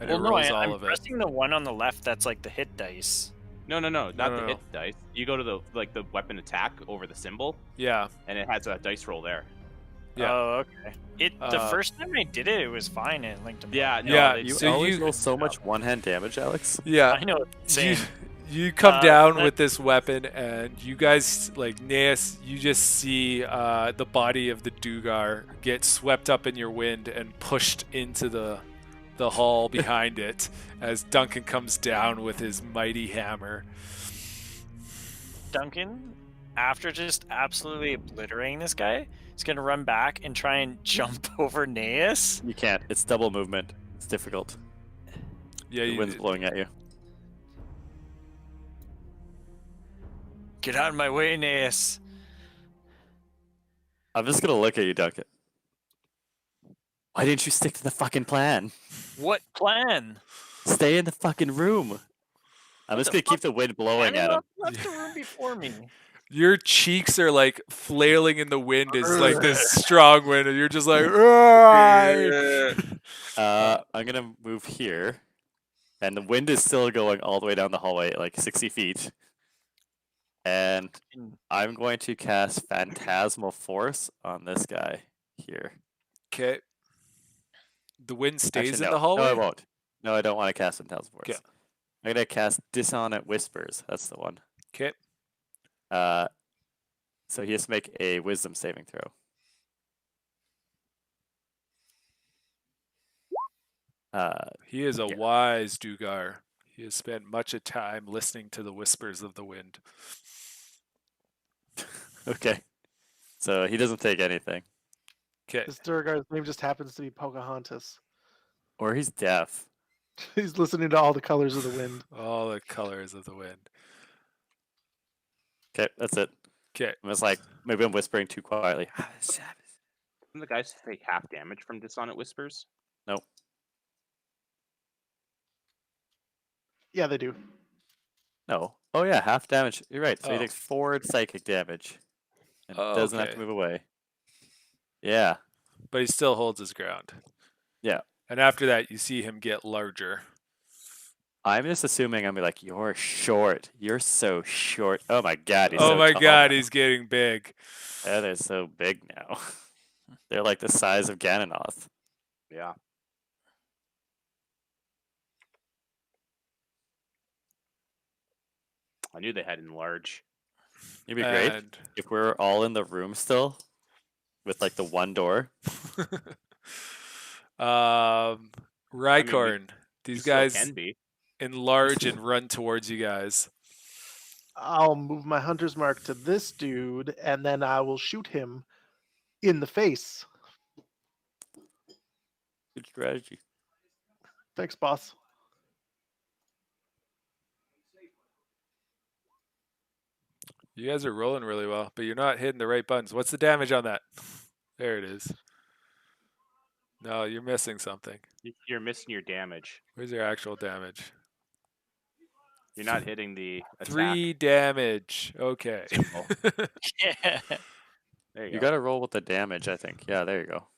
And Well, it no, rolls all I'm of it. pressing the one on the left that's like the hit dice. No, not No, the no. hit dice. You go to the the weapon attack over the symbol, Yeah. and it has a dice roll there. Yeah. Oh, okay. The Uh, first time I did it, it was fine and linked them. Yeah, up. no, Yeah, they- You So always you- roll so much one-hand damage, Alex. Yeah. I know. It's You, insane. you come Uh, down that- with this weapon, and you guys, like Nayus, you just see the body of the Dugar get swept up in your wind and pushed into the hall behind it as Duncan comes down with his mighty hammer. Duncan, after just absolutely obliterating this guy, is gonna run back and try and jump over Nayus. You can't. It's double movement. It's difficult. Yeah, The wind's blowing at you. Get out of my way, Nayus. I'm just gonna look at you, Duncan. Why didn't you stick to the fucking plan? What plan? Stay in the fucking room. I'm just the gonna keep the wind blowing at him. Left the room before me. Your cheeks are like flailing in the wind as like this strong wind, and you're just like, "Aye." I'm gonna move here, and the wind is still going all the way down the hallway, like 60 feet. And I'm going to cast Phantasmal Force on this guy here. Okay. The wind stays Actually, in no. the hallway? No, I won't. No, I don't want to cast Phantasmal Force. 'Kay. I'm gonna cast Dissonant Whispers. That's the one. Okay. So he has to make a Wisdom saving throw. He is a Yeah. wise Dugar. He has spent much of time listening to the whispers of the wind. Okay. So he doesn't take anything. Okay. This Durgar's name just happens to be Pocahontas. Or he's deaf. He's listening to all the colors of the wind. All the colors of the wind. Okay, that's it. Okay. I'm just like, maybe I'm whispering too quietly. Can the guys take half damage from Dissonant Whispers? Nope. Yeah, they do. No. Oh yeah, half damage. You're right. So he Oh. takes 4 psychic damage. And Oh, doesn't have okay. to move away. Yeah. But he still holds his ground. Yeah. And after that, you see him get larger. I'm just assuming I'm like, you're short. You're so short. Oh my god, he's Oh so my tall god, now. he's getting big. Yeah, they're so big now. They're like the size of Gannonoth. Yeah. I knew they had enlarge. It'd be great And if we were all in the room still with like the one door. Richorn, We these still guys can be. enlarge and run towards you guys. I'll move my hunter's mark to this dude, and then I will shoot him in the face. Good strategy. Thanks, boss. You guys are rolling really well, but you're not hitting the right buttons. What's the damage on that? There it is. No, you're missing something. You're missing your damage. Where's your actual damage? You're not hitting the attack. 3 damage. Okay. Symbol. Yeah. There you You go. gotta roll with the damage, I think. Yeah, there you go.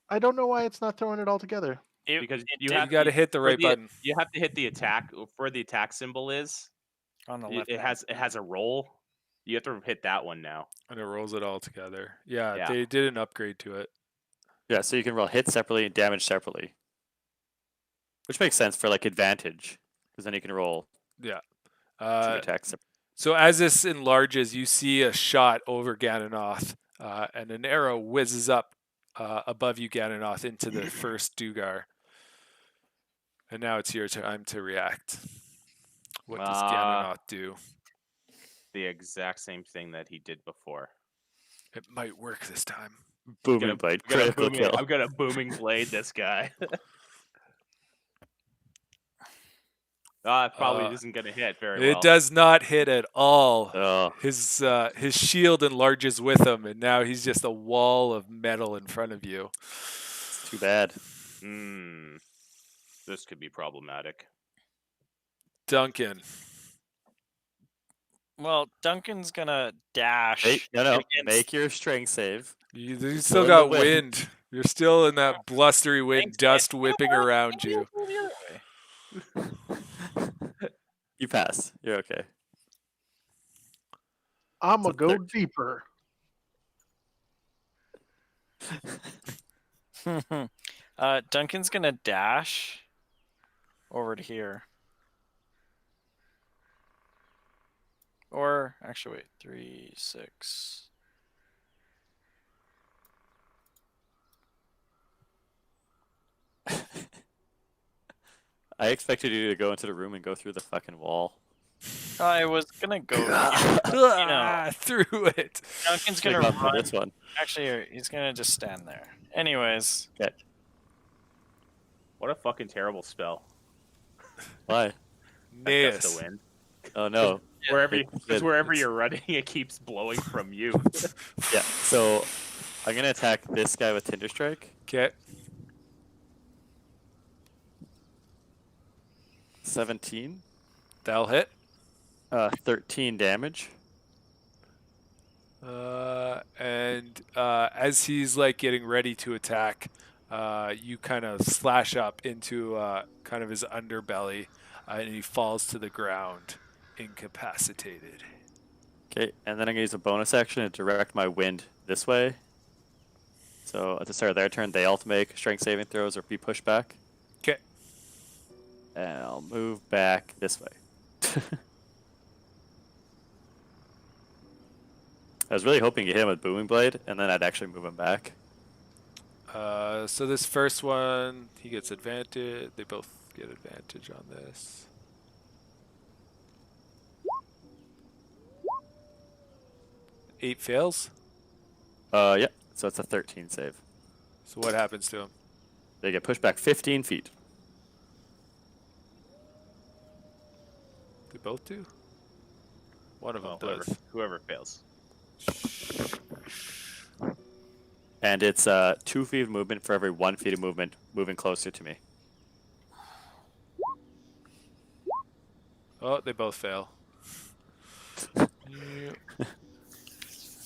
I don't know why it's not throwing it all together. Because you You have got to hit the for right button. You have to hit the attack where the attack symbol is. On the It left. it has a roll. You have to hit that one now. And it rolls it all together. Yeah, Yeah. they did an upgrade to it. Yeah, so you can roll hit separately and damage separately. Which makes sense for like advantage. Because then you can roll Yeah. 2 attacks. So as this enlarges, you see a shot over Gannonoth, and an arrow whizzes up above you, Gannonoth, into the first Dugar. And now it's your time to react. What does Gannonoth do? The exact same thing that he did before. It might work this time. Booming blade. Critical kill. I'm gonna booming blade this guy. It probably isn't gonna hit very well. It does not hit at all. Oh, His shield enlarges with him, and now he's just a wall of metal in front of you. it's too bad. This could be problematic. Duncan. Well, Duncan's gonna dash. Hey, no. against- Make your strength save. You Still still in got the wind. wind. You're still in that blustery wind, Thanks, dust man. whipping around you. You pass. You're okay. I'm So gonna go deeper. Duncan's gonna dash over to here. Or actually, wait, 3, 6. I expected you to go into the room and go through the fucking wall. I was gonna go. Through it. Duncan's Should've gonna gone for run. this one. Actually, he's gonna just stand there. Anyways, What a fucking terrible spell. Why? Gust of Nayus. wind. Oh no. Because wherever It's- you're running, it keeps blowing from you. Yeah. So I'm gonna attack this guy with Tinder Strike. Okay. 17. That'll hit. 13 damage. And as he's like getting ready to attack, you kind of slash up into kind of his underbelly, and he falls to the ground, incapacitated. Okay, and then I'm gonna use a bonus action to direct my wind this way. So at the start of their turn, they all have to make strength saving throws or be pushed back. Okay. And I'll move back this way. I was really hoping to hit him with Booming Blade, and then I'd actually move him back. So this first one, he gets advantage. They both get advantage on this. 8 fails. Yeah. So it's a 13 save. So what happens to him? They get pushed back 15 feet. They both do? One of them Well, does. whoever fails. And it's 2 feet of movement for every 1 feet of movement moving closer to me. Oh, they both fail.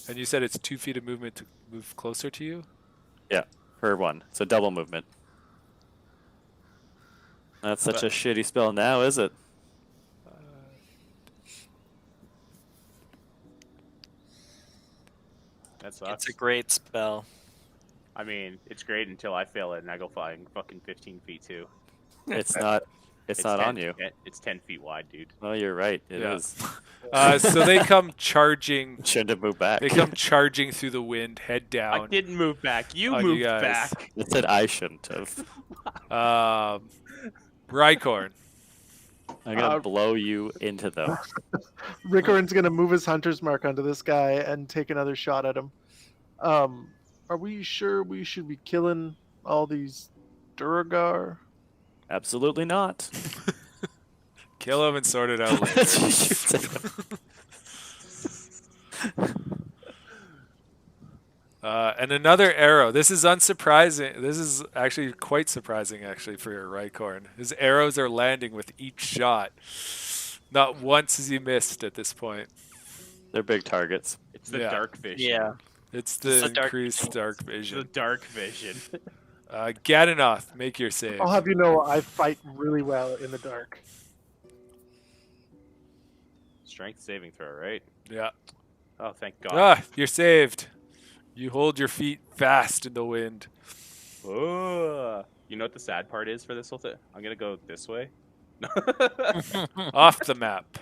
And you said it's 2 feet of movement to move closer to you? Yeah, per one. So double movement. Not such a shitty spell now, is it? That sucks. It's a great spell. I mean, it's great until I fail it and I go flying fucking 15 feet too. It's not. It's not 10 on you. It's 10 feet wide, dude. Oh, you're right. It Yeah. is. So they come charging. Shouldn't have moved back. They come charging through the wind, head I down. didn't move back. You on you moved guys. back. It said I shouldn't have. Richorn. I'm gonna blow you into them. Richorn's gonna move his hunter's mark onto this guy and take another shot at him. Are we sure we should be killing all these Duragar? Absolutely not. Kill him and sort it out later. And another arrow. This is unsurprising. This is actually quite surprising, actually, for your Richorn. His arrows are landing with each shot. Not once has he missed at this point. They're big targets. It's the Yeah. dark vision. Yeah. It's the the dark increased vision. dark It's the vision. dark vision. Gannonoth, make your save. I'll have you know I fight really well in the dark. Strength saving throw, right? Yeah. Oh, thank God. Ah, you're saved. You hold your feet fast in the wind. Oh. You know what the sad part is for this whole thing? I'm gonna go this way. Off the map.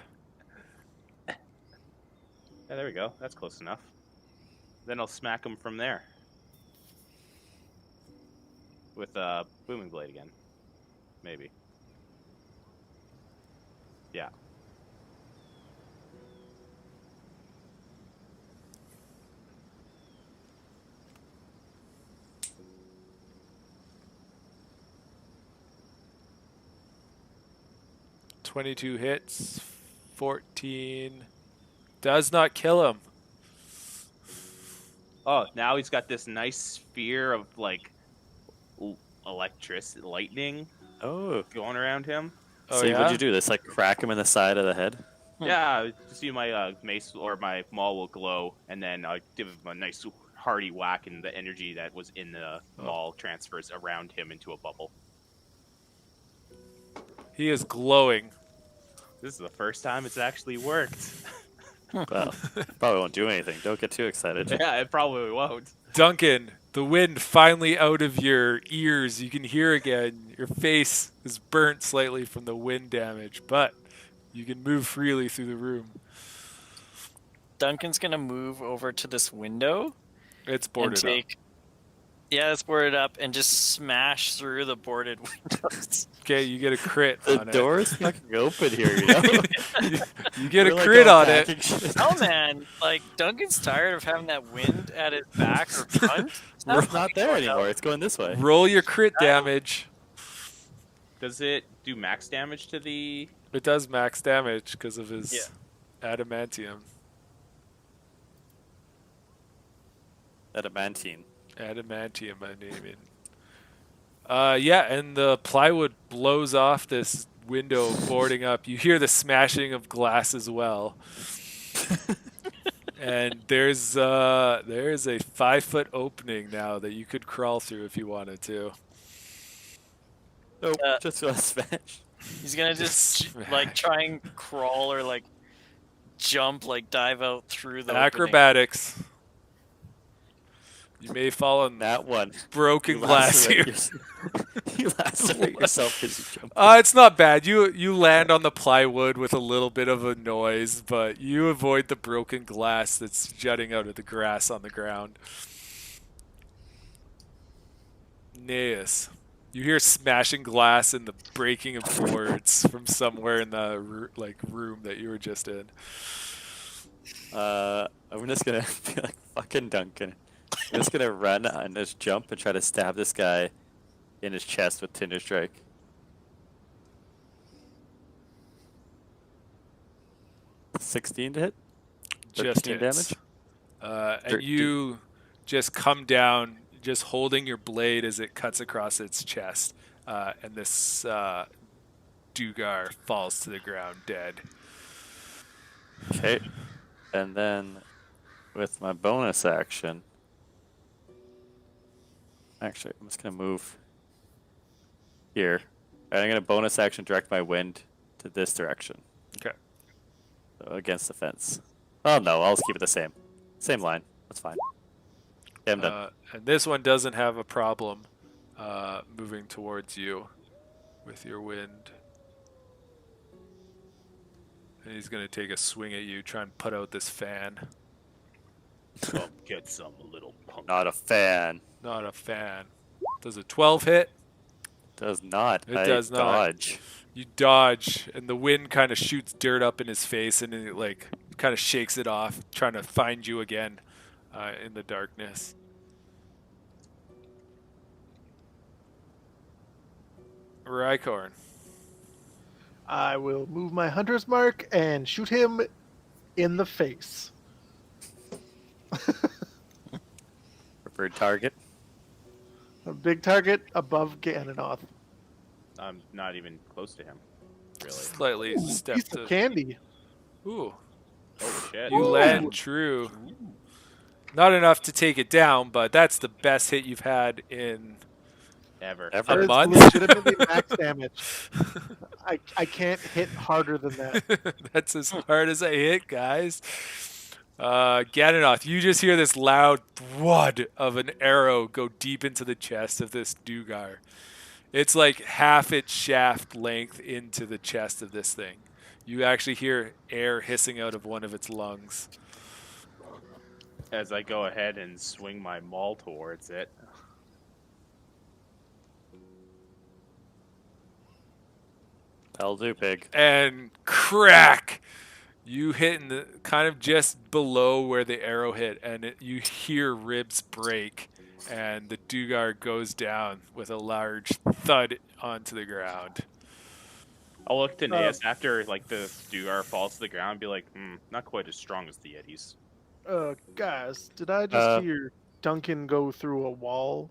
Yeah, there we go. That's close enough. Then I'll smack him from there. With a booming blade again. Maybe. Yeah. $22 hits. 14. Does not kill him. Oh, now he's got this nice sphere of like electricity, lightning Oh. going around him. Oh, So yeah? what'd you do? This like crack him in the side of the head? Yeah, see my mace or my maul will glow, and then I give him a nice hearty whack, and the energy that was in the maul transfers around him into a bubble. He is glowing. This is the first time it's actually worked. Well, probably won't do anything. Don't get too excited. Yeah, it probably won't. Duncan, the wind finally out of your ears. You can hear again. Your face is burnt slightly from the wind damage, but you can move freely through the room. Duncan's gonna move over to this window It's and boarded up. take. Yeah, it's boarded up and just smash through the boarded windows. Okay, you get a crit The on door's fucking open here, you know? it. You get We're, a like, crit all on it. packing shit. Oh man, like Duncan's tired of having that wind at his back or front. It's not there anymore. It's going this way. Roll your crit damage. Does it do max damage to the... It does max damage because of his adamantium. Adamantine. Adamantium, I name it. Yeah, and the plywood blows off this window boarding up. You hear the smashing of glass as well. And there's a 5-foot opening now that you could crawl through if you wanted to. Nope, just gonna smash. He's gonna just Smash. like try and crawl or like jump, like dive out through the opening. Acrobatics. You may fall on That one. broken glass here. You lacerate yourself as you jump. It's not bad. You land on the plywood with a little bit of a noise, but you avoid the broken glass that's jutting out of the grass on the ground. Nayus, you hear smashing glass and the breaking of boards from somewhere in the room that you were just in. I'm just gonna be like fucking Duncan. I'm just gonna run and just jump and try to stab this guy in his chest with Tinder Strike. 16 to hit? Just 13 hits. damage? And you just come down, just holding your blade as it cuts across its chest, and this Dugar falls to the ground dead. Okay. And then with my bonus action, actually, I'm just going to move here. And I'm going to bonus action direct my wind to this direction. Okay. So against the fence. Oh, no, I'll just keep it the same. Same line. That's fine. Okay, I'm done. And this one doesn't have a problem moving towards you with your wind. And he's going to take a swing at you, try and put out this fan. Come get some, little punk. Not a fan. Not a fan. Does a 12 hit? Does not. It I does not. dodge. You dodge, and the wind kind of shoots dirt up in his face, and it like kind of shakes it off, trying to find you again in the darkness. Richorn. I will move my hunter's mark and shoot him in the face. Preferred target. A big target above Gannonoth. I'm not even close to him, really. Slightly Ooh, step piece to. of candy. Ooh, Oh shit! you land true. Not enough to take it down, but that's the best hit you've had in Ever. a That is month. legitimately max damage. I can't hit harder than that. That's as hard as I hit, guys. Gannonoth, you just hear this loud thud of an arrow go deep into the chest of this Dugar. It's like half its shaft length into the chest of this thing. You actually hear air hissing out of one of its lungs. As I go ahead and swing my maul towards it. That'll do, pig. And crack! You hit in the kind of just below where the arrow hit, and you hear ribs break, and the Dugar goes down with a large thud onto the ground. I'll look to Nayus after like the Dugar falls to the ground and be like, not quite as strong as the Yetis. Guys, did I just hear Duncan go through a wall?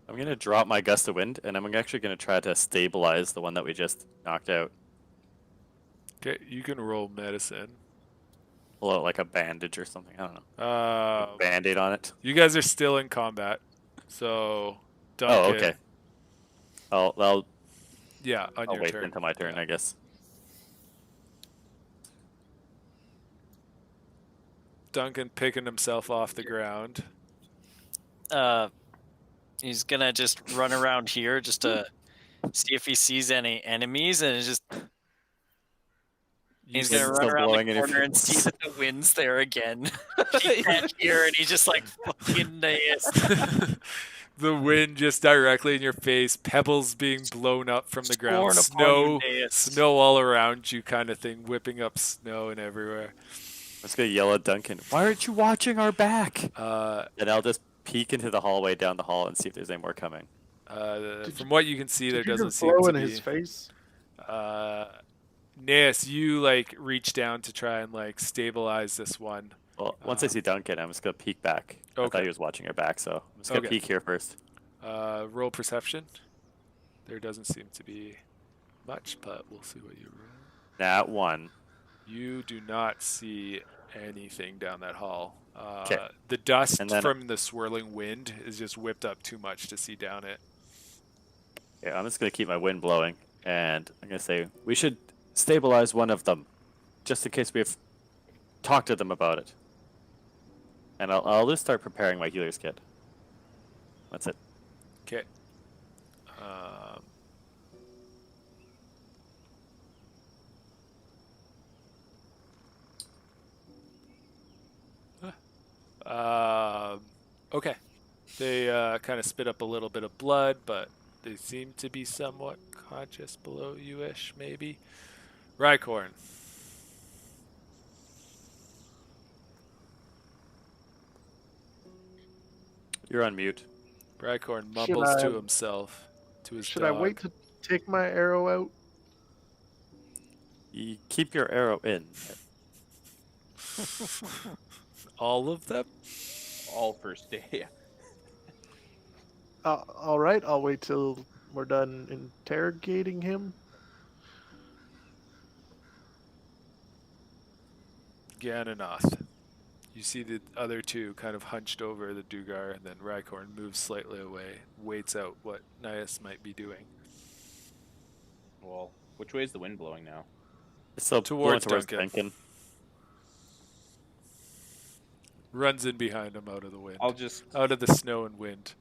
I'm going to drop my gust of wind, and I'm actually going to try to stabilize the one that we just knocked out. Okay, you can roll medicine. Pull out like a bandage or something. I don't know. Band-aid on it. You guys are still in combat, so Duncan. Oh, okay. I'll Yeah, on I'll your wait turn. until my turn, I guess. Duncan picking himself off the ground. He's gonna just run around here just to see if he sees any enemies, and it's just he's gonna Wind's run still around blowing the in your corner and see face. that the wind's there again. He can't hear, and he's just like fucking Nayus. The wind just directly in your face, pebbles being blown up from the ground, Scorn upon you, Nayus. snow all around you kind of thing, whipping up snow and everywhere. I'm just going to yell at Duncan, why aren't you watching our back? Uh, And I'll just peek into the hallway down the hall and see if there's any more coming. From what you can see, there Did you doesn't just seem blow to in be. his face? Nayus, you like reach down to try and like stabilize this one. Well, once I see Duncan, I'm just going to peek back. I Okay. thought he was watching our back, so I'm just going to Okay. peek here first. Roll perception. There doesn't seem to be much, but we'll see what you roll. Nat 1. You do not see anything down that hall. 'Kay. The dust And then- from the swirling wind is just whipped up too much to see down it. Yeah, I'm just going to keep my wind blowing, and I'm going to say, we should stabilize one of them, just in case we've talked to them about it. And I'll just start preparing my healer's kit. That's it. Okay. Okay. They kind of spit up a little bit of blood, but they seem to be somewhat conscious below you-ish, maybe. Richorn. You're on mute. Richorn Should mumbles to I- himself, to his Should dog. I wait to take my arrow out? You keep your arrow in. All of them? All first day. All right, I'll wait till we're done interrogating him. Gannonoth. You see the other two kind of hunched over the Dugar, and then Richorn moves slightly away, waits out what Nayus might be doing. Well, which way is the wind blowing now? It's still Towards blowing Duncan. Duncan. Runs in behind him out of the wind. I'm Out of the snow and wind.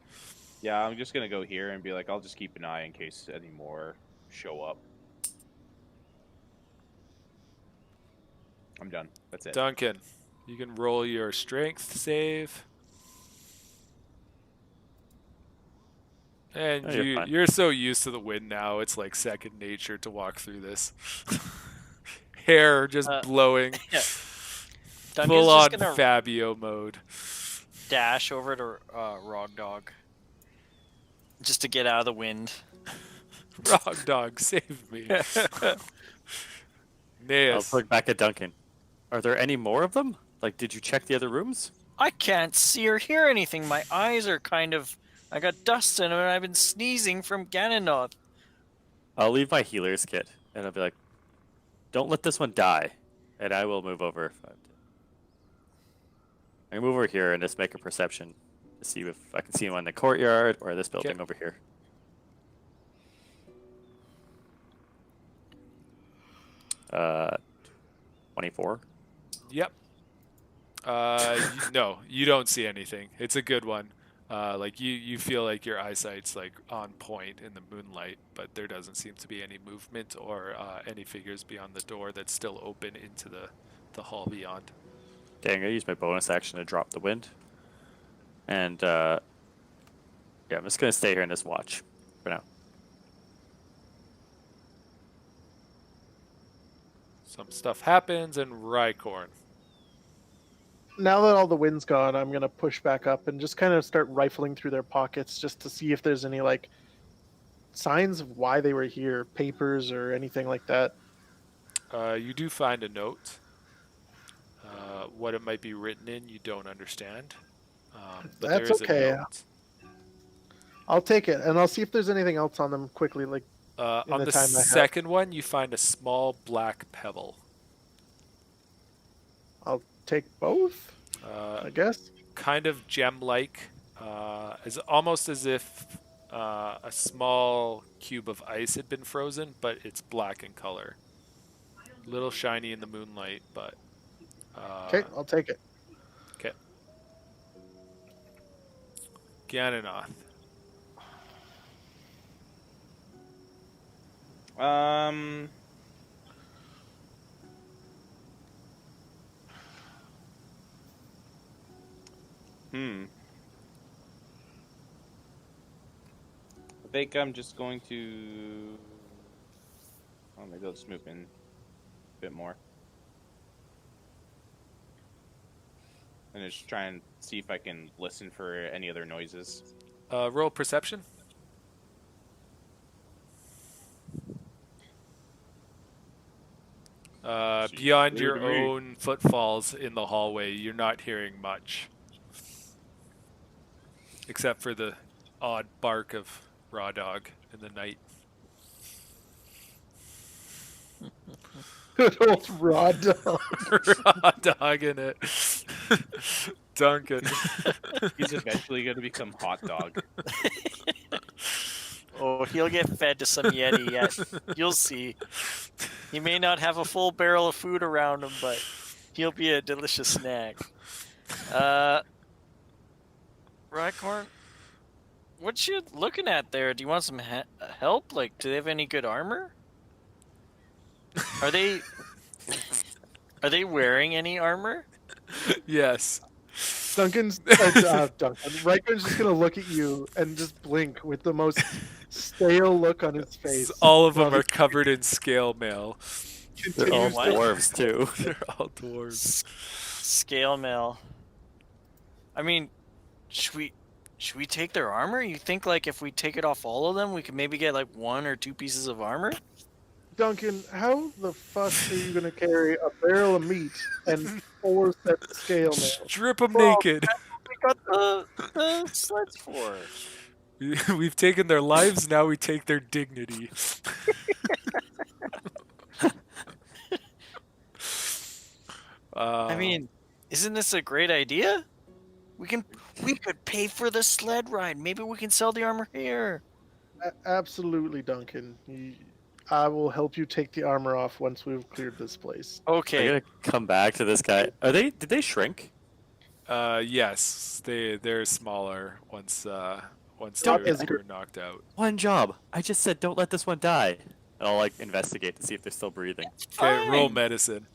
just gonna go here and be like, I'll just keep an eye in case any more show up. I'm done. That's it. Duncan, you can roll your strength save. And Oh, you're fine. you're so used to the wind now, it's like second nature to walk through this. Hair just blowing. Yeah. Duncan's Full on just gonna Fabio mode. dash over to Rog Dog just to get out of the wind. Rock dog, save me. I'll Nayus. look back at Duncan. Are there any more of them? Like, did you check the other rooms? I can't see or hear anything. My eyes are I got dust in them and I've been sneezing from Gannonoth. I'll leave my healer's kit, and I'll be like, don't let this one die. And I will move over. I can move over here and just make a perception to see if I can see him in the courtyard or this building over here. Uh, 24. Yep. No, you don't see anything. It's a good one. Like you feel like your eyesight's like on point in the moonlight, but there doesn't seem to be any movement or any figures beyond the door that's still open into the hall beyond. Dang, I used my bonus action to drop the wind. And, yeah, I'm just going to stay here and just watch for now. Some stuff happens, and Richorn. Now that all the wind's gone, I'm gonna push back up and just kind of start rifling through their pockets just to see if there's any like signs of why they were here, papers or anything like that. You do find a note. What it might be written in, you don't understand. But That's there is okay. a note. I'll take it, and I'll see if there's anything else on them quickly. Like On the the time I have. second one, you find a small black pebble. I'll take both, I guess. Kind of gem-like, almost as if a small cube of ice had been frozen, but it's black in color. A little shiny in the moonlight, but... Okay, I'll take it. Okay. Gannonoth. I think I'm just going to... Oh, maybe I'll just move in a bit more. And just try and see if I can listen for any other noises. Roll perception. Beyond your Clear to me. own footfalls in the hallway, you're not hearing much. Except for the odd bark of Raw Dog in the night. Good old raw dog. Raw Dog in it. Duncan. He's eventually going to become Hot Dog. Oh, he'll get fed to some Yeti yet. You'll see. He may not have a full barrel of food around him, but he'll be a delicious snack. Richorn, what you looking at there? Do you want some help? Like, do they have any good armor? Are they wearing any armor? Yes. Duncan. Riker's just gonna look at you and just blink with the most stale look on his face. All of them while are he covered in scale mail. They're all continues what? dwarves, too. They're all dwarves. Scale mail. I mean, should Should we take their armor? You think like if we take it off all of them, we could maybe get like 1 or 2 pieces of armor? Duncan, how the fuck are you gonna carry a barrel of meat and 4 sets of scale mail? Strip them Bro, naked. We got the sleds for. We've taken their lives, now we take their dignity. I mean, isn't this a great idea? We could pay for the sled ride. Maybe we can sell the armor here. Absolutely, Duncan. I will help you take the armor off once we've cleared this place. I'm Okay. gonna come back to this guy. Did they shrink? Yes, they're smaller once Not they as were knocked out. One job. I just said don't let this one die. And I'll like investigate to see if they're still breathing. Okay, roll Fine. medicine.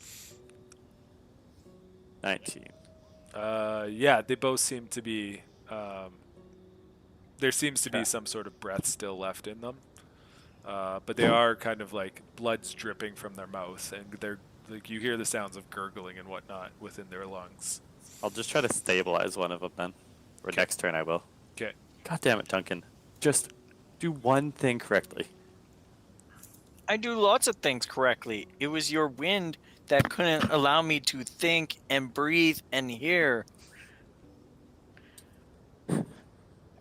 19. Yeah, they both seem to be. There seems to be Okay. some sort of breath still left in them, but they are kind of like blood's dripping from their mouth, and they're like you hear the sounds of gurgling and whatnot within their lungs. I'll just try to stabilize one of them then. Or next turn I will. Okay. God damn it, Duncan. Just do one thing correctly. I do lots of things correctly. It was your wind that couldn't allow me to think and breathe and hear.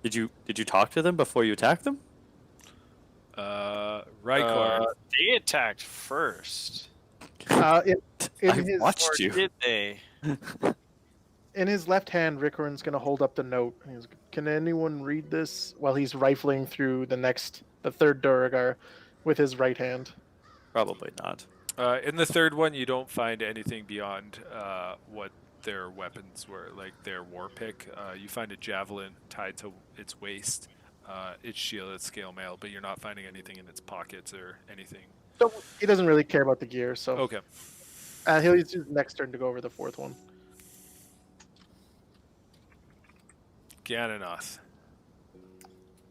Did you talk to them before you attacked them? Rycor. They attacked first. In I his watched Or you. did they? in his left hand, Richorn's gonna hold up the note. Can anyone read this? While he's rifling through the third Duragar with his right hand. Probably not. In the third one, you don't find anything beyond what their weapons were, like their war pick. You find a javelin tied to its waist, its shield, its scale mail, but you're not finding anything in its pockets or anything. So he doesn't really care about the gear. So Okay. he'll use his next turn to go over the fourth one. Gannonoth.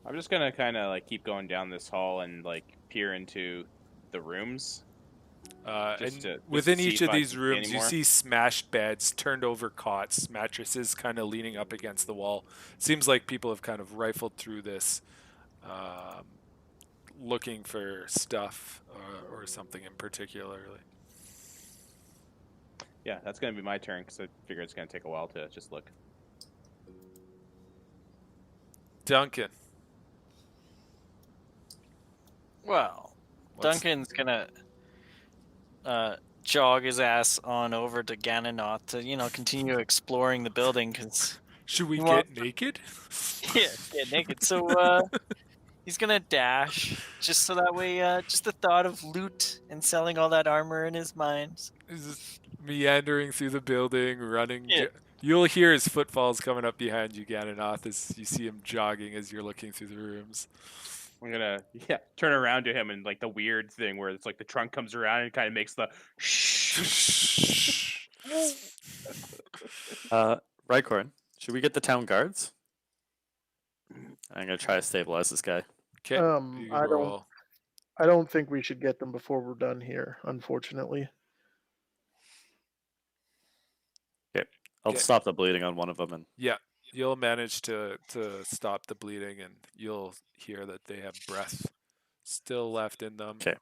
I'm just gonna kind of like keep going down this hall and like peer into the rooms. And to within see each if of I these can see rooms, any you more. see smashed beds, turned over cots, mattresses kind of leaning up against the wall. Seems like people have kind of rifled through this, looking for stuff or something in particularly. Yeah, that's gonna be my turn because I figure it's gonna take a while to just look. Duncan. Well, What's- Duncan's gonna jog his ass on over to Gannonoth to, continue exploring the building because Should we Well- get naked? get naked. So he's gonna dash just so that way, just the thought of loot and selling all that armor in his mind. Is this meandering through the building, running? Yeah. You'll hear his footfalls coming up behind you, Gannonoth, as you see him jogging as you're looking through the rooms. I'm gonna turn around to him and like the weird thing where it's like the trunk comes around and kind of makes the shh. Rycorn, should we get the town guards? I'm gonna try to stabilize this guy. Okay. you can I don't. roll. I don't think we should get them before we're done here. Unfortunately. I'll Okay. stop the bleeding on one of them and Yeah, you'll manage to stop the bleeding, and you'll hear that they have breath still left in them. Okay.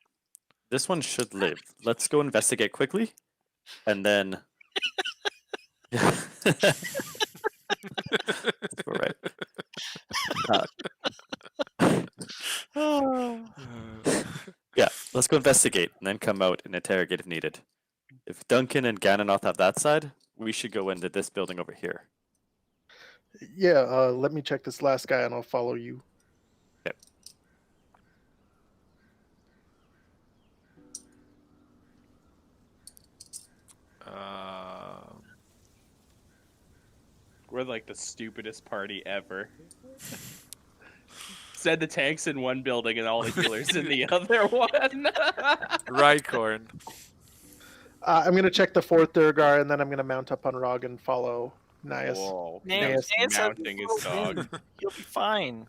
this one should live. Let's go investigate quickly, and then. That's all right. Yeah, let's go investigate and then come out and interrogate if needed. If Duncan and Gannonoth have that side, we should go into this building over here. Yeah. Let me check this last guy, and I'll follow you. We're like the stupidest party ever. Send the tanks in one building and all the healers in the other one. Rycorn. I'm gonna check the fourth Durgar, and then I'm gonna mount up on Rog and follow Nayus. Whoa. Nayus has Mounting his dog. You'll be fine.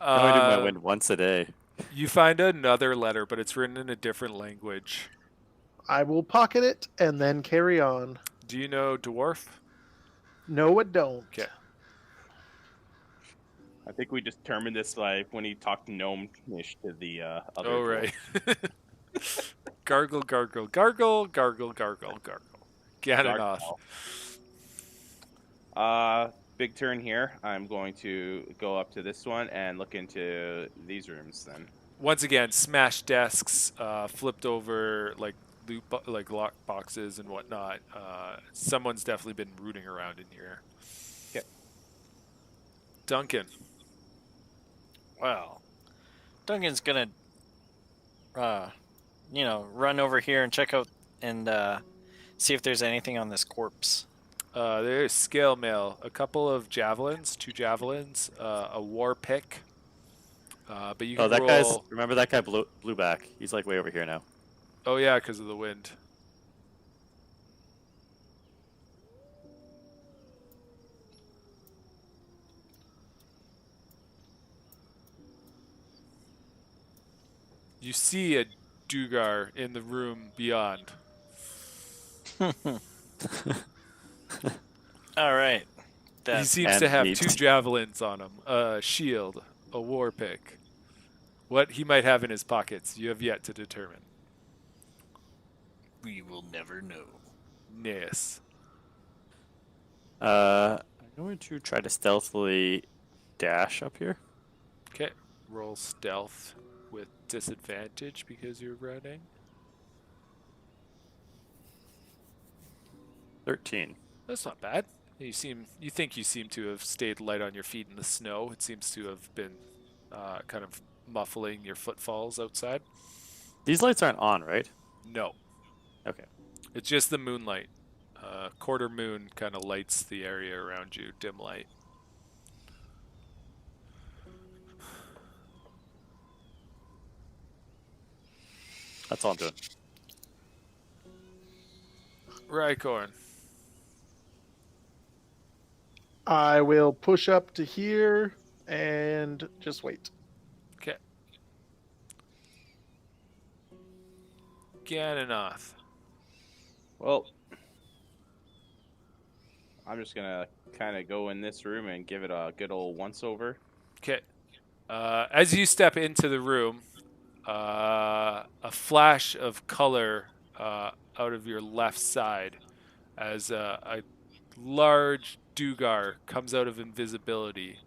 I only do my Uh, wind once a day. you find another letter, but it's written in a different language. I will pocket it and then carry on. Do you know dwarf? No, it don't. 'Kay. I think we determined this like when he talked gnome-ish to the other. Oh, right. Gargle, gargle, gargle, gargle, gargle, gargle. Gannonoth. Big turn here. I'm going to go up to this one and look into these rooms then. Once again, smashed desks, flipped over like like lock boxes and whatnot. Someone's definitely been rooting around in here. Okay. Duncan. Well, Duncan's gonna, run over here and check out and see if there's anything on this corpse. There's scale mail, a couple of javelins, 2 javelins, a war pick. But you can that roll... guy's. Remember that guy blew back. He's like way over here now. Oh yeah, because of the wind. You see a Dugar in the room beyond. All right. He seems to have 2 javelins on him, a shield, a war pick. What he might have in his pockets, you have yet to determine. We will never know. Nayus. I'm going to try to stealthily dash up here. Okay. Roll stealth with disadvantage because you're running. 13. That's not bad. You think you seem to have stayed light on your feet in the snow. It seems to have been kind of muffling your footfalls outside. These lights aren't on, right? No. Okay. It's just the moonlight. Quarter moon kind of lights the area around you, dim light. That's all I'm doing. Richorn. I will push up to here and just wait. Okay. Gannonoth. Well, I'm just gonna kind of go in this room and give it a good old once-over. Okay. As you step into the room, a flash of color out of your left side as a large Dugar comes out of invisibility.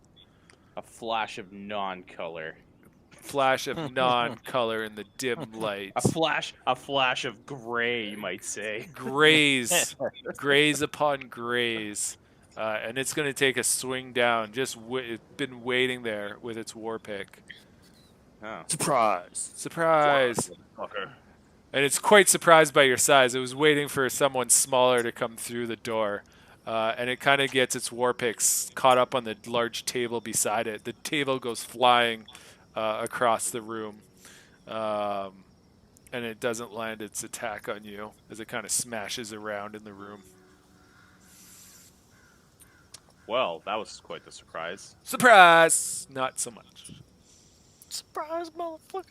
A flash of non-color. Flash of non-color in the dim light. A flash of gray, you might say. Grays upon grays. And it's going to take a swing down. Just it's been waiting there with its war pick. Oh. Surprise! And it's quite surprised by your size. It was waiting for someone smaller to come through the door. And it kind of gets its war picks caught up on the large table beside it. The table goes flying across the room. And it doesn't land its attack on you as it kind of smashes around in the room. Well, that was quite the surprise. Surprise! Not so much. Surprise, motherfucker.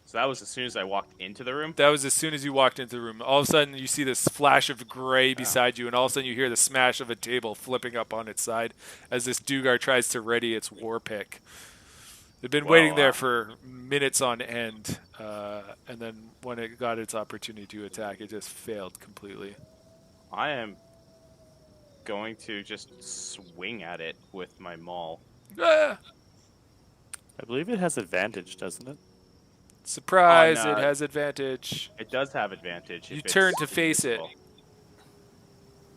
So that was as soon as I walked into the room? That was as soon as you walked into the room. All of a sudden, you see this flash of gray beside you, and all of a sudden you hear the smash of a table flipping up on its side as this Dugar tries to ready its war pick. They've been waiting there for minutes on end, and then when it got its opportunity to attack, it just failed completely. I am going to just swing at it with my maul. Ah! I believe it has advantage, doesn't it? Surprise, it has advantage. It does have advantage. You turn to face it.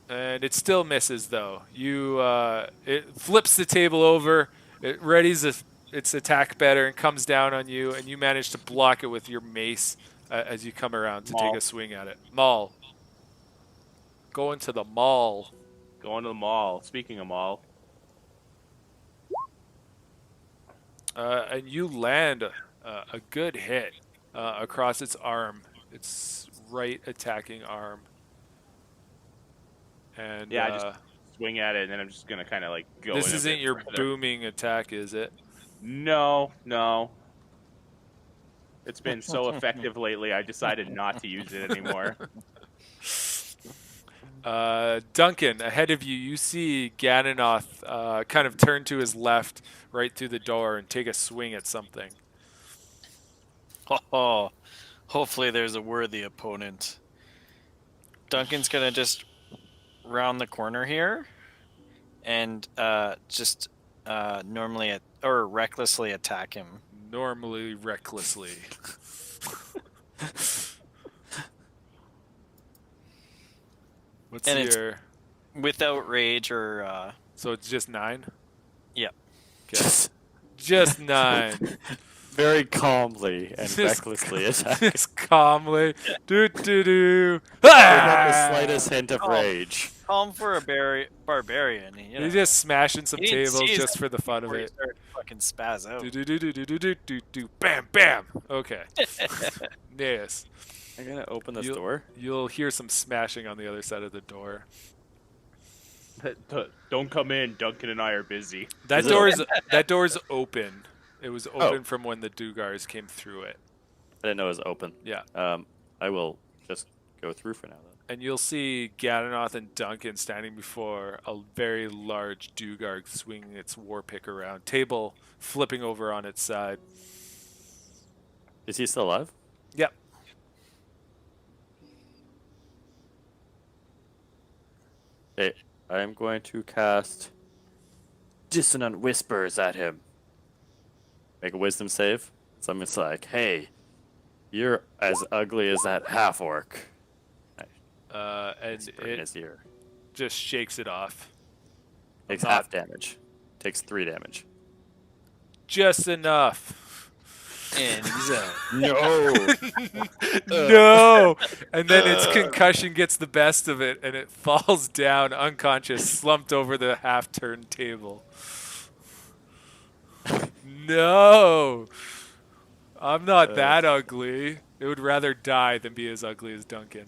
And it still misses, though. It flips the table over, it readies its attack better and comes down on you, and you manage to block it with your mace as you come around to take a swing at it. Maul. Going to the mall. Going to the mall. Speaking of mall. And you land a good hit across its arm, its right attacking arm. And yeah, I just swing at it, and then I'm just gonna kind of like go. This isn't your booming attack, is it? No. It's been so effective lately. I decided not to use it anymore. Duncan, ahead of you, you see Gannonoth kind of turn to his left right through the door and take a swing at something. Oh, hopefully there's a worthy opponent. Duncan's gonna just round the corner here and just normally or recklessly attack him. Normally, recklessly. What's And it's- your... Without rage or So it's just 9? Yep. Okay. Just 9. Very calmly and Just- recklessly attack. Just calmly. Do do do. Without the slightest hint of Oh. rage. calm for a barbarian. You know, He's just smashing some He didn't tables see his just for the fun of before he it. started to fucking spaz out. Do do do do do do do do do. Bam bam. Okay. Nayus, I'm gonna open this You- door. you'll hear some smashing on the other side of the door. Don't come in. Duncan and I are busy. That Is it- door is open. It was open from when the Dugars came through it. I didn't know it was open. Yeah. I will just go through for now then. And you'll see Gannonoth and Duncan standing before a very large Dugar swinging its war pick around. Table flipping over on its side. Is he still alive? Yep. Okay, I am going to cast Dissonant Whispers at him. Make a wisdom save. So I'm just like, hey, you're as ugly as that half-orc. And Whisper in it his ear. just shakes it off. Takes not- half damage. Takes 3 damage. Just enough. And he's out. No! No! And then its concussion gets the best of it and it falls down unconscious, slumped over the half-turned table. No! I'm not that ugly. It would rather die than be as ugly as Duncan.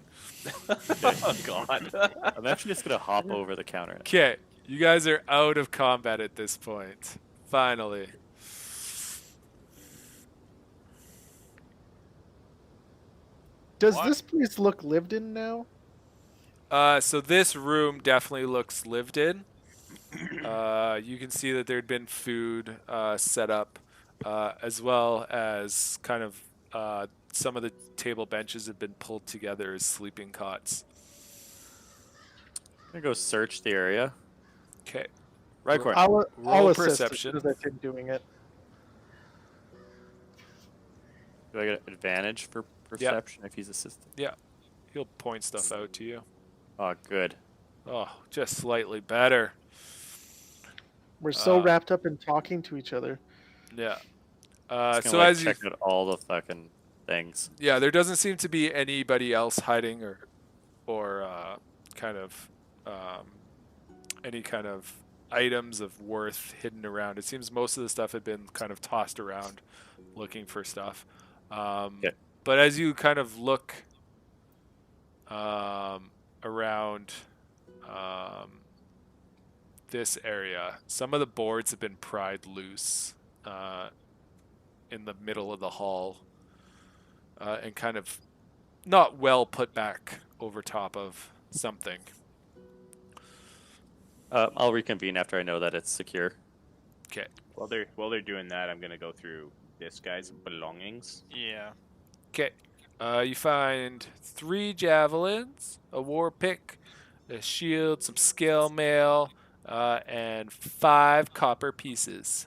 Oh God. I'm actually just gonna hop over the counter. now. Okay, you guys are out of combat at this point. Finally. Does What? this place look lived in now? So this room definitely looks lived in. You can see that there'd been food set up, as well as kind of some of the table benches have been pulled together as sleeping cots. I'm gonna go search the area. Okay. Rycorn. I'll Roll assist perception. as I'm doing it. Do I get advantage for perception if he's assistant? He'll point stuff out to you. Oh, good. Oh, just slightly better. We're so Uh, wrapped up in talking to each other. Yeah. Just gonna, So like, as you check out all the fucking things. Yeah, there doesn't seem to be anybody else hiding or kind of any kind of items of worth hidden around. It seems most of the stuff had been kind of tossed around looking for stuff. Okay. But as you kind of look around this area, some of the boards have been pried loose in the middle of the hall. And kind of not well put back over top of something. I'll reconvene after I know that it's secure. Okay. While they're doing that, I'm gonna go through this guy's belongings. Yeah. Okay. You find 3 javelins, a war pick, a shield, some scale mail, and 5 copper pieces.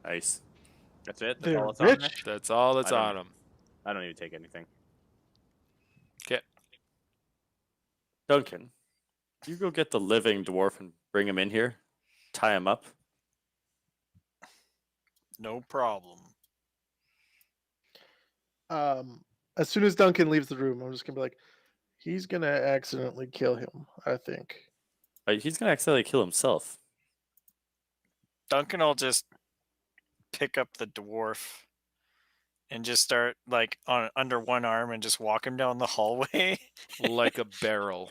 Nice. That's it. That's They're all that's on there. rich. That's all that's I don't- on them. I don't even take anything. Okay. Duncan, you go get the living dwarf and bring him in here. Tie him up. No problem. As soon as Duncan leaves the room, I'm just gonna be like, he's gonna accidentally kill him, I think. He's gonna accidentally kill himself. Duncan will just pick up the dwarf and just start like on under one arm and just walk him down the hallway. Like a barrel.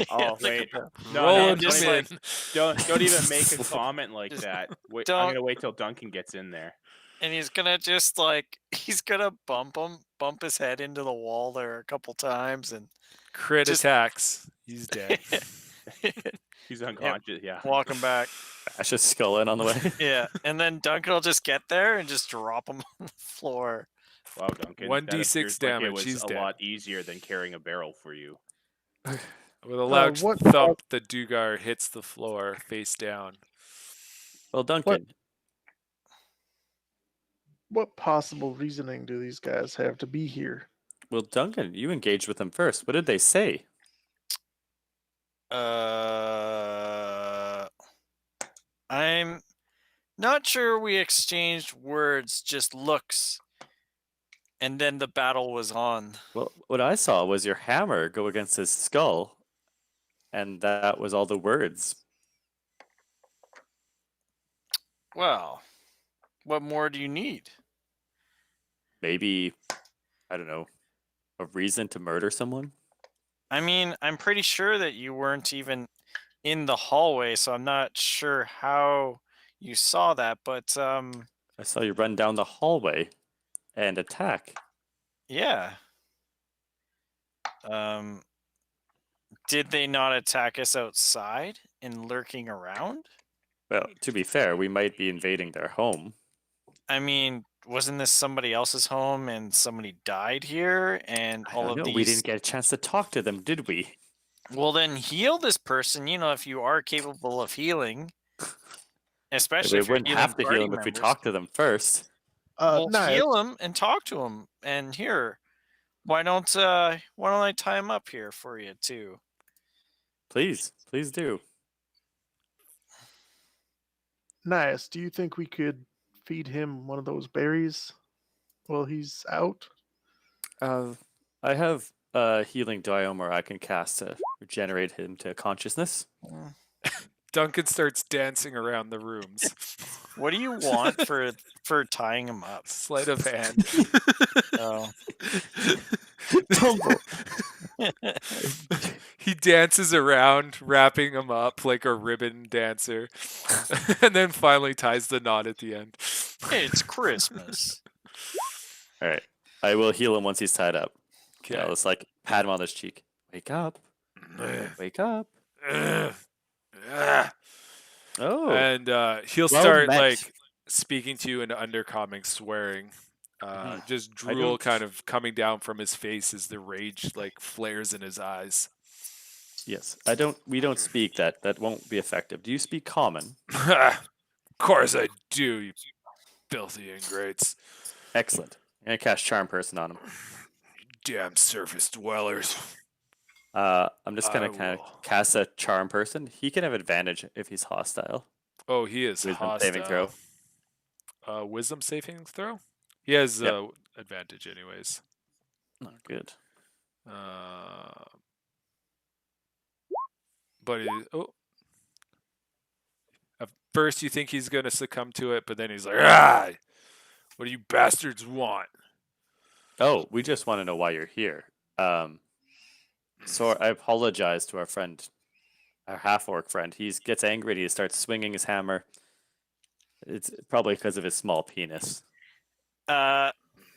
Oh Yeah, like wait, no, Rolling just them like- in. don't even make a comment like Just that. Wait, don't- I'm gonna wait till Duncan gets in there. and he's gonna just like he's gonna bump him bump his head into the wall there a couple times and Crit Just- attacks. He's dead. He's unconscious. Yeah. walk him back. Bash his skull in on the way. Yeah, and then Duncan will just get there and just drop him on the floor. Wow, Duncan. 1d6 that appears like damage, it was he's a dead. lot easier than carrying a barrel for you. With a loud what- thump, the Dugar hits the floor face down. Well, Duncan, What possible reasoning do these guys have to be here? you engaged with them first. What did they say? I'm not sure we exchanged words, just looks. And then the battle was on. Well, what I saw was your hammer go against his skull, and that was all the words. Well, what more do you need? Maybe, I don't know, a reason to murder someone? I mean, I'm pretty sure that you weren't even in the hallway, so I'm not sure how you saw that, but I saw you run down the hallway and attack. yeah. Did they not attack us outside and lurking around? Well, to be fair, we might be invading their home. I mean, wasn't this somebody else's home and somebody died here and I all don't of know. these? We didn't get a chance to talk to them, did we? Well, then heal this person. You know, if you are capable of healing, especially We if you're wouldn't have to healing heal party them if we members. talked to them first. Well, Nayus, heal him and talk to him. And here, why don't I tie him up here for you too? Please do. Nayus, do you think we could feed him one of those berries while he's out? I have a healing diome where I can cast to regenerate him to consciousness. Duncan starts dancing around the rooms. What do you want for tying him up? Sleight of hand. Oh. He dances around, wrapping him up like a ribbon dancer, and then finally ties the knot at the end. It's Christmas. All right. I will heal him once he's tied up. Okay. Okay. I'll just like pat him on his cheek. Wake up. Wake up. Oh. And he'll Well start met. like speaking to you in undercomming, swearing. Just drool don't- kind of coming down from his face as the rage like flares in his eyes. Yes. We don't speak that. That won't be effective. Do you speak common? Of course I do, you filthy ingrates. Excellent. I'm gonna cast Charm Person on him. Damn surface dwellers. I'm just gonna I kind will. of cast a Charm Person. He can have advantage if he's hostile. Oh, he is Wisdom hostile. saving throw. Wisdom saving throw? He has Yep. advantage anyways. Oh, good. But at first you think he's gonna succumb to it, but then he's like, "Ah, what do you bastards want?" Oh, we just want to know why you're here. So I apologize to our friend, our half-orc friend. He gets angry and he starts swinging his hammer. It's probably because of his small penis. Uh,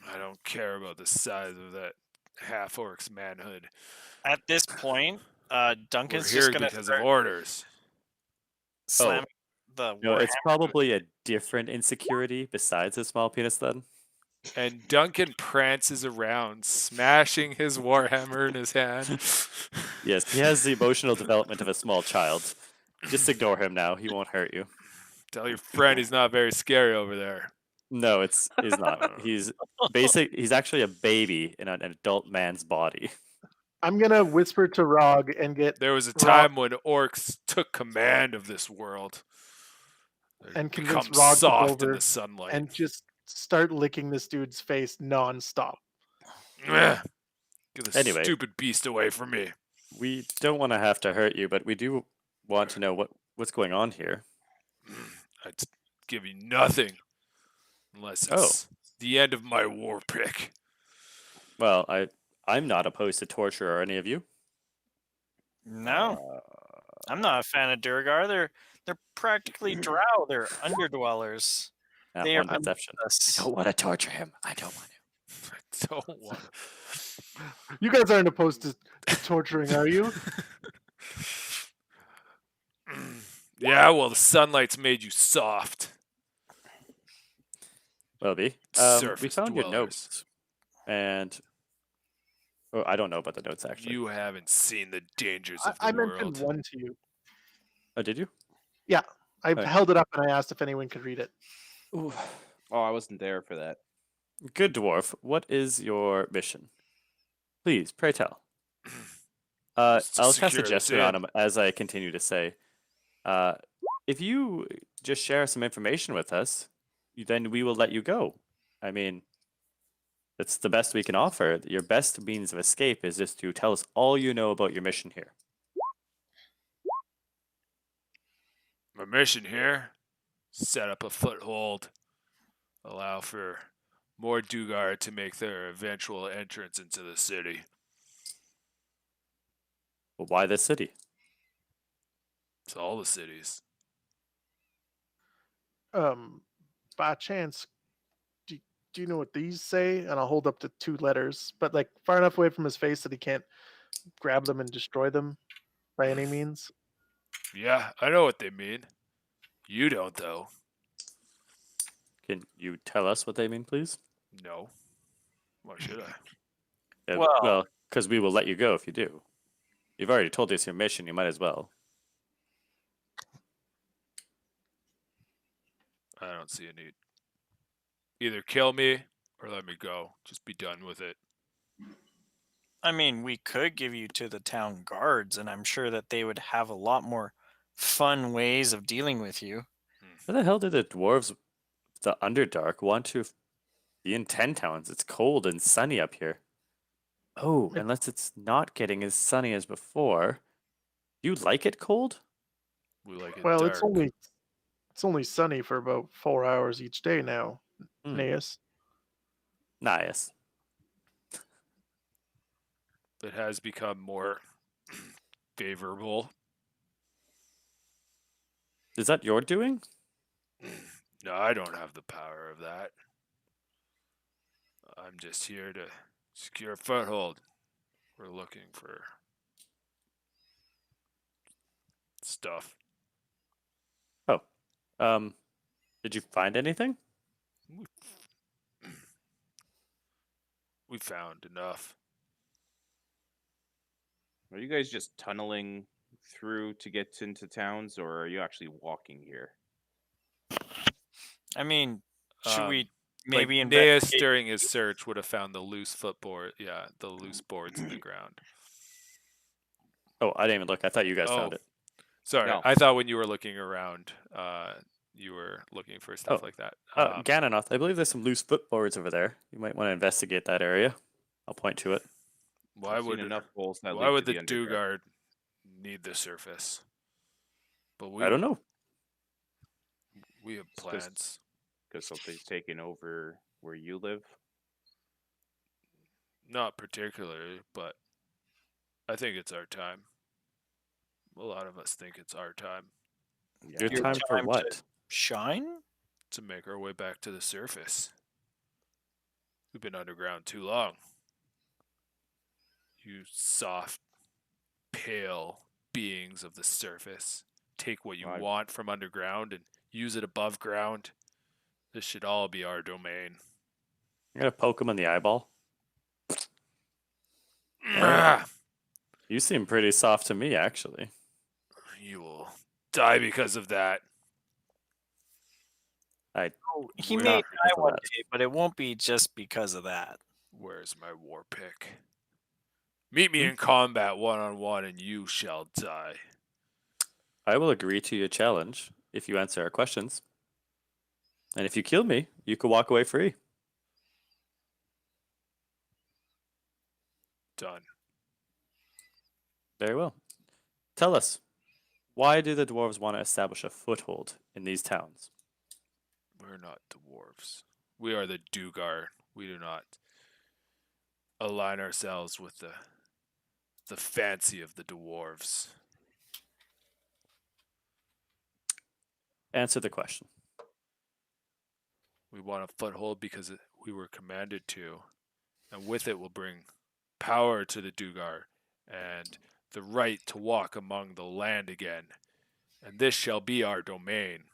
I don't care about the size of that half orc's manhood. at this point, We're Duncan's here just gonna because start of orders. slamming the No, it's warhammer. probably a different insecurity besides his small penis then. And Duncan prances around, smashing his warhammer in his hand. Yes, he has the emotional development of a small child. Just ignore him now. He won't hurt you. Tell your friend he's not very scary over there. No, he's not. He's actually a baby in an adult man's body. I'm gonna whisper to Rog and get There was a time when orcs took command of this world. They And convince become Rog to go soft in over the sunlight. and just start licking this dude's face nonstop. Get this Anyway. stupid beast away from me. We don't want to have to hurt you, but we do want to know what's going on here. I'd give you nothing unless it's the end of my war pick. Well, I'm not opposed to torture or any of you. No, I'm not a fan of Durgar. They're practically drow. They're underdwellers. Not They one are deception. us. I don't want to torture him. I don't want to. I don't want You guys aren't opposed to torturing, are you? to. Yeah, well, the sunlight's made you soft. Well, be. We Surface found your dwellers. notes, and I don't know about the notes actually. You haven't seen the dangers of the I mentioned world. one to you. Oh, did you? Yeah, I Right. held it up and I asked if anyone could read it. Ooh. Oh, I wasn't there for that. Good dwarf. What is your mission? Please, pray tell. It's to I'll cast a secure this gesture on inn. him as I continue to say, if you just share some information with us, then we will let you go. I mean, it's the best we can offer. Your best means of escape is just to tell us all you know about your mission here. My mission here: set up a foothold, allow for more Dugar to make their eventual entrance into the city. But why this city? It's all the cities. By chance, do you know what these say? And I'll hold up the 2 letters, but like far enough away from his face that he can't grab them and destroy them by any means. Yeah, I know what they mean. You don't, though. Can you tell us what they mean, please? No. Why should I? Well- because we will let you go if you do. You've already told us your mission. You might as well. I don't see a need. Either kill me or let me go. Just be done with it. I mean, we could give you to the town guards, and I'm sure that they would have a lot more fun ways of dealing with you. Why the hell did the dwarves, the Underdark, want to be in 10 towns? It's cold and sunny up here. Oh, It- unless it's not getting as sunny as before. You like it cold? We like it Well, dark. it's only sunny for about 4 hours each day now, Hmm. Nayus. Nice. It has become more favorable. Is that your doing? No, I don't have the power of that. I'm just here to secure a foothold. We're looking for stuff. Did you find anything? We found enough. Are you guys just tunneling through to get into towns, or are you actually walking here? I mean, should we Like maybe Nayus investigate? during his search would have found the loose footboard. Yeah, the loose boards in the ground. Oh, I didn't even look. I thought you guys Oh. found it. Sorry, No. I thought when you were looking around, you were looking for stuff Oh. like that. Gannonoth, I believe there's some loose footboards over there. You might want to investigate that area. I'll point to it. Why I've seen would enough holes that why lead would to the underground. Dugard need the surface? But I don't know. We have It's plans. Because something's taken over where you live. Not particularly, but I think it's our time. A lot of us think it's our time Yeah. Your Your time for time to- what? Shine? to make our way back to the surface. We've been underground too long. You soft, pale beings of the surface. Take what you Right. want from underground and use it above ground. This should all be our domain. I'm gonna poke him in the eyeball. Ah, You seem pretty soft to me, actually. you will die because of that. He We're may not die because of one that. day, but it won't be just because of that. Where's my war pick? Meet me Hmm? in combat one-on-one and you shall die. I will agree to your challenge if you answer our questions. And if you kill me, you can walk away free. Done. Very well. Tell us, why do the dwarves want to establish a foothold in these towns? We're not dwarves. We are the Dugar. We do not align ourselves with the fancy of the dwarves. Answer the question. We want a foothold because we were commanded to. and with it will bring power to the Dugar, and the right to walk among the land again. And this shall be our domain.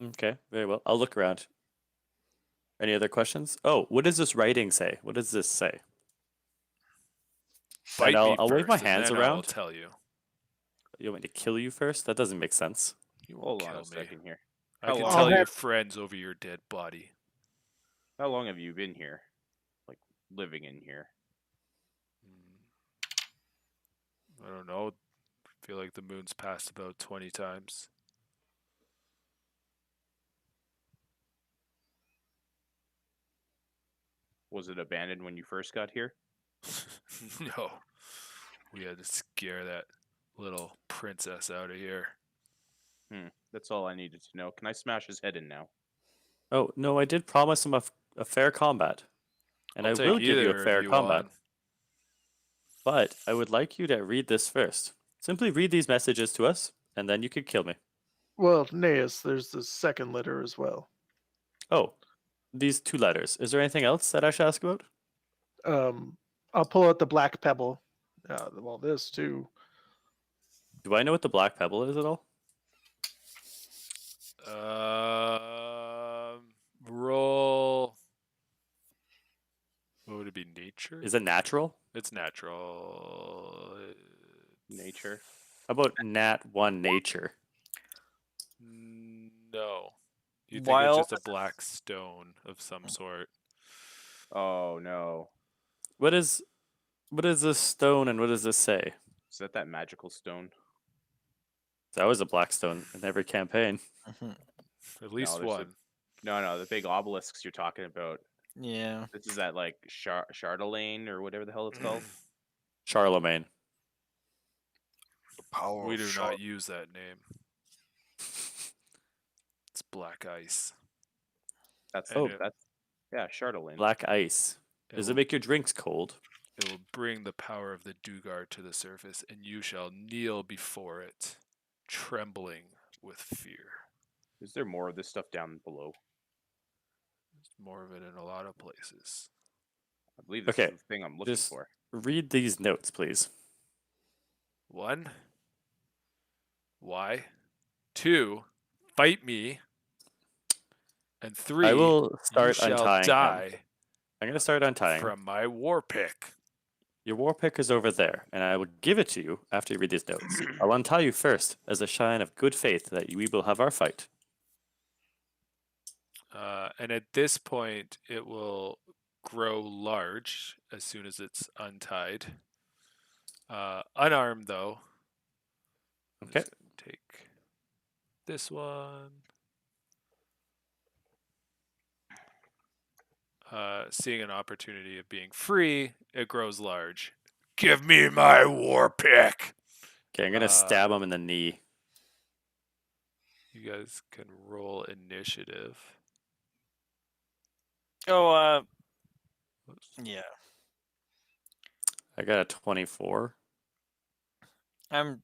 Okay, very well. I'll look around. Any other questions? Oh, what does this writing say? What does this say? Bite me I'll wave first, my and hands then I will around. tell you. You want me to kill you first? That doesn't make sense. You won't Hold on kill a me. second here. I How can long- tell I'll your have- friends over your dead body. How long have you been here? Like, living in here? I don't know. I feel like the moon's passed about 20 times. Was it abandoned when you first got here? No. We had to scare that little princess out of here. That's all I needed to know. Can I smash his head in now? Oh, no, I did promise him a fair combat. And I'll I take will give you either a of fair you combat. on. But I would like you to read this first. Simply read these messages to us, and then you could kill me. Well, Nayus, there's the second letter as well. Oh, these 2 letters. Is there anything else that I should ask about? I'll pull out the black pebble. Well, this too. Do I know what the black pebble is at all? Roll. What would it be? Nature? Is it natural? It's natural. Nature. How about nat 1 nature? No. You think Wild. it's just a black stone of some sort. Oh no. What is this stone and what does this say? Is that magical stone? That was a black stone in every campaign. At least there's a- one. No, the big obelisks you're talking about. Yeah. This is that like Chardelaine or whatever the hell it's called. Charlemagne. Power We do not use that name. It's black ice. That's And Chardelaine. Black ice. Does it make your drinks cold? It will bring the power of the Dugar to the surface, and you shall kneel before it, trembling with fear. Is there more of this stuff down below? There's more of it in a lot of places. I believe this Okay, is the thing I'm looking just- for. Read these notes, please. 1. Why? 2. Fight me. And 3. I will You start shall untying him. die I'm going to start untying. from my war pick. Your war pick is over there, and I will give it to you after you read these notes. I'll untie you first as a sign of good faith that we will have our fight. And at this point, it will grow large as soon as it's untied. Unarmed, though. I'm Okay. just gonna take this one. Seeing an opportunity of being free, it grows large. Give me my war pick. Okay, I'm going to stab him in the knee. You guys can roll initiative. Oh, yeah. I got a 24. I'm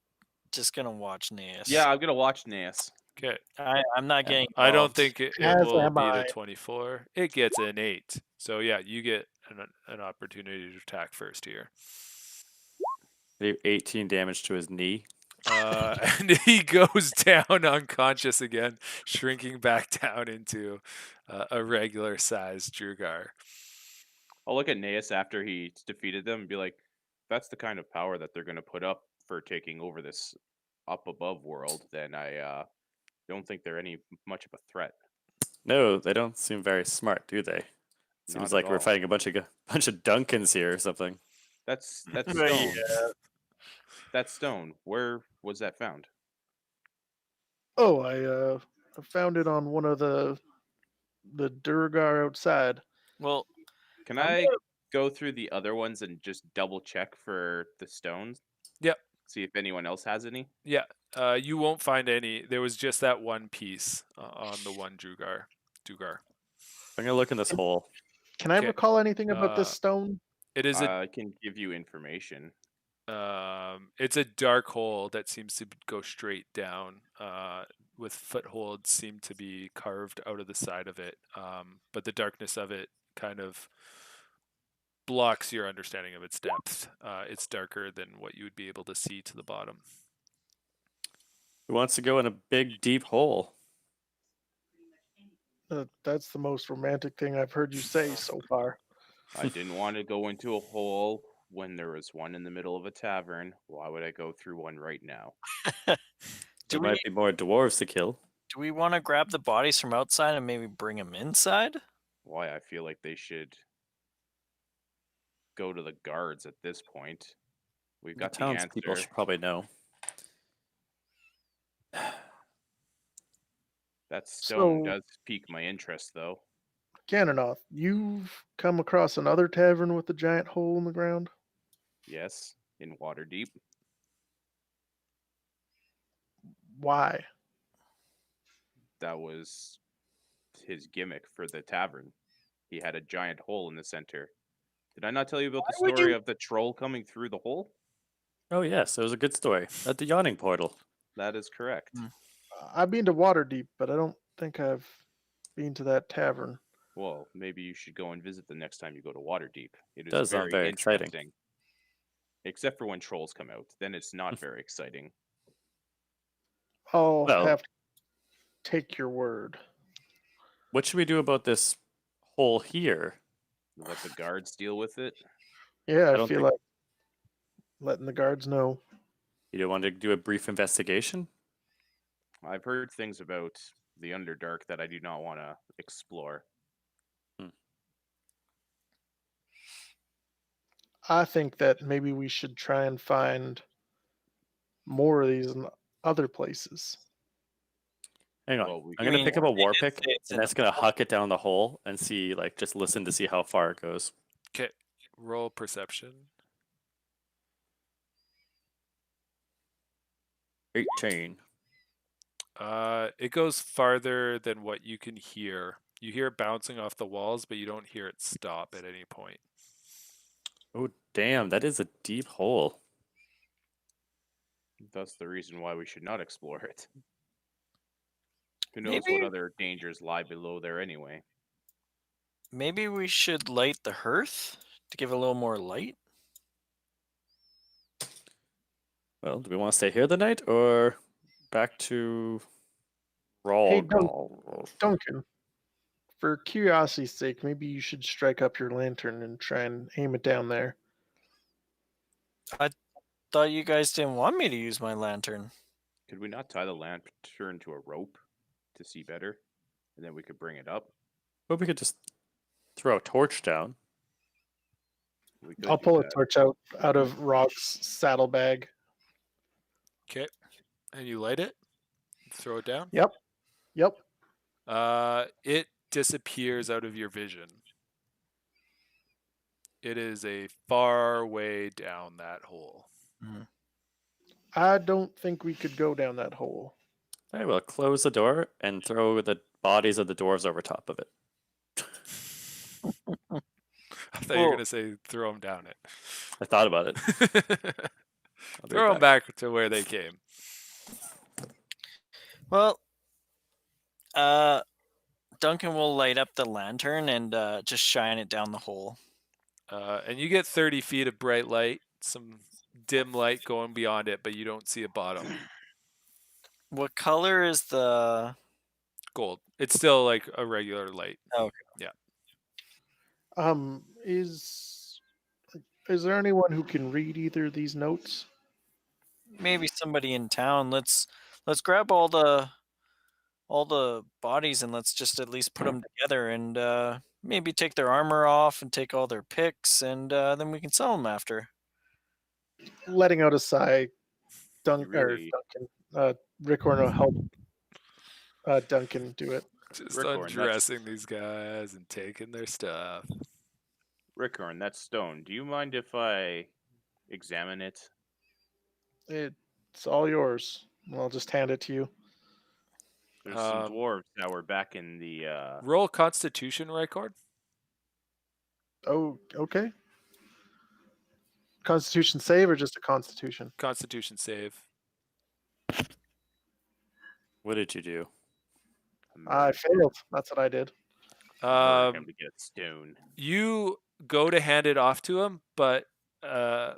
just gonna watch Nayus. Yeah, I'm gonna watch Nayus. Okay. I'm not getting. I don't involved. think it As will am be I. the 24. It gets an 8. So yeah, you get an opportunity to attack first here. I do 18 damage to his knee. And he goes down unconscious again, shrinking back down into a regular sized Drugar. I'll look at Nayus after he's defeated them and be like, that's the kind of power that they're gonna put up for taking over this up above world, then I don't think they're any much of a threat. No, they don't seem very smart, do they? Seems Not like at we're all. fighting a bunch of Duncans here or something. That's Right, stone. That stone. Where was that found? Oh, I found it on one of the Durgar outside. Well, Can I'm I go through the other ones and just double check for the stones? Yep. See if anyone else has any. Yeah, you won't find any. There was just that one piece on the one Drugar. I'm gonna look in this hole. Can I Okay, recall anything about this stone? It is a I can give you information. it's a dark hole that seems to go straight down. With footholds seem to be carved out of the side of it. But the darkness of it kind of blocks your understanding of its depth. It's darker than what you would be able to see to the bottom. Who wants to go in a big, deep hole? That's the most romantic thing I've heard you say so far. I didn't want to go into a hole when there was one in the middle of a tavern. Why would I go through one right now? There Do might be more dwarves to kill. Do we want to grab the bodies from outside and maybe bring them inside? Why I feel like they should go to the guards at this point. We've The got the townspeople answer. should probably know. That stone So- does pique my interest, though. Gannonoth, you've come across another tavern with a giant hole in the ground? Yes, in Waterdeep. Why? That was his gimmick for the tavern. He had a giant hole in the center. Did I not tell you about the Why would story you- of the troll coming through the hole? Oh yes, it was a good story. At the yawning portal. That is correct. I've been to Waterdeep, but I don't think I've been to that tavern. Well, maybe you should go and visit the next time you go to Waterdeep. It is Does sound very exciting. interesting. Except for when trolls come out. Then it's not very exciting. I'll Well- have to take your word. What should we do about this hole here? Let the guards deal with it. Yeah, I don't feel think- like letting the guards know. You don't want to do a brief investigation? I've heard things about the Underdark that I do not want to explore. I think that maybe we should try and find more of these in other places. Hang on. Well, we I'm You gonna mean pick up a war did pick, say it's and in that's a gonna huck it down the hole and see, like, just listen to see how far it goes. Okay, roll perception. 18. It goes farther than what you can hear. You hear it bouncing off the walls, but you don't hear it stop at any point. Oh damn, that is a deep hole. That's the reason why we should not explore it. Who knows what Maybe- other dangers lie below there anyway? Maybe we should light the hearth to give a little more light. Well, do we want to stay here the night or back to Hey, Raw? Duncan, for curiosity's sake, maybe you should strike up your lantern and try and aim it down there. Thought you guys didn't want me to use my lantern. Could we not tie the lantern to a rope to see better? And then we could bring it up? Well, we could just throw a torch down. We could I'll do pull a that. torch out of Rock's saddlebag. Okay, and you light it. Throw it down. Yep. It disappears out of your vision. It is a far way down that hole. I don't think we could go down that hole. I will close the door and throw the bodies of the dwarves over top of it. I thought you were Well- gonna say throw them down it. I thought about it. I'll be Throw them back. back to where they came. Well, Duncan will light up the lantern and just shine it down the hole. And you get 30 feet of bright light, some dim light going beyond it, but you don't see a bottom. What color is the? Gold. It's still like a regular light. Is there anyone who can read either of these notes? Maybe somebody in town. Let's grab all the bodies and let's just at least put them together and maybe take their armor off and take all their picks and then we can sell them after. Letting out a sigh, really- Richorn will help Duncan do it. Just Richorn, that's- undressing these guys and taking their stuff. Richorn, that stone. Do you mind if I examine it? It's all yours. I'll just hand it to you. There's some Um, dwarves that were back in the Roll Constitution record. Oh, okay. Constitution save or just a Constitution? Constitution save. What did you do? I failed. That's what I did. order him to get stone. You go to hand it off to him, but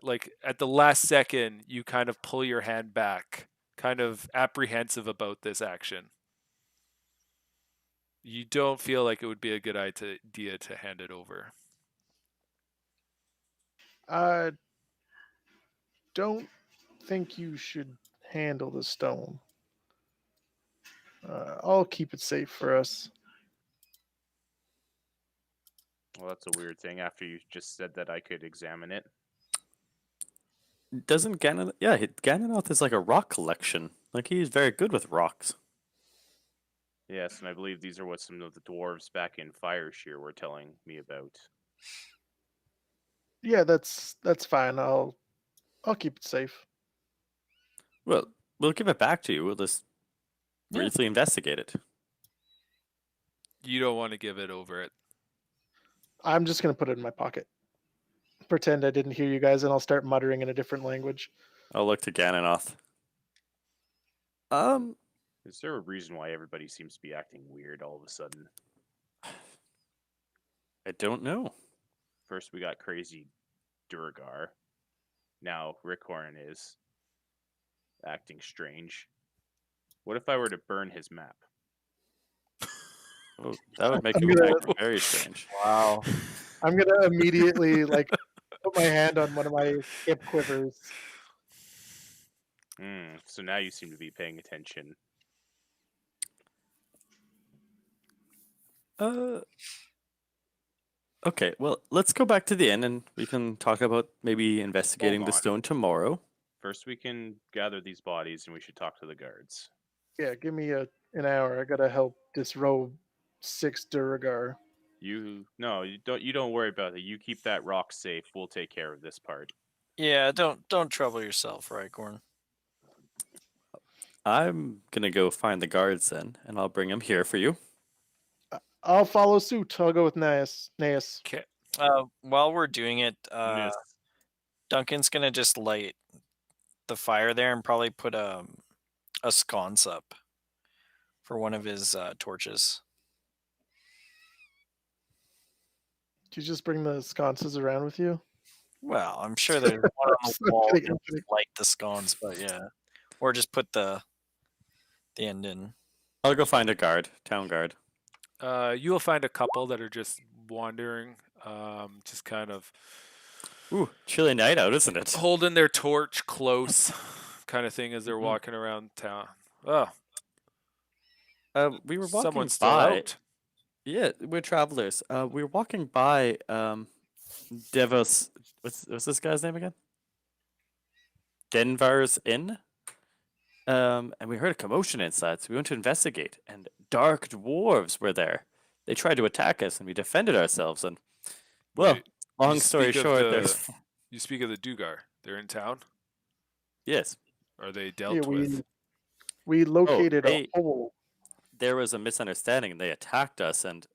like at the last second, you kind of pull your hand back, kind of apprehensive about this action. You don't feel like it would be a good idea to hand it over. I don't think you should handle the stone. I'll keep it safe for us. Well, that's a weird thing after you just said that I could examine it. Doesn't Gannonoth? Yeah, Gannonoth is like a rock collection. Like he's very good with rocks. Yes, and I believe these are what some of the dwarves back in Fireshear were telling me about. Yeah, that's fine. I'll keep it safe. Well, we'll give it back to you. We'll just Yeah. briefly investigate it. You don't want to give it over it. I'm just gonna put it in my pocket. Pretend I didn't hear you guys, and I'll start muttering in a different language. I'll look to Gannonoth. Is there a reason why everybody seems to be acting weird all of a sudden? I don't know. First we got crazy Durgar. Now Richorn is acting strange. What if I were to burn his map? Oh, that would make I'm him gonna- act very strange. Wow. I'm gonna immediately put my hand on one of my hip quivers. So now you seem to be paying attention. Okay, well, let's go back to the inn and we can talk about maybe investigating the on. stone tomorrow. First we can gather these bodies and we should talk to the guards. Yeah, give me an hour. I gotta help disrobe 6 Duragar. You don't worry about it. You keep that rock safe. We'll take care of this part. Yeah, don't trouble yourself, Richorn. I'm gonna go find the guards then, and I'll bring them here for you. I'll follow suit. I'll go with Nayus. Okay. While we're doing it, Miss. Duncan's gonna just light the fire there and probably put a sconce up for one of his torches. Did you just bring the sconces around with you? Well, I'm sure there's one on the I'm wall kidding, to I'm kidding. light the scones, but yeah, or just put the end in. I'll go find a guard, town guard. You will find a couple that are just wandering, just kind of Ooh, chilly night out, isn't it? holding their torch close, kind of thing as they're Mhm. walking around town. Oh, We were walking someone's still by. out. Yeah, we're travelers. We were walking by Devos. What's this guy's name again? Denvar's Inn. And we heard a commotion inside, so we went to investigate. And dark dwarves were there. They tried to attack us, and we defended ourselves. And well, Wait, long you story speak of short, the- there's You speak of the Dugar. They're in town. yes, Are they dealt Yeah, with? we located they- a hole. there was a misunderstanding, and they attacked us. And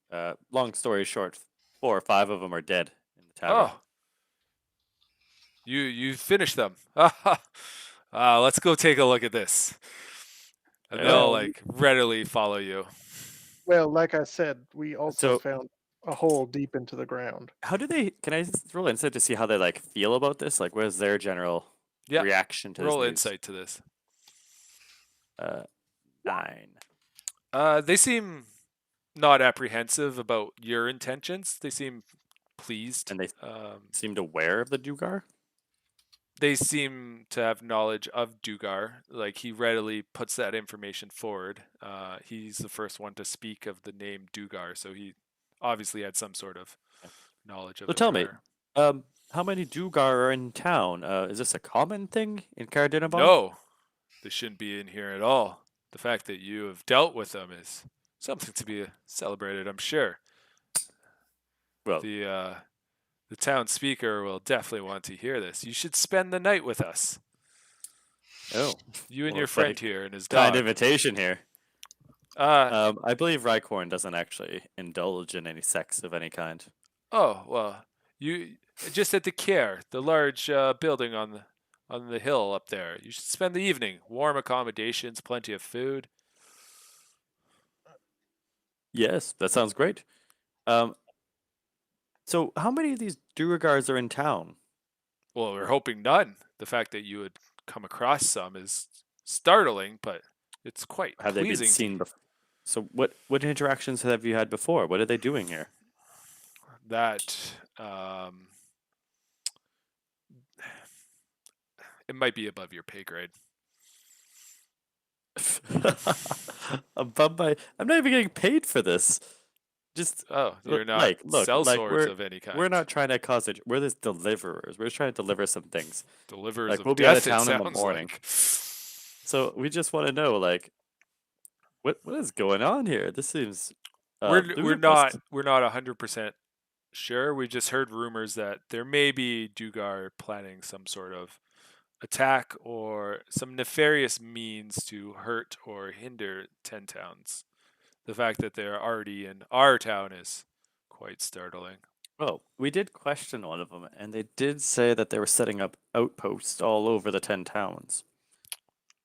long story short, 4 or 5 of them are dead in the tavern. Oh, you finished them. Let's go take a look at this. And Yeah. they'll readily follow you. Well, like I said, we also So- found a hole deep into the ground. How do they? Can I roll insight to see how they feel about this? What is their general Yeah. reaction to Roll this news? insight to this. 9. They seem not apprehensive about your intentions. They seem pleased. And they Um, seemed aware of the Dugar. they seem to have knowledge of Dugar. He readily puts that information forward. He's the first one to speak of the name Dugar, so he obviously had some sort of knowledge of So it. tell me, prior. how many Dugar are in town? Is this a common thing in Cairn? No, they shouldn't be in here at all. The fact that you have dealt with them is something to be celebrated, I'm sure. Well, The town speaker will definitely want to hear this. You should spend the night with us. oh, You and Well, your it's like friend here and his kind dog. invitation here. Uh, I believe Richorn doesn't actually indulge in any sex of any kind. oh, well, you just at the Cairn, the large building on the hill up there. You should spend the evening. Warm accommodations, plenty of food. Yes, that sounds great. So how many of these Duergars are in town? Well, we're hoping none. The fact that you would come across some is startling, but it's quite Have they been pleasing. seen before? So what interactions have you had before? What are they doing here? That it might be above your pay grade. Above my, I'm not even getting paid for this. Just Oh, you're not like look, like sellswords of any kind. we're not trying to cause it. We're just deliverers. We're trying to deliver some things. Deliverers Like of we'll be out of death. It town in the sounds morning, like. so we just want to know like what is going on here. This seems We're ludicrous. we're not 100% sure. We just heard rumors that there may be Dugar planning some sort of attack or some nefarious means to hurt or hinder 10 towns. The fact that they're already in our town is quite startling. Well, we did question one of them, and they did say that they were setting up outposts all over the 10 towns.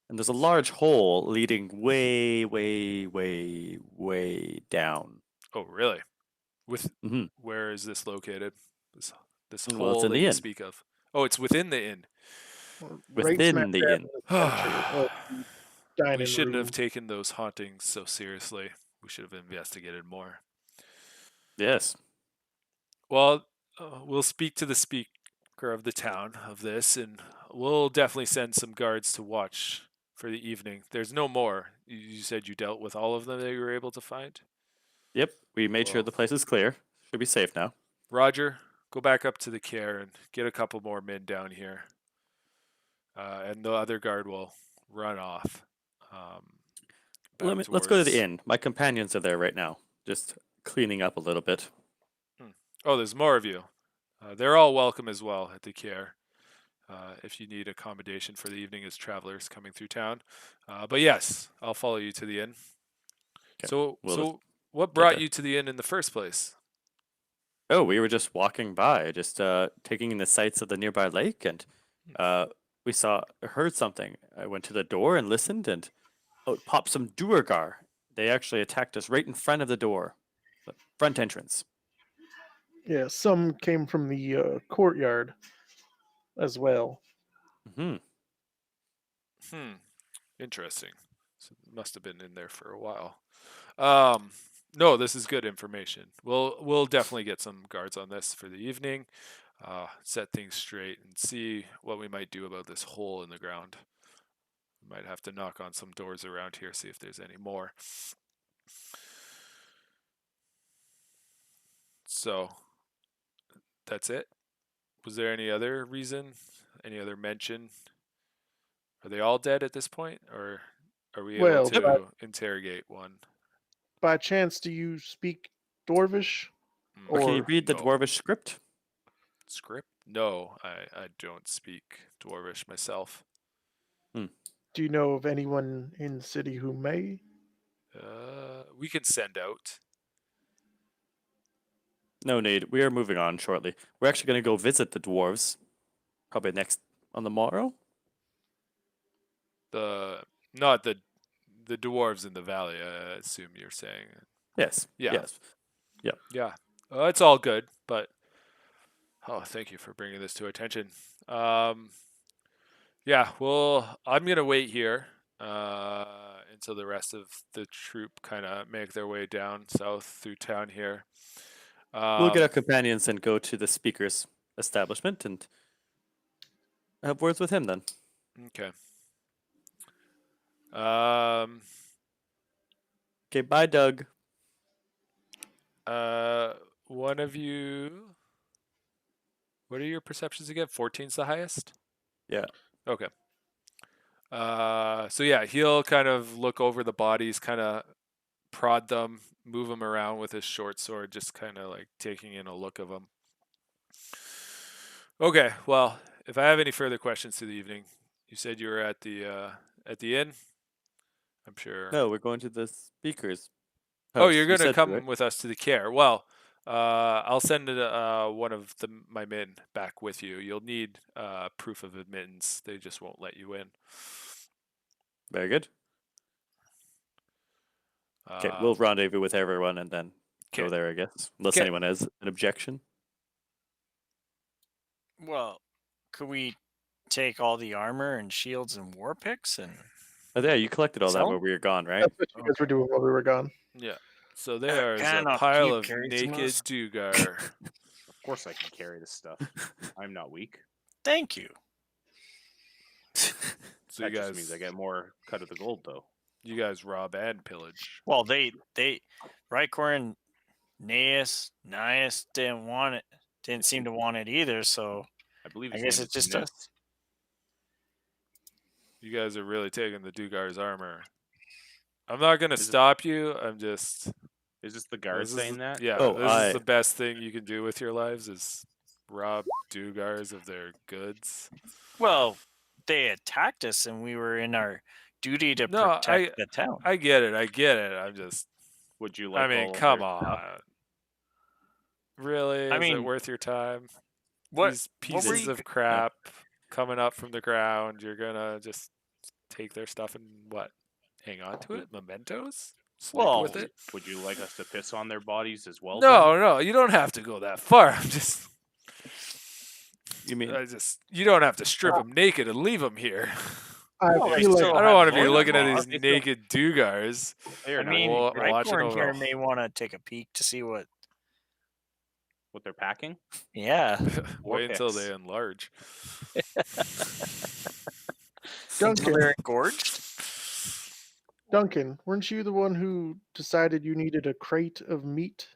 And there's a large hole leading way, way, way, way down. Oh, really? Hmm Where is this located? This this Well, it's hole in that the you inn. speak of. Oh, it's within the inn. Right smack Within the dab inn. in the center of the We dining shouldn't have room. taken those hauntings so seriously. We should have investigated more. Yes. Well, we'll speak to the speaker of the town of this, and we'll definitely send some guards to watch for the evening. There's no more. You said you dealt with all of them that you were able to find? Yep. We made sure Well, the place is clear. Should be safe now. Roger, go back up to the Cairn and get a couple more men down here. And the other guard will run off back Let's go to the towards. inn. My companions are there right now, just cleaning up a little bit. Oh, there's more of you. They're all welcome as well at the Cairn. If you need accommodation for the evening as travelers coming through town. But yes, I'll follow you to the inn. Okay. So, We'll just what get brought there. you to the inn in the first place? Oh, we were just walking by, just taking in the sights of the nearby lake, and we heard something. I went to the door and listened, and out popped some Duergar. They actually attacked us right in front of the door, the front entrance. Yeah, some came from the courtyard as well. Hmm Hmm, interesting. So it must have been in there for a while. Um, no, this is good information. We'll definitely get some guards on this for the evening. Set things straight and see what we might do about this hole in the ground. We might have to knock on some doors around here, see if there's any more. So that's it. Was there any other reason? Any other mention? Are they all dead at this point, or are we able Well, to interrogate one? by chance, do you speak Dwarvish? Or can you Or read the No. Dwarvish script? Script? No, I don't speak Dwarvish myself. do you know of anyone in the city who may? We can send out. No need. We are moving on shortly. We're actually going to go visit the dwarves, probably next on the morrow. Not the dwarves in the valley. I assume you're saying. Yes. Yeah, Yes. yeah. It's all good, but thank you for bringing this to attention. Yeah. Well, I'm gonna wait here until the rest of the troop kind of make their way down south through town here. We'll get our companions and go to the speaker's establishment and have words with him then. Okay. Um. Okay, bye, Doug. One of you. What are your perceptions again? 14's the highest? Yeah. Okay. So yeah, he'll kind of look over the bodies, kind of prod them, move them around with his short sword, just kind of like taking in a look of them. Okay, well, if I have any further questions to the evening, you said you were at the inn. I'm sure. No, we're going to the speaker's house. Oh, you're You gonna said to, right? come with us to the care. Well, I'll send one of my men back with you. You'll need proof of admittance. They just won't let you in. Very good. Okay, we'll Um, rendezvous with everyone and then go Okay. there, I guess. Unless Okay. anyone has an objection. Well, could we take all the armor and shields and war picks and Oh, there, you collected all that Sell? while we were gone, right? That's what you guys were doing while we were gone. Yeah. So there's a Gannonoth, can pile you of carry some of naked this? Dugar. Of course I can carry this stuff. I'm not weak. Thank you. So That just means I get more cut of the gold, though. you guys rob and pillage. Well, they Richorn, Nayus didn't want it. Didn't seem to want it either. So I believe I his guess name it's is just a- Ness. You guys are really taking the Dugar's armor. I'm not gonna Is it- stop you. I'm just. Is this the guard This is saying the- that? Yeah, Oh, this is the best thing you can do with your lives is rob Dugars of their goods. well, they attacked us, and we were in our duty to No, protect the town. I get it. I'm just. Would you like? I mean, all of come their on. stuff? Really? I Is mean, it worth your time? what These what were pieces you? of crap coming up from the ground, you're gonna just take their stuff and what? Hang on to it? Mementos? Sleep Well, with it? Would you like us to piss on their bodies as well? No, you don't have to go that far. I'm just. You mean You don't have to strip them naked and leave them here. I Well, they feel like still I don't want to be have looking at loincloth. these naked Dugars. They are I not mean, wa- naked. watching Richorn over here them. may want to take a peek to see what. What they're packing? Yeah, Wait until picks. they enlarge. Duncan. they're engorged. Duncan, weren't you the one who decided you needed a crate of meat?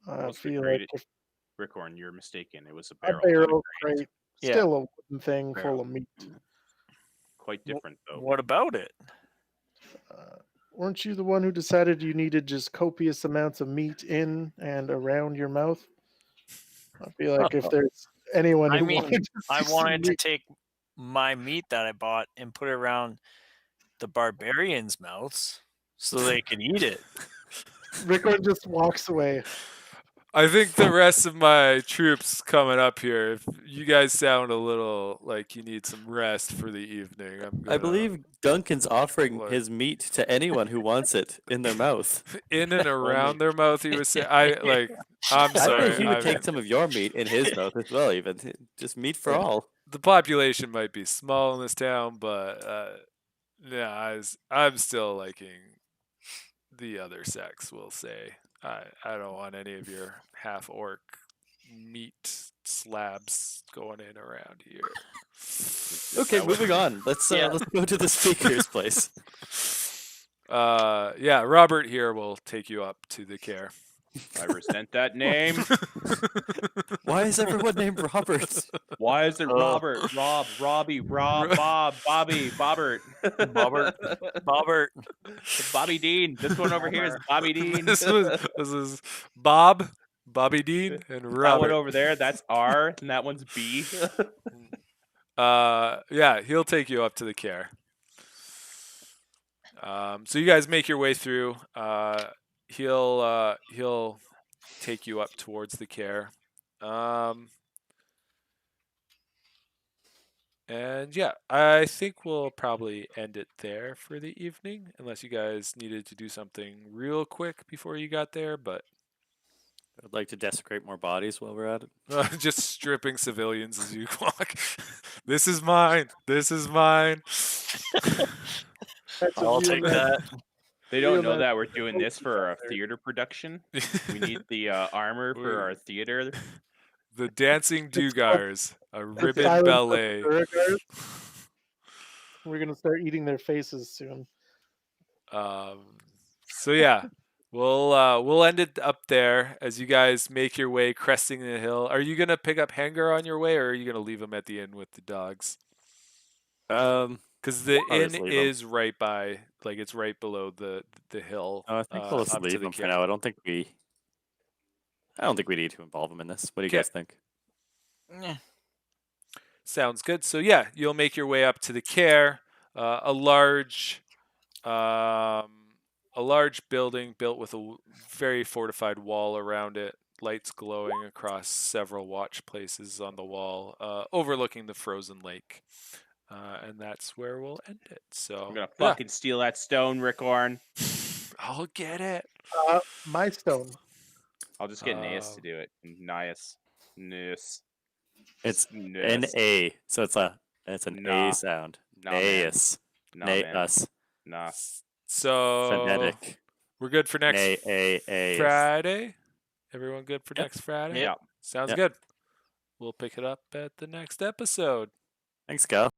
I What's the feel crate? like if Rickorn, you're mistaken. It was a a barrel. not a barrel crate. crate, Yeah. still a wooden thing Barrel. full of meat. Quite different, though. What about it? Weren't you the one who decided you needed just copious amounts of meat in and around your mouth? I feel like if there's anyone I who mean, wanted to I see some wanted to meat- take my meat that I bought and put it around the barbarians' mouths so they can eat it. Rickon just walks away. I think the rest of my troops coming up here, if you guys sound a little like you need some rest for the evening, I believe Duncan's offering What? his meat to anyone who wants it in their mouth. in and around Only- their mouth. He was saying, I'm I sorry. think he would I take mean, some of your meat in his mouth as well, even. Just meat for Yeah. all. the population might be small in this town, but yeah, I'm still liking the other sex. We'll say I don't want any of your half orc meat slabs going in around here. Okay, That was- moving on. Let's Yeah. let's go to the speaker's place. Yeah, Robert here will take you up to the care. I resent that name. Why is everyone named Robert? Why is it Oh. Robert, Rob, Robbie, Rob, Bob, Bobby, Bobbert, Bobbert. Bobby Dean? This one over here is Bobby Dean. this is Bobby Dean, and That one Robert. over there, that's R, and that one's B. Yeah, he'll take you up to the care. So you guys make your way through. He'll take you up towards the care. And yeah, I think we'll probably end it there for the evening, unless you guys needed to do something real quick before you got there, but I'd like to desecrate more bodies while we're at it. just stripping civilians as you walk. This is mine. This is mine. That's a I'll real take nice- that. They don't Real know nice that we're doing this for a out there. theater production. We need the armor for our theater. The dancing Dugars, a the ribbon silence of ballet. the Beauregard. We're gonna start eating their faces soon. So yeah, we'll end it up there as you guys make your way cresting the hill. Are you gonna pick up Hengar on your way, or are you gonna leave him at the inn with the dogs? Because the I'll inn just leave 'em. is right by, like it's right below the hill. I think we'll just up to leave the him for care. now. I don't think we need to involve him in this. What do you Okay. guys think? Yeah. Sounds good. So yeah, you'll make your way up to the care, a large building built with a very fortified wall around it, lights glowing across several watch places on the wall, overlooking the frozen lake. And that's where we'll end it. So I'm gonna yeah, fucking steal that stone, Rickorn. I'll get it. My stone. I'll just get Nayus to Um, do it. Nayus. Nayus. It's Nayus. N-A, so it's an Nah. A sound. Nah, man. Nayus. Nah, man. Nayus. Nah. So Phonetic. we're good for next Nay-A-A. Friday. Everyone good for Yep. next Friday? Yeah. Sounds Yep. good. We'll pick it up at the next episode. Thanks, Cal.